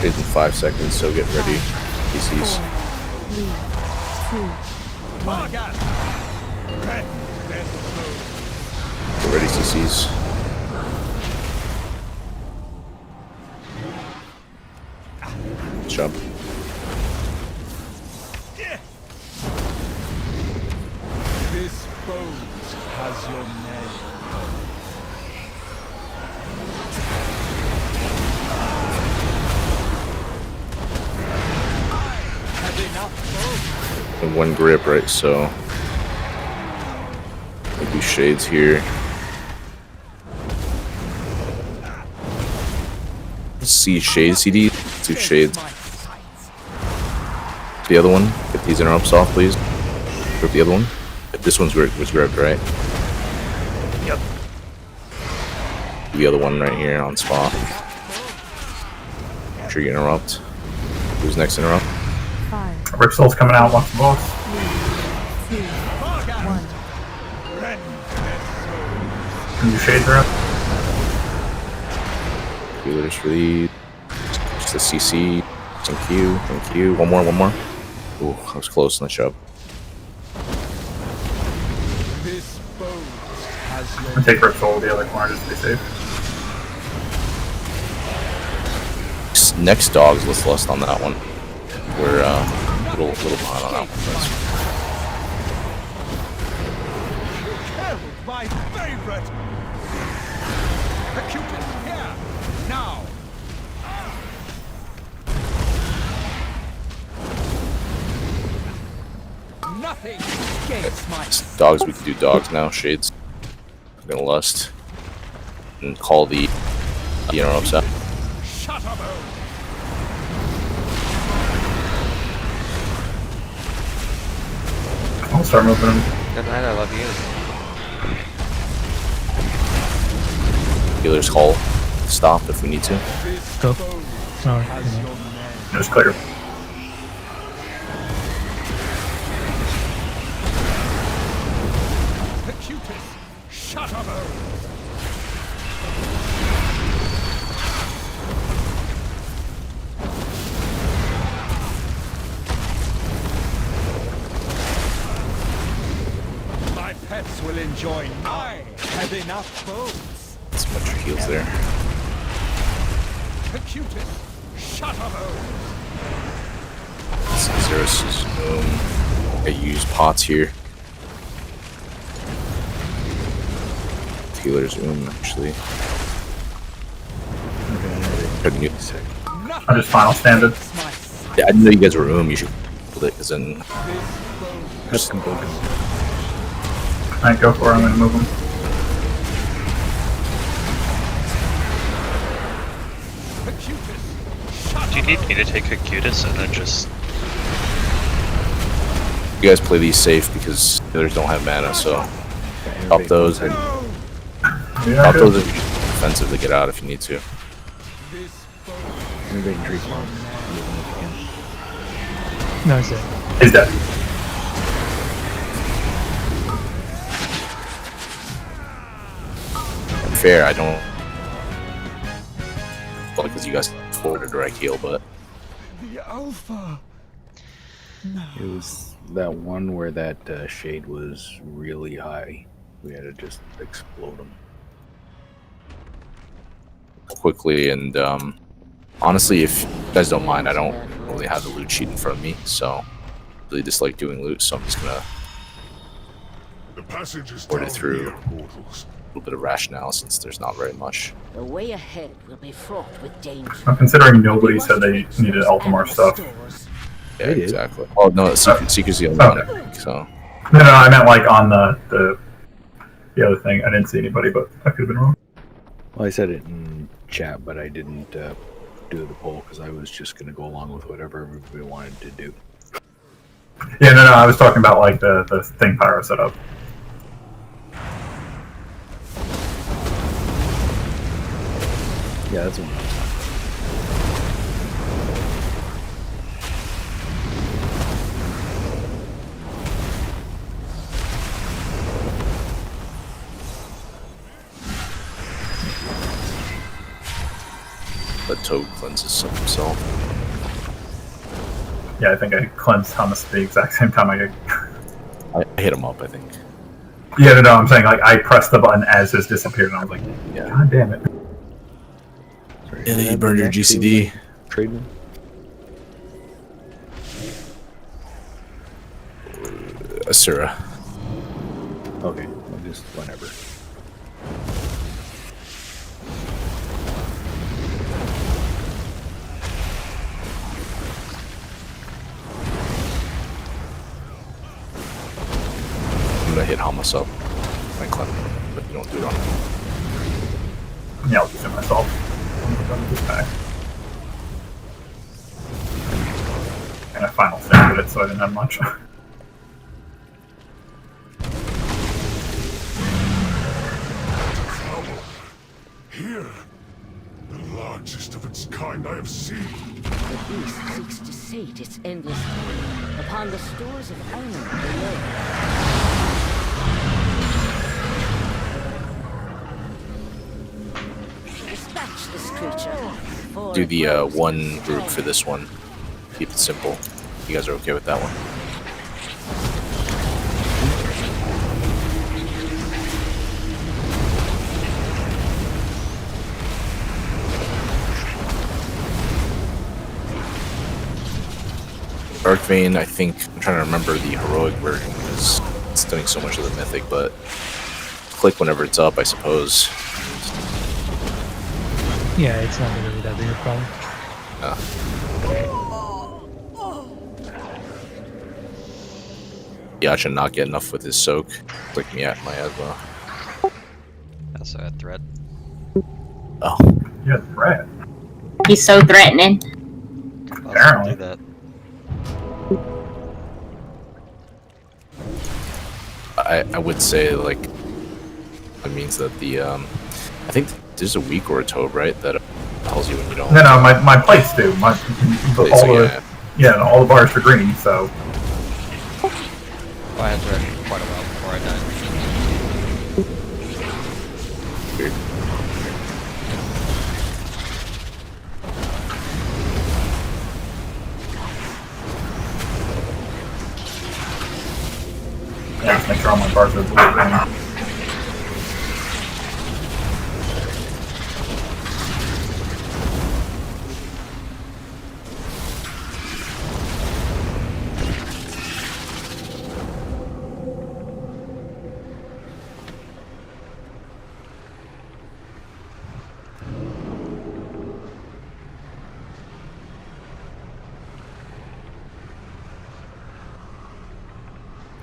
Shades in 5 seconds, so get ready. PCs. 3, 2, 1. Vargas! Red, there's Get ready, CCs. Jump. This boat has your name. I have enough boats. And 1 grip, right? So Two shades here. See shade CD. Two shades. The other one. Get these interrupts off, please. Grab the other one. This one's was grabbed, right? Yep. The other one right here on spot. Make sure you interrupt. Who's next interrupt? Rick Soul's coming out. Watch the boss. 3, 2, 1. New shades are up. Healers for the just the CC. Thank you. Thank you. One more. One more. Ooh, I was close on the shove. I'm gonna take Rick Soul to the other corner just to be safe. Next dogs, let's lust on that one. We're a little behind on that one. My favorite! Cupid, here! Now! Nothing escapes my Dogs, we can do dogs now. Shades. I'm gonna lust. And call the interrupts out. shut up! I'll start moving him. Good night, I love you. Healers call. Stop if we need to. Go. No, Just clear. Shut up! My pets will enjoy. I have enough bones. Let's put your heals there. Acutus, shut up! Xerus, I use pots here. Healers, actually. I just final standed. Yeah, I didn't know you guys were you should pull it, because then. Alright, go for it. I'm gonna move him. Do you need me to take Acutus and then just... You guys play these safe because others don't have mana, so drop those and drop those and defensive to get out if you need to. Everybody can tree farm. No, he's dead. He's dead. Fair, I don't. Well, because you guys forwarded a direct heal, but. The alpha. It was that one where that shade was really high. We had to just explode them Quickly, and honestly, if you guys don't mind, I don't really have the loot sheet in front of me, so I really dislike doing loot, so I'm just gonna order through a little bit of rationale since there's not very much. The way ahead will be fraught with danger. I'm considering nobody said they needed Altamar stuff. Yeah, exactly. Oh no, secrecy on one, I think, so. No, I meant like on the other thing. I didn't see anybody, but I could have been wrong. Well, I said it in chat, but I didn't do the poll because I was just going to go along with whatever everybody wanted to do. Yeah, no, I was talking about like the thing Pyro set up. Yeah, that's one. But Toad cleanses himself. Yeah, I think I cleansed Thomas at the exact same time I hit him up, I think. Yeah, no, I'm saying like I pressed the button as his disappeared, and I was like, yeah. God damn it. Sorry, and then you burned your GCD. Tradement? Asura. Okay, well, just whenever. I'm gonna hit Hamas up. Like cleanse, but you don't do it on. Yeah, I'll use it myself. I'm done with this pack. And I final saved it, so I didn't have much. Here, the largest of its kind I have seen. The beast seeks to sate its endless hunger upon the stores of iron below. Dispatch this creature. Do the one group for this one. Keep it simple. You guys are okay with that one? Dark Vein, I think, I'm trying to remember the heroic version because it's doing so much of the mythic, but click whenever it's up, I suppose. Yeah, it's not really that big a problem. Yeah, I should not get enough with his soak. Click me at my asthma. Also had threat. Oh. Yeah, threat. He's so threatening. Apparently. Do that. I would say, like, it means that the, I think there's a weak or a tobe, right, that tells you when you don't... No, my plates do. All the bars are green, so... Well, I had threat for quite a while before I died. Weird. Yeah, just make sure all my bars are blue green.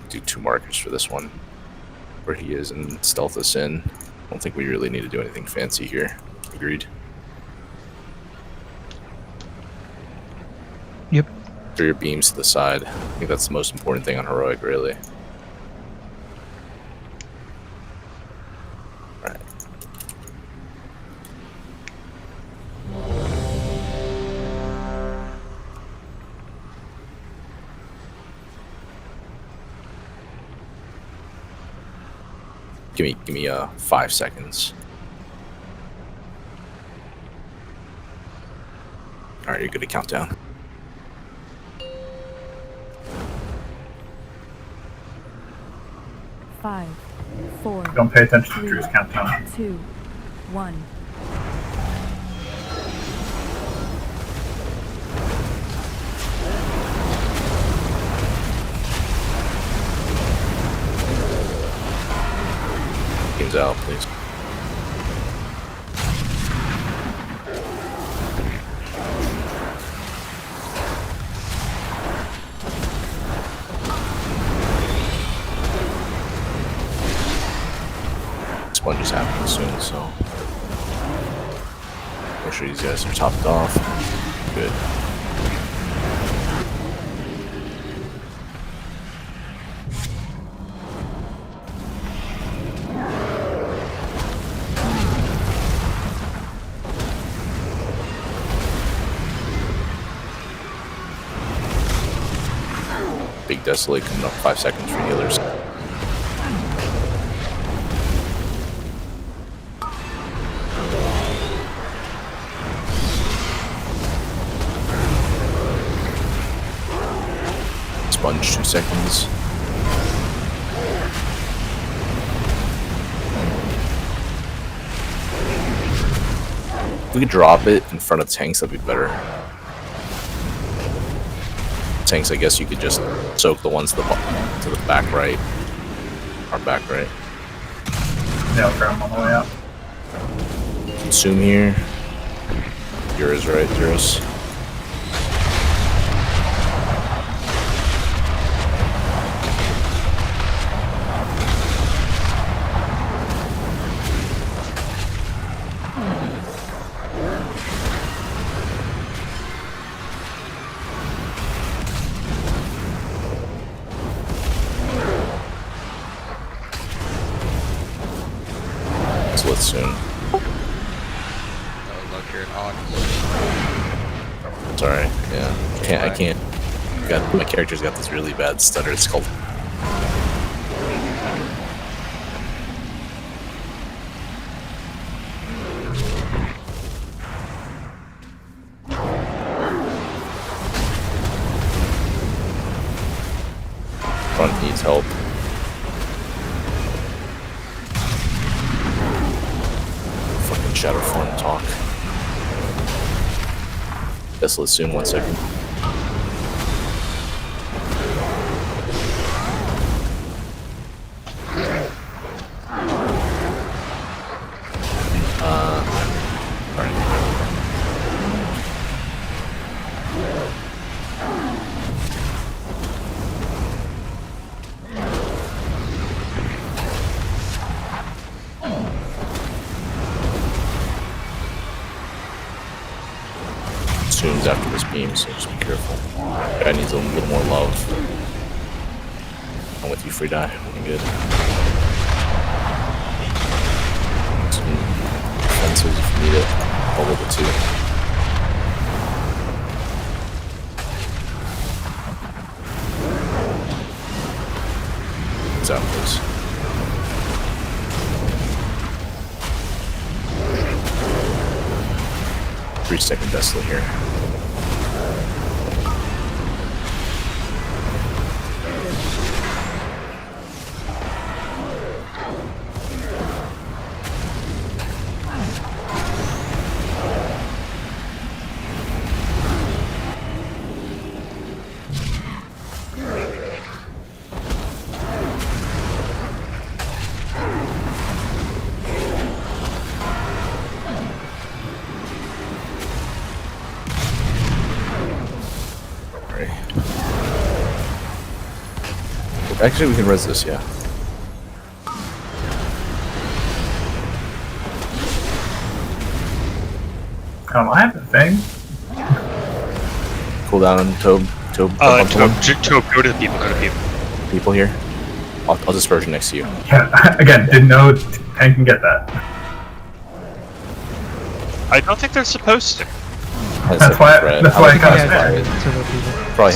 Do 2 markers for this one, where he is, and stealth us in. I don't think we really need to do anything fancy here. Agreed. Yep. Throw your beams to the side. I think that's the most important thing on heroic, really. Alright. Give me 5 seconds. Alright, you're good to count down. Five, 4. Don't pay attention to Drew's countdown. 2, 1. Game's out, please. Sponge is happening soon, so make sure these guys are topped off. Good. Big Desolate coming up, 5 seconds for healers. Sponge, 2 seconds. If we could drop it in front of tanks, that'd be better. Tanks, I guess you could just soak the ones to the back right. Or back right. Yeah, I'll grab them on the way out. Consume here. Yours, right, Zeros? Split soon. Oh, look, you're an ox. Sorry, yeah. I can't. My character's got this really bad stutter. It's called. Front needs help. Fucking shadow form talk. Desolate soon, 1 second. Zooms after this beam, so just be careful. Guy needs a little more love. I'm with you, free die. Looking good. Some defenses if you need it. Bubble the 2. What's out, please? Second Desolate here. Actually, we can res this, yeah. I have the thing. Cool down, Tobe. Tobe, go to the people, go to the people. People here? I'll dispersion next to you. Yeah, again, didn't know Tank can get that. I don't think they're supposed to. That's why I cast it. Probably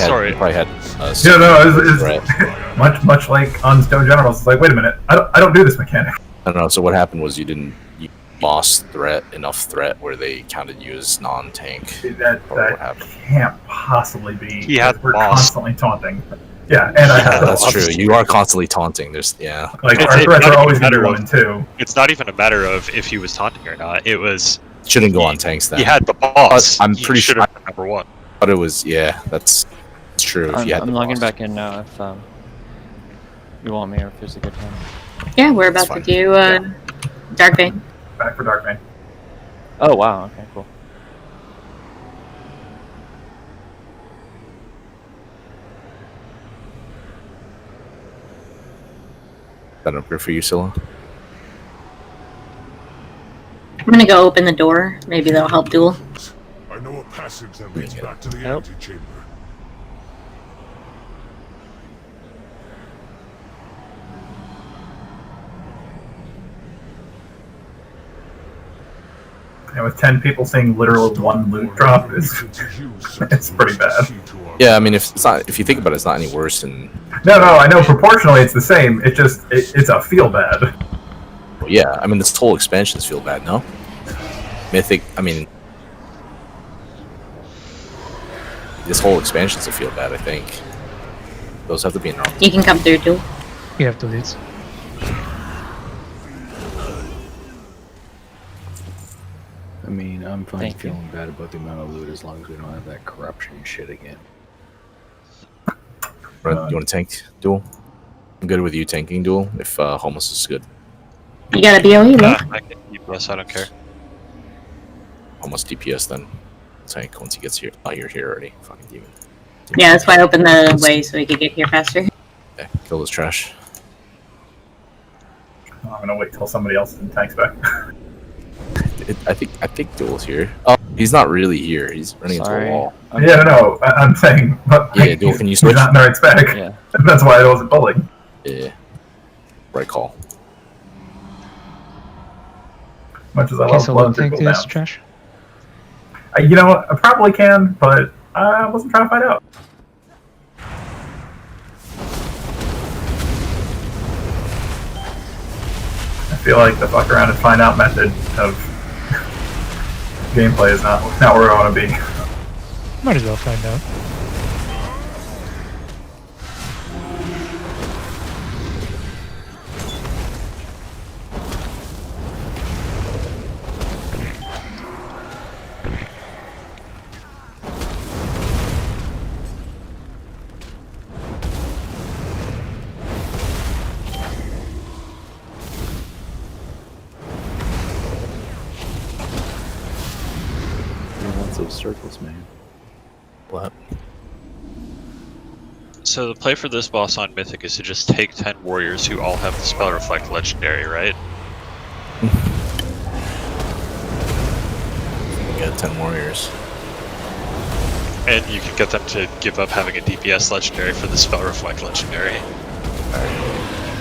had. It's much like on Stone Generals. It's like, wait a minute, I don't do this mechanic. I don't know. So what happened was you lost enough threat where they counted you as non-tank. That can't possibly be. We're boss. constantly taunting. Yeah, and that's true. You are constantly taunting. Like our threats are always going to be 1 and 2. It's not even a matter of if he was taunting or not. It was. Shouldn't go on tanks then. He had the boss. I'm pretty sure number 1. But it was that's true. If you had I'm logging back in now if you want me or if it's a good time. Yeah, we're about to do Dark Vein. Back for Dark Vein. Oh wow, okay, cool. Is that upgrade for you, Scylla? I'm gonna go open the door. Maybe that'll help Duel. I know a passage that leads back to the antechamber. And with 10 people seeing literal 1 loot drop, it's pretty bad. Yeah, I mean, if you think about it, it's not any worse than. No, I know proportionally it's the same. It's a feel bad. Well, yeah, I mean, this whole expansions feel bad, no? Mythic, I mean, this whole expansion's a feel bad, I think. Those have to be in normal. You can come through, Duel. You have 2 leads. I mean, I'm fine feeling bad about the amount of loot as long as we don't have that corruption shit again. Brent, you want to tank Duel? I'm good with you tanking Duel if Homos is good. You got a BOE, though? I can DPS, I don't care. Almost DPS then. Tank once he gets here. Oh, you're here already. Fucking demon. Yeah, that's why I opened the way so we could get here faster. Okay, kill this trash. I'm gonna wait till somebody else tanks back. I think Duel's here. Oh, he's not really here. He's running into a wall. Yeah, no, I'm saying, but Yeah, Duel, can you switch? he's not in the right spec. Yeah. That's why I wasn't pulling. Yeah. Right call. Much as I Okay, love so blowing what through tank is cooldowns. trash? You know what? I probably can, but I wasn't trying to find out. I feel like the fuck around and find out method of gameplay is not where I want to be. Might as well find out. Lots of circles, man. What? So the play for this boss on Mythic is to just take 10 warriors who all have the Spell Reflect legendary, right? You got 10 warriors. And you can get them to give up having a DPS legendary for the Spell Reflect legendary.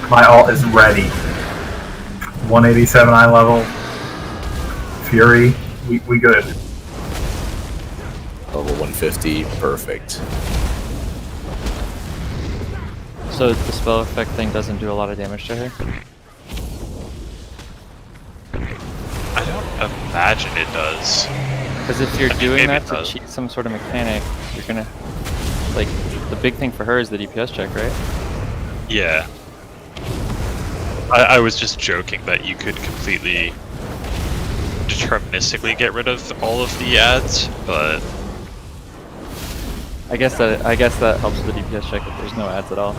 My ult is ready. 187 eye level. Fury. We good. Level 150, perfect. So the spell effect thing doesn't do a lot of damage to her? I don't imagine it does. Because if you're I mean, doing maybe that it to does. cheat some sort of mechanic, you're gonna... Like, the big thing for her is the DPS check, right? Yeah. I was just joking that you could completely deterministically get rid of all of the ads, but I guess that helps with the DPS check if there's no ads at all.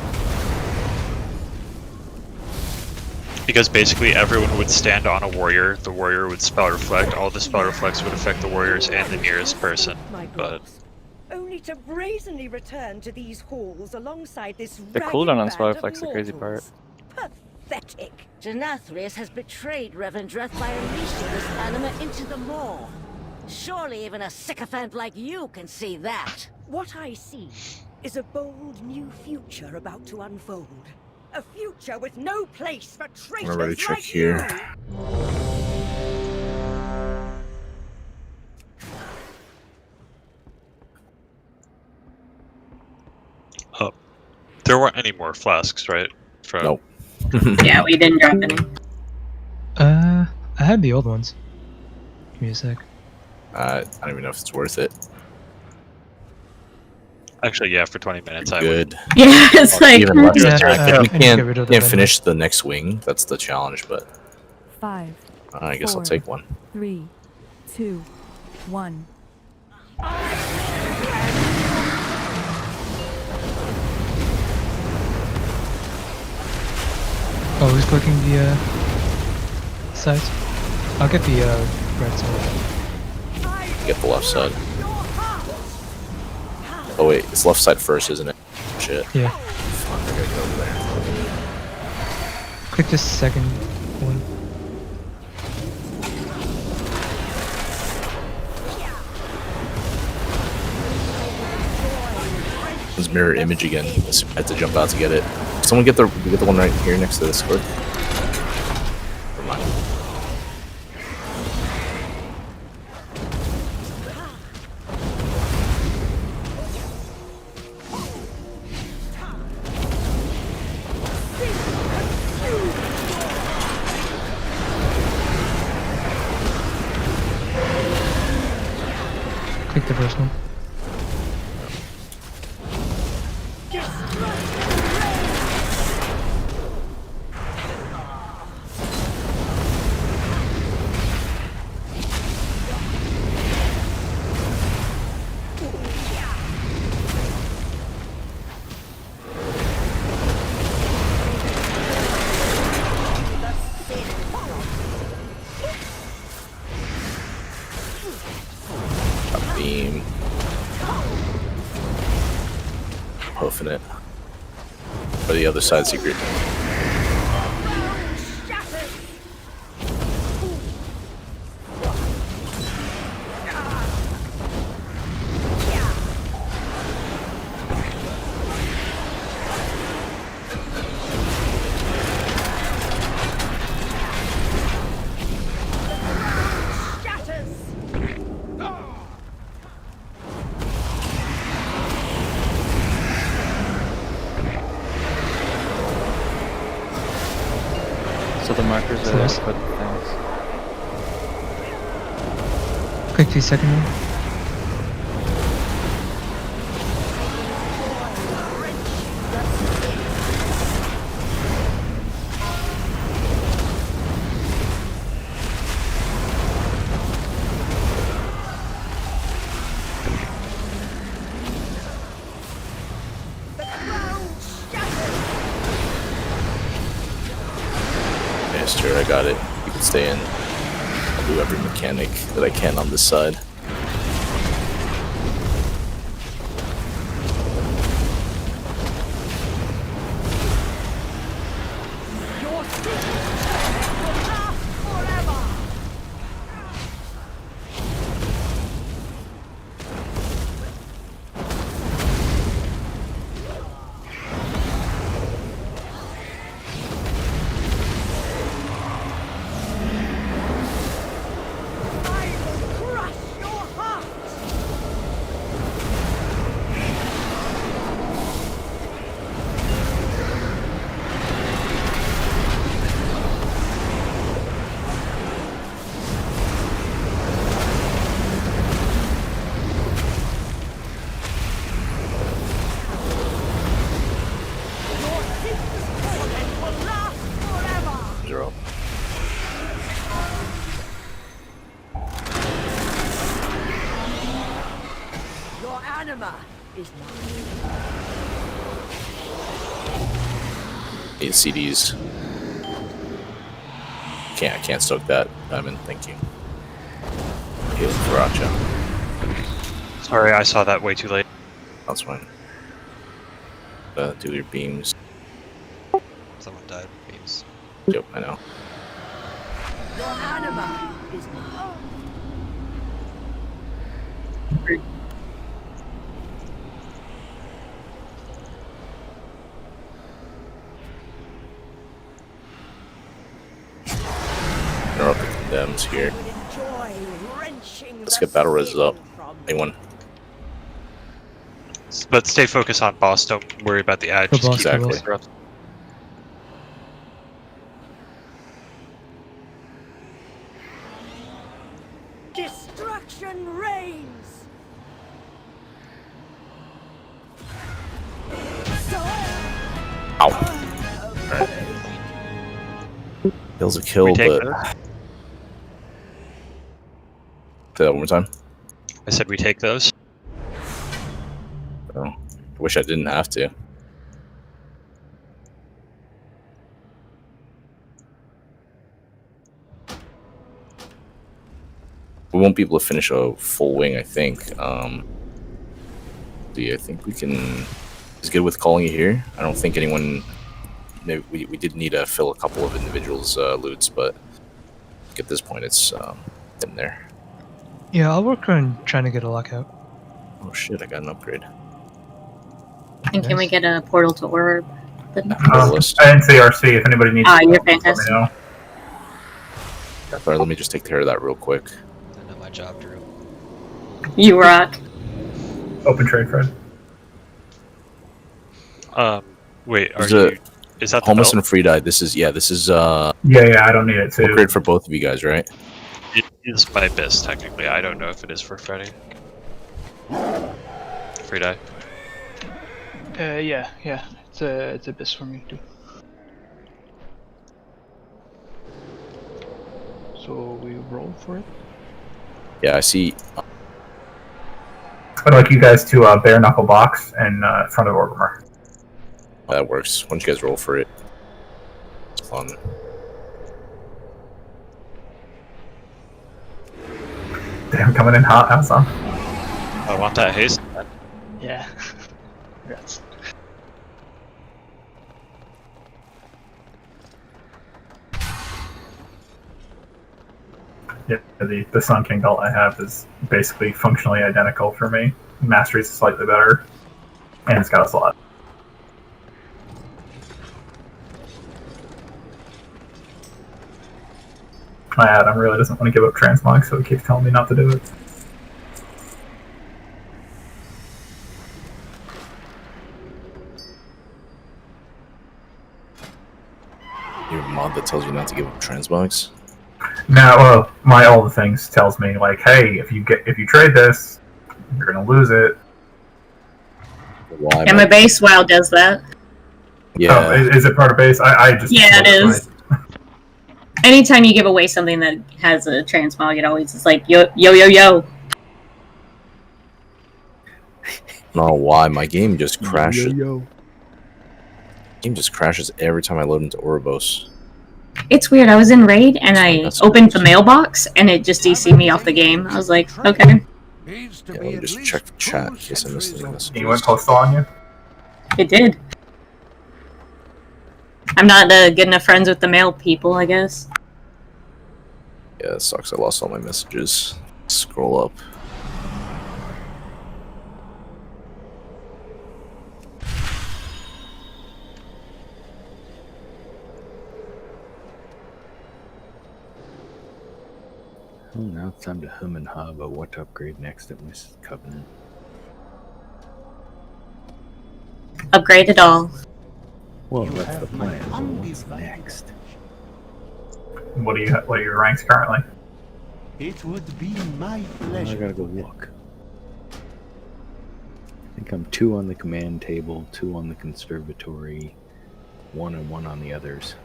because basically everyone would stand on a warrior, the warrior would spell reflect, all the spell reflects would affect the warriors and the nearest person, but Only to brazenly return to these halls alongside this The ragged cooldown on band spell of reflects the crazy part. mortals. Pathetic. Denathrius has betrayed Revendreth by unleashing this anima into the maw. Surely even a sycophant like you can see that. What I see is a bold new future about to unfold. A future with no place for traitors I'm ready to check like here. oh, there weren't any more flasks, right? From Nope. Yeah, we didn't drop any. I had the old ones. Give me a sec. I don't even know if it's worth it. Actually, yeah, for 20 minutes I Good. Yeah, it's like even less Yeah, than I we need to get rid can't of the vendor. finish the next wing. That's the challenge, but 5, I guess I'll 4, take one. 3, 2, 1. Oh, who's clicking the sides? I'll get the right side. Get the left side. Oh wait, it's left side first, isn't it? Shit. Yeah. Fuck, I gotta get over there. Click the second one. This mirror image again. I had to jump out to get it. Someone get the one right here next to this click. Never mind. Click the first one. Beam. Hoofing it. Or the other side secret. So the markers are Close. put things. Quick 2-second one. Yeah, sure, I got it. You can stay in. I'll do every mechanic that I can on this side. Zero. Your anima is mine. 8 CDs. I can't soak that. Diamond, thank you. Healing Faracha. Sorry, I saw that way too late. That's fine. Do your beams. Someone died with beams. Yep, I know. Your anima is mine. They're up the condemns here. Enjoy wrenching Let's get battle res up. Anyone? But stay focused on boss. Don't worry about the ad. The Just boss, keep the Exactly. boss. Destruction reigns. Ow. Alright. Kill's a kill, We take but. those? Say that one more time. I said we take those. Oh, I wish I didn't have to. We won't be able to finish a full wing, I think. I think we can. Is good with calling it here. I don't think anyone. Maybe we did need to fill a couple of individuals' loots, but at this point, it's in there. Yeah, I'll work on trying to get a lockout. Oh shit! I got an upgrade. And can we get a portal to orb? I didn't say RC. If anybody needs Ah, to, you're let me fantastic. know. Alright, let me just take care of that real quick. I know my job, Drew. You rock. Open trade, Fred. Wait, are There's you? Is that the Homeless belt? and Free Died? This is Yeah, I don't need it too. upgrade for both of you guys, right? It is my best technically. I don't know if it is for Freddy. Free die. Yeah. It's a best for me too. So we roll for it. Yeah, I see. I'd like you guys to bare knuckle box in front of Orgrimmar. That works. Why don't you guys roll for it? It's fun. Damn, coming in hot, Amazon. I want that haste. Yeah. Congrats. Yeah, the Sun King belt I have is basically functionally identical for me. Mastery's slightly better, and it's got a slot. My Adam really doesn't want to give up transmog, so he keeps telling me not to do it. Your mod that tells you not to give up transbox? No, well, my all the things tells me like, hey, if you trade this, you're gonna lose it. Why? And my base WoW does that. Yeah. Oh, is it part of base? I just Yeah, it is. Anytime you give away something that has a transmog, it always is like yo yo yo yo. No, why? My game just crashes. Yo. Game just crashes every time I load into Ouroboros. It's weird. I was in raid and Sorry, I that's opened the mailbox and it just DC'd me off the game. I was like, okay. Yeah, let me just check the chat in case I missed any messages. You went postal on you? It did. I'm not good enough friends with the mail people, I guess. Yeah, it sucks. I lost all my messages. Scroll up. Oh, now it's time to hum and ha about what to upgrade next at Mrs. Covenant. Upgrade it all. Well, that's the plan. So what's next? What are your ranks currently? It would be my pleasure. I gotta go look. I think I'm 2 on the command table, 2 on the conservatory, 1 and 1 on the others,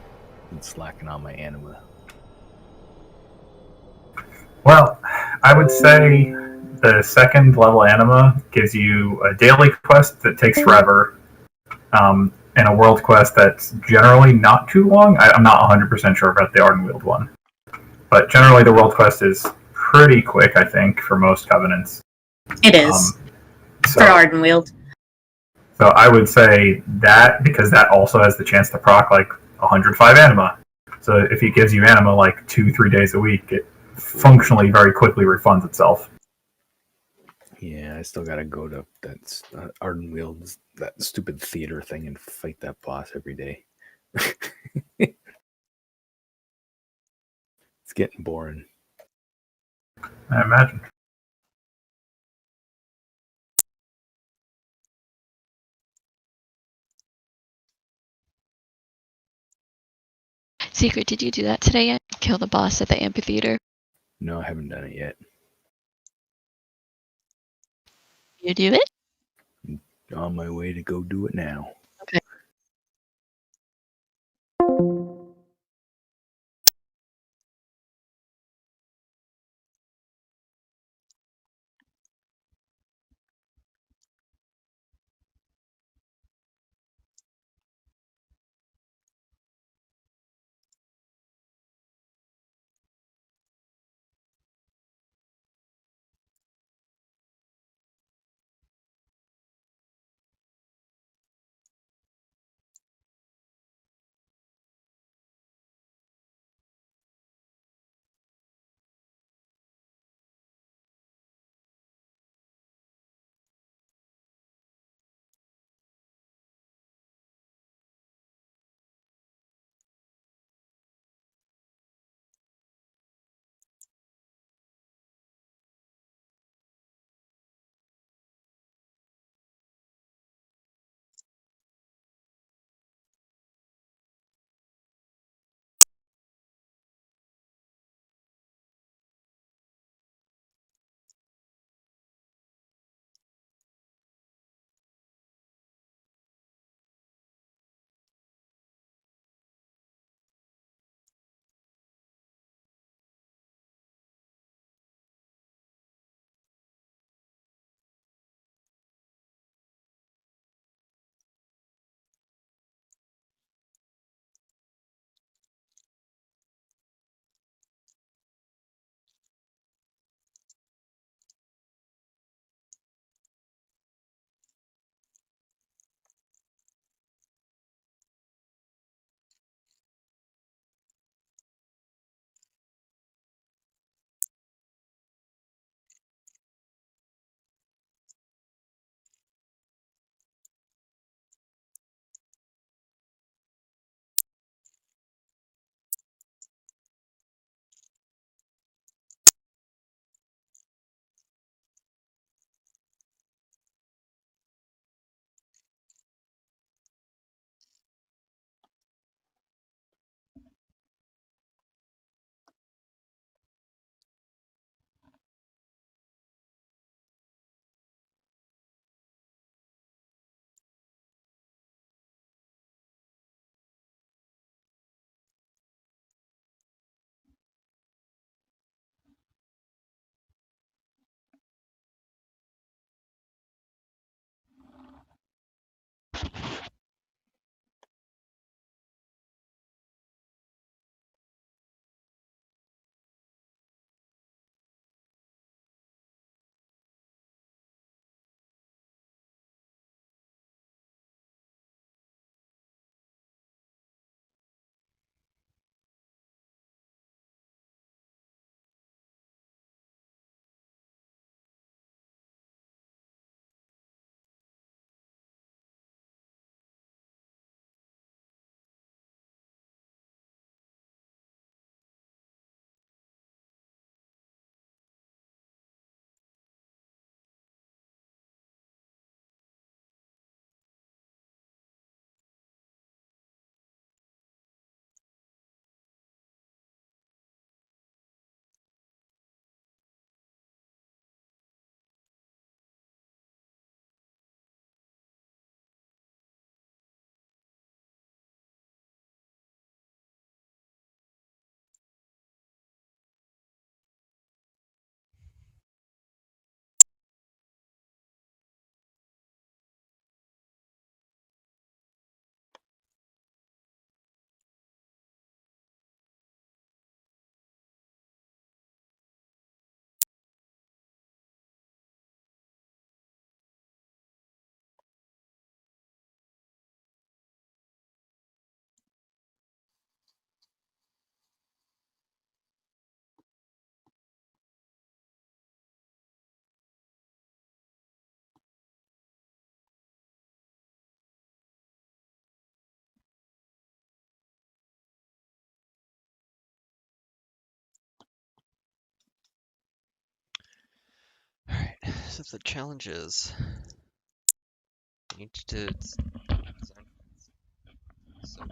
and slacking on my anima. Well, I would say the second level anima gives you a daily quest that takes forever, and a world quest that's generally not too long. I'm not 100% sure about the Ardenweald one, but generally the world quest is pretty quick, I think, for most covenants. It is. For Ardenweald. So I would say that, because that also has the chance to proc like 105 anima. So if it gives you anima like 2-3 days a week, it functionally very quickly refunds itself. Yeah, I still gotta go to that Ardenweald, that stupid theater thing, and fight that boss every day. It's getting boring. I imagine. Secret, did you do that today yet? Kill the boss at the amphitheater? No, I haven't done it yet. You do it? On my way to go do it now. Okay. of the challenges. You need to so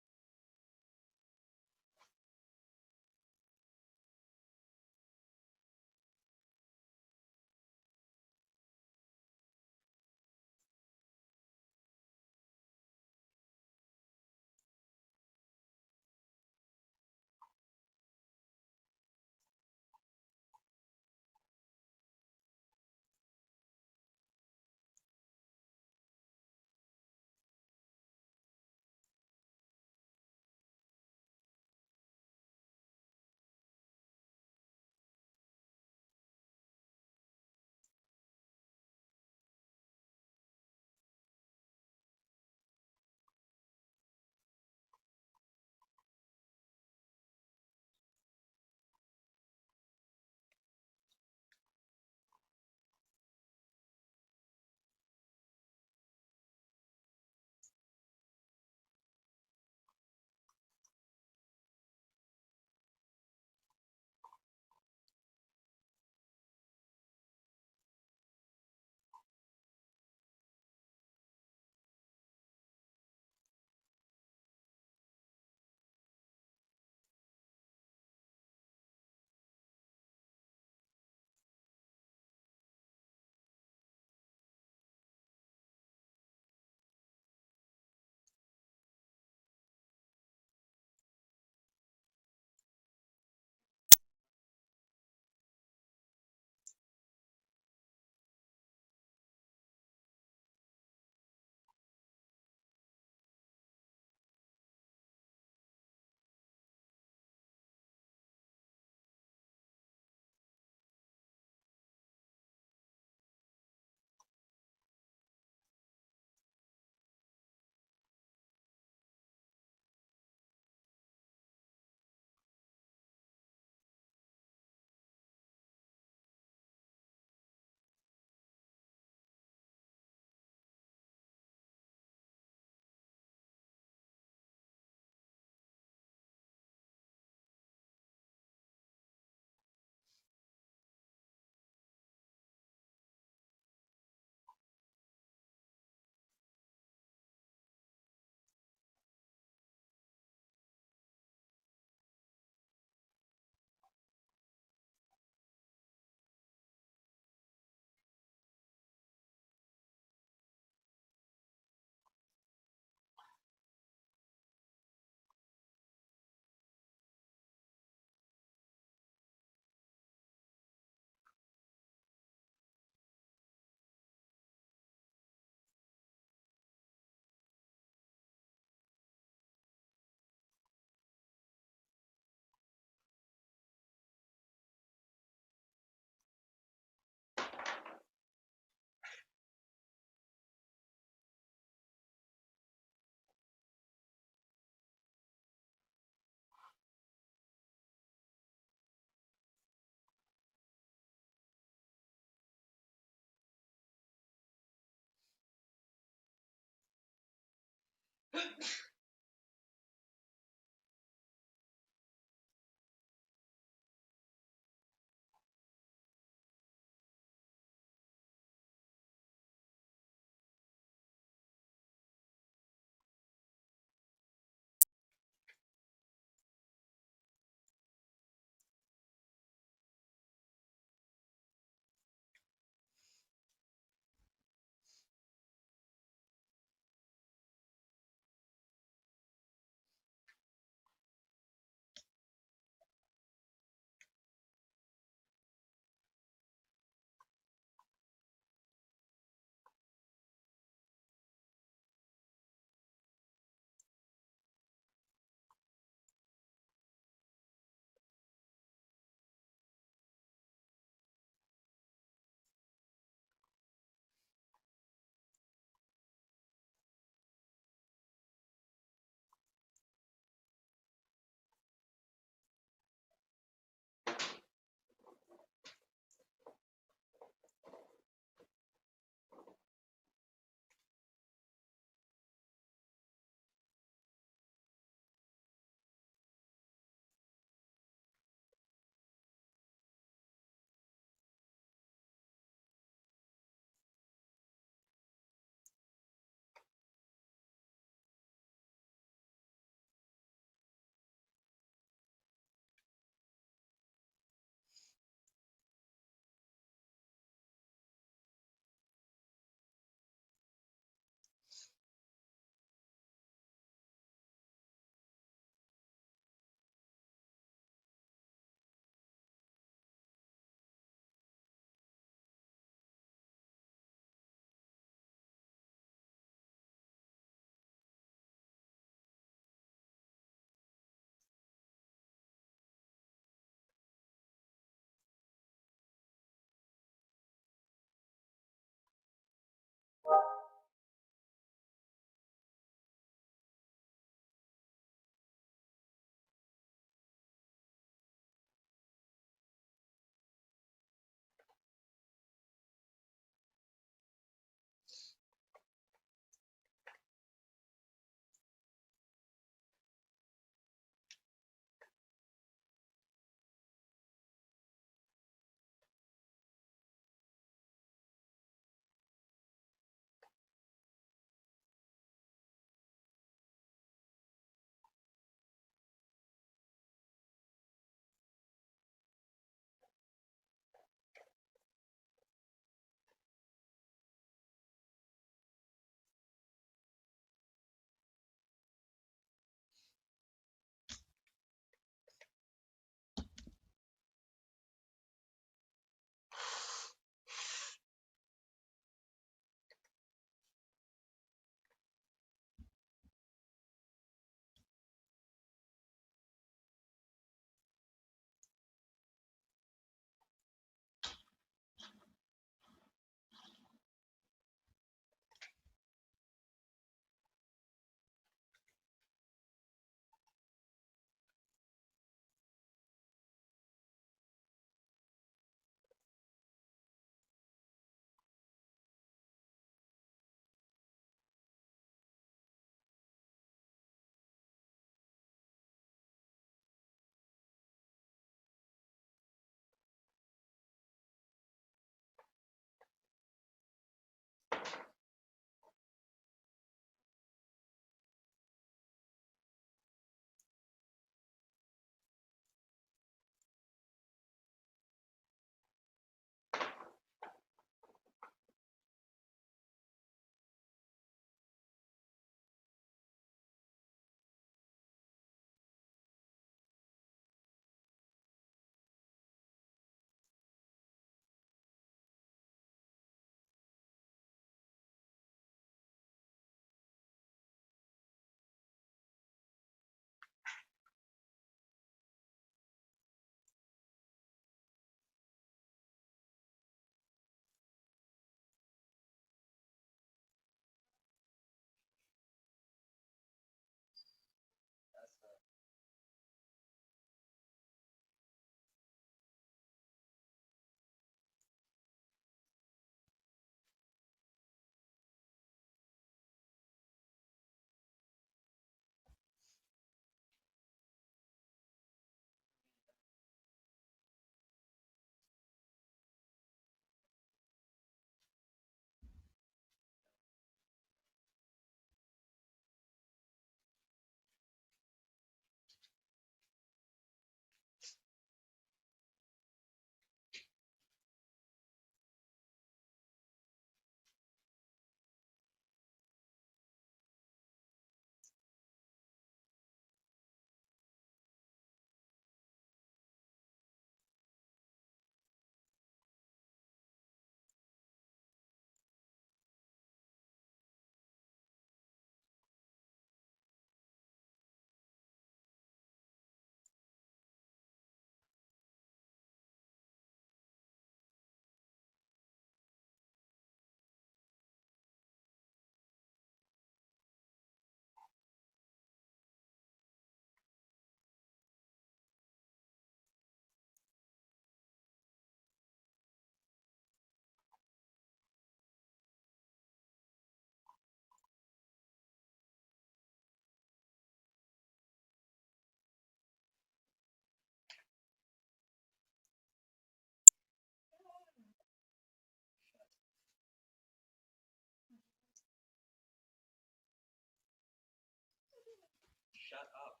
Shut up.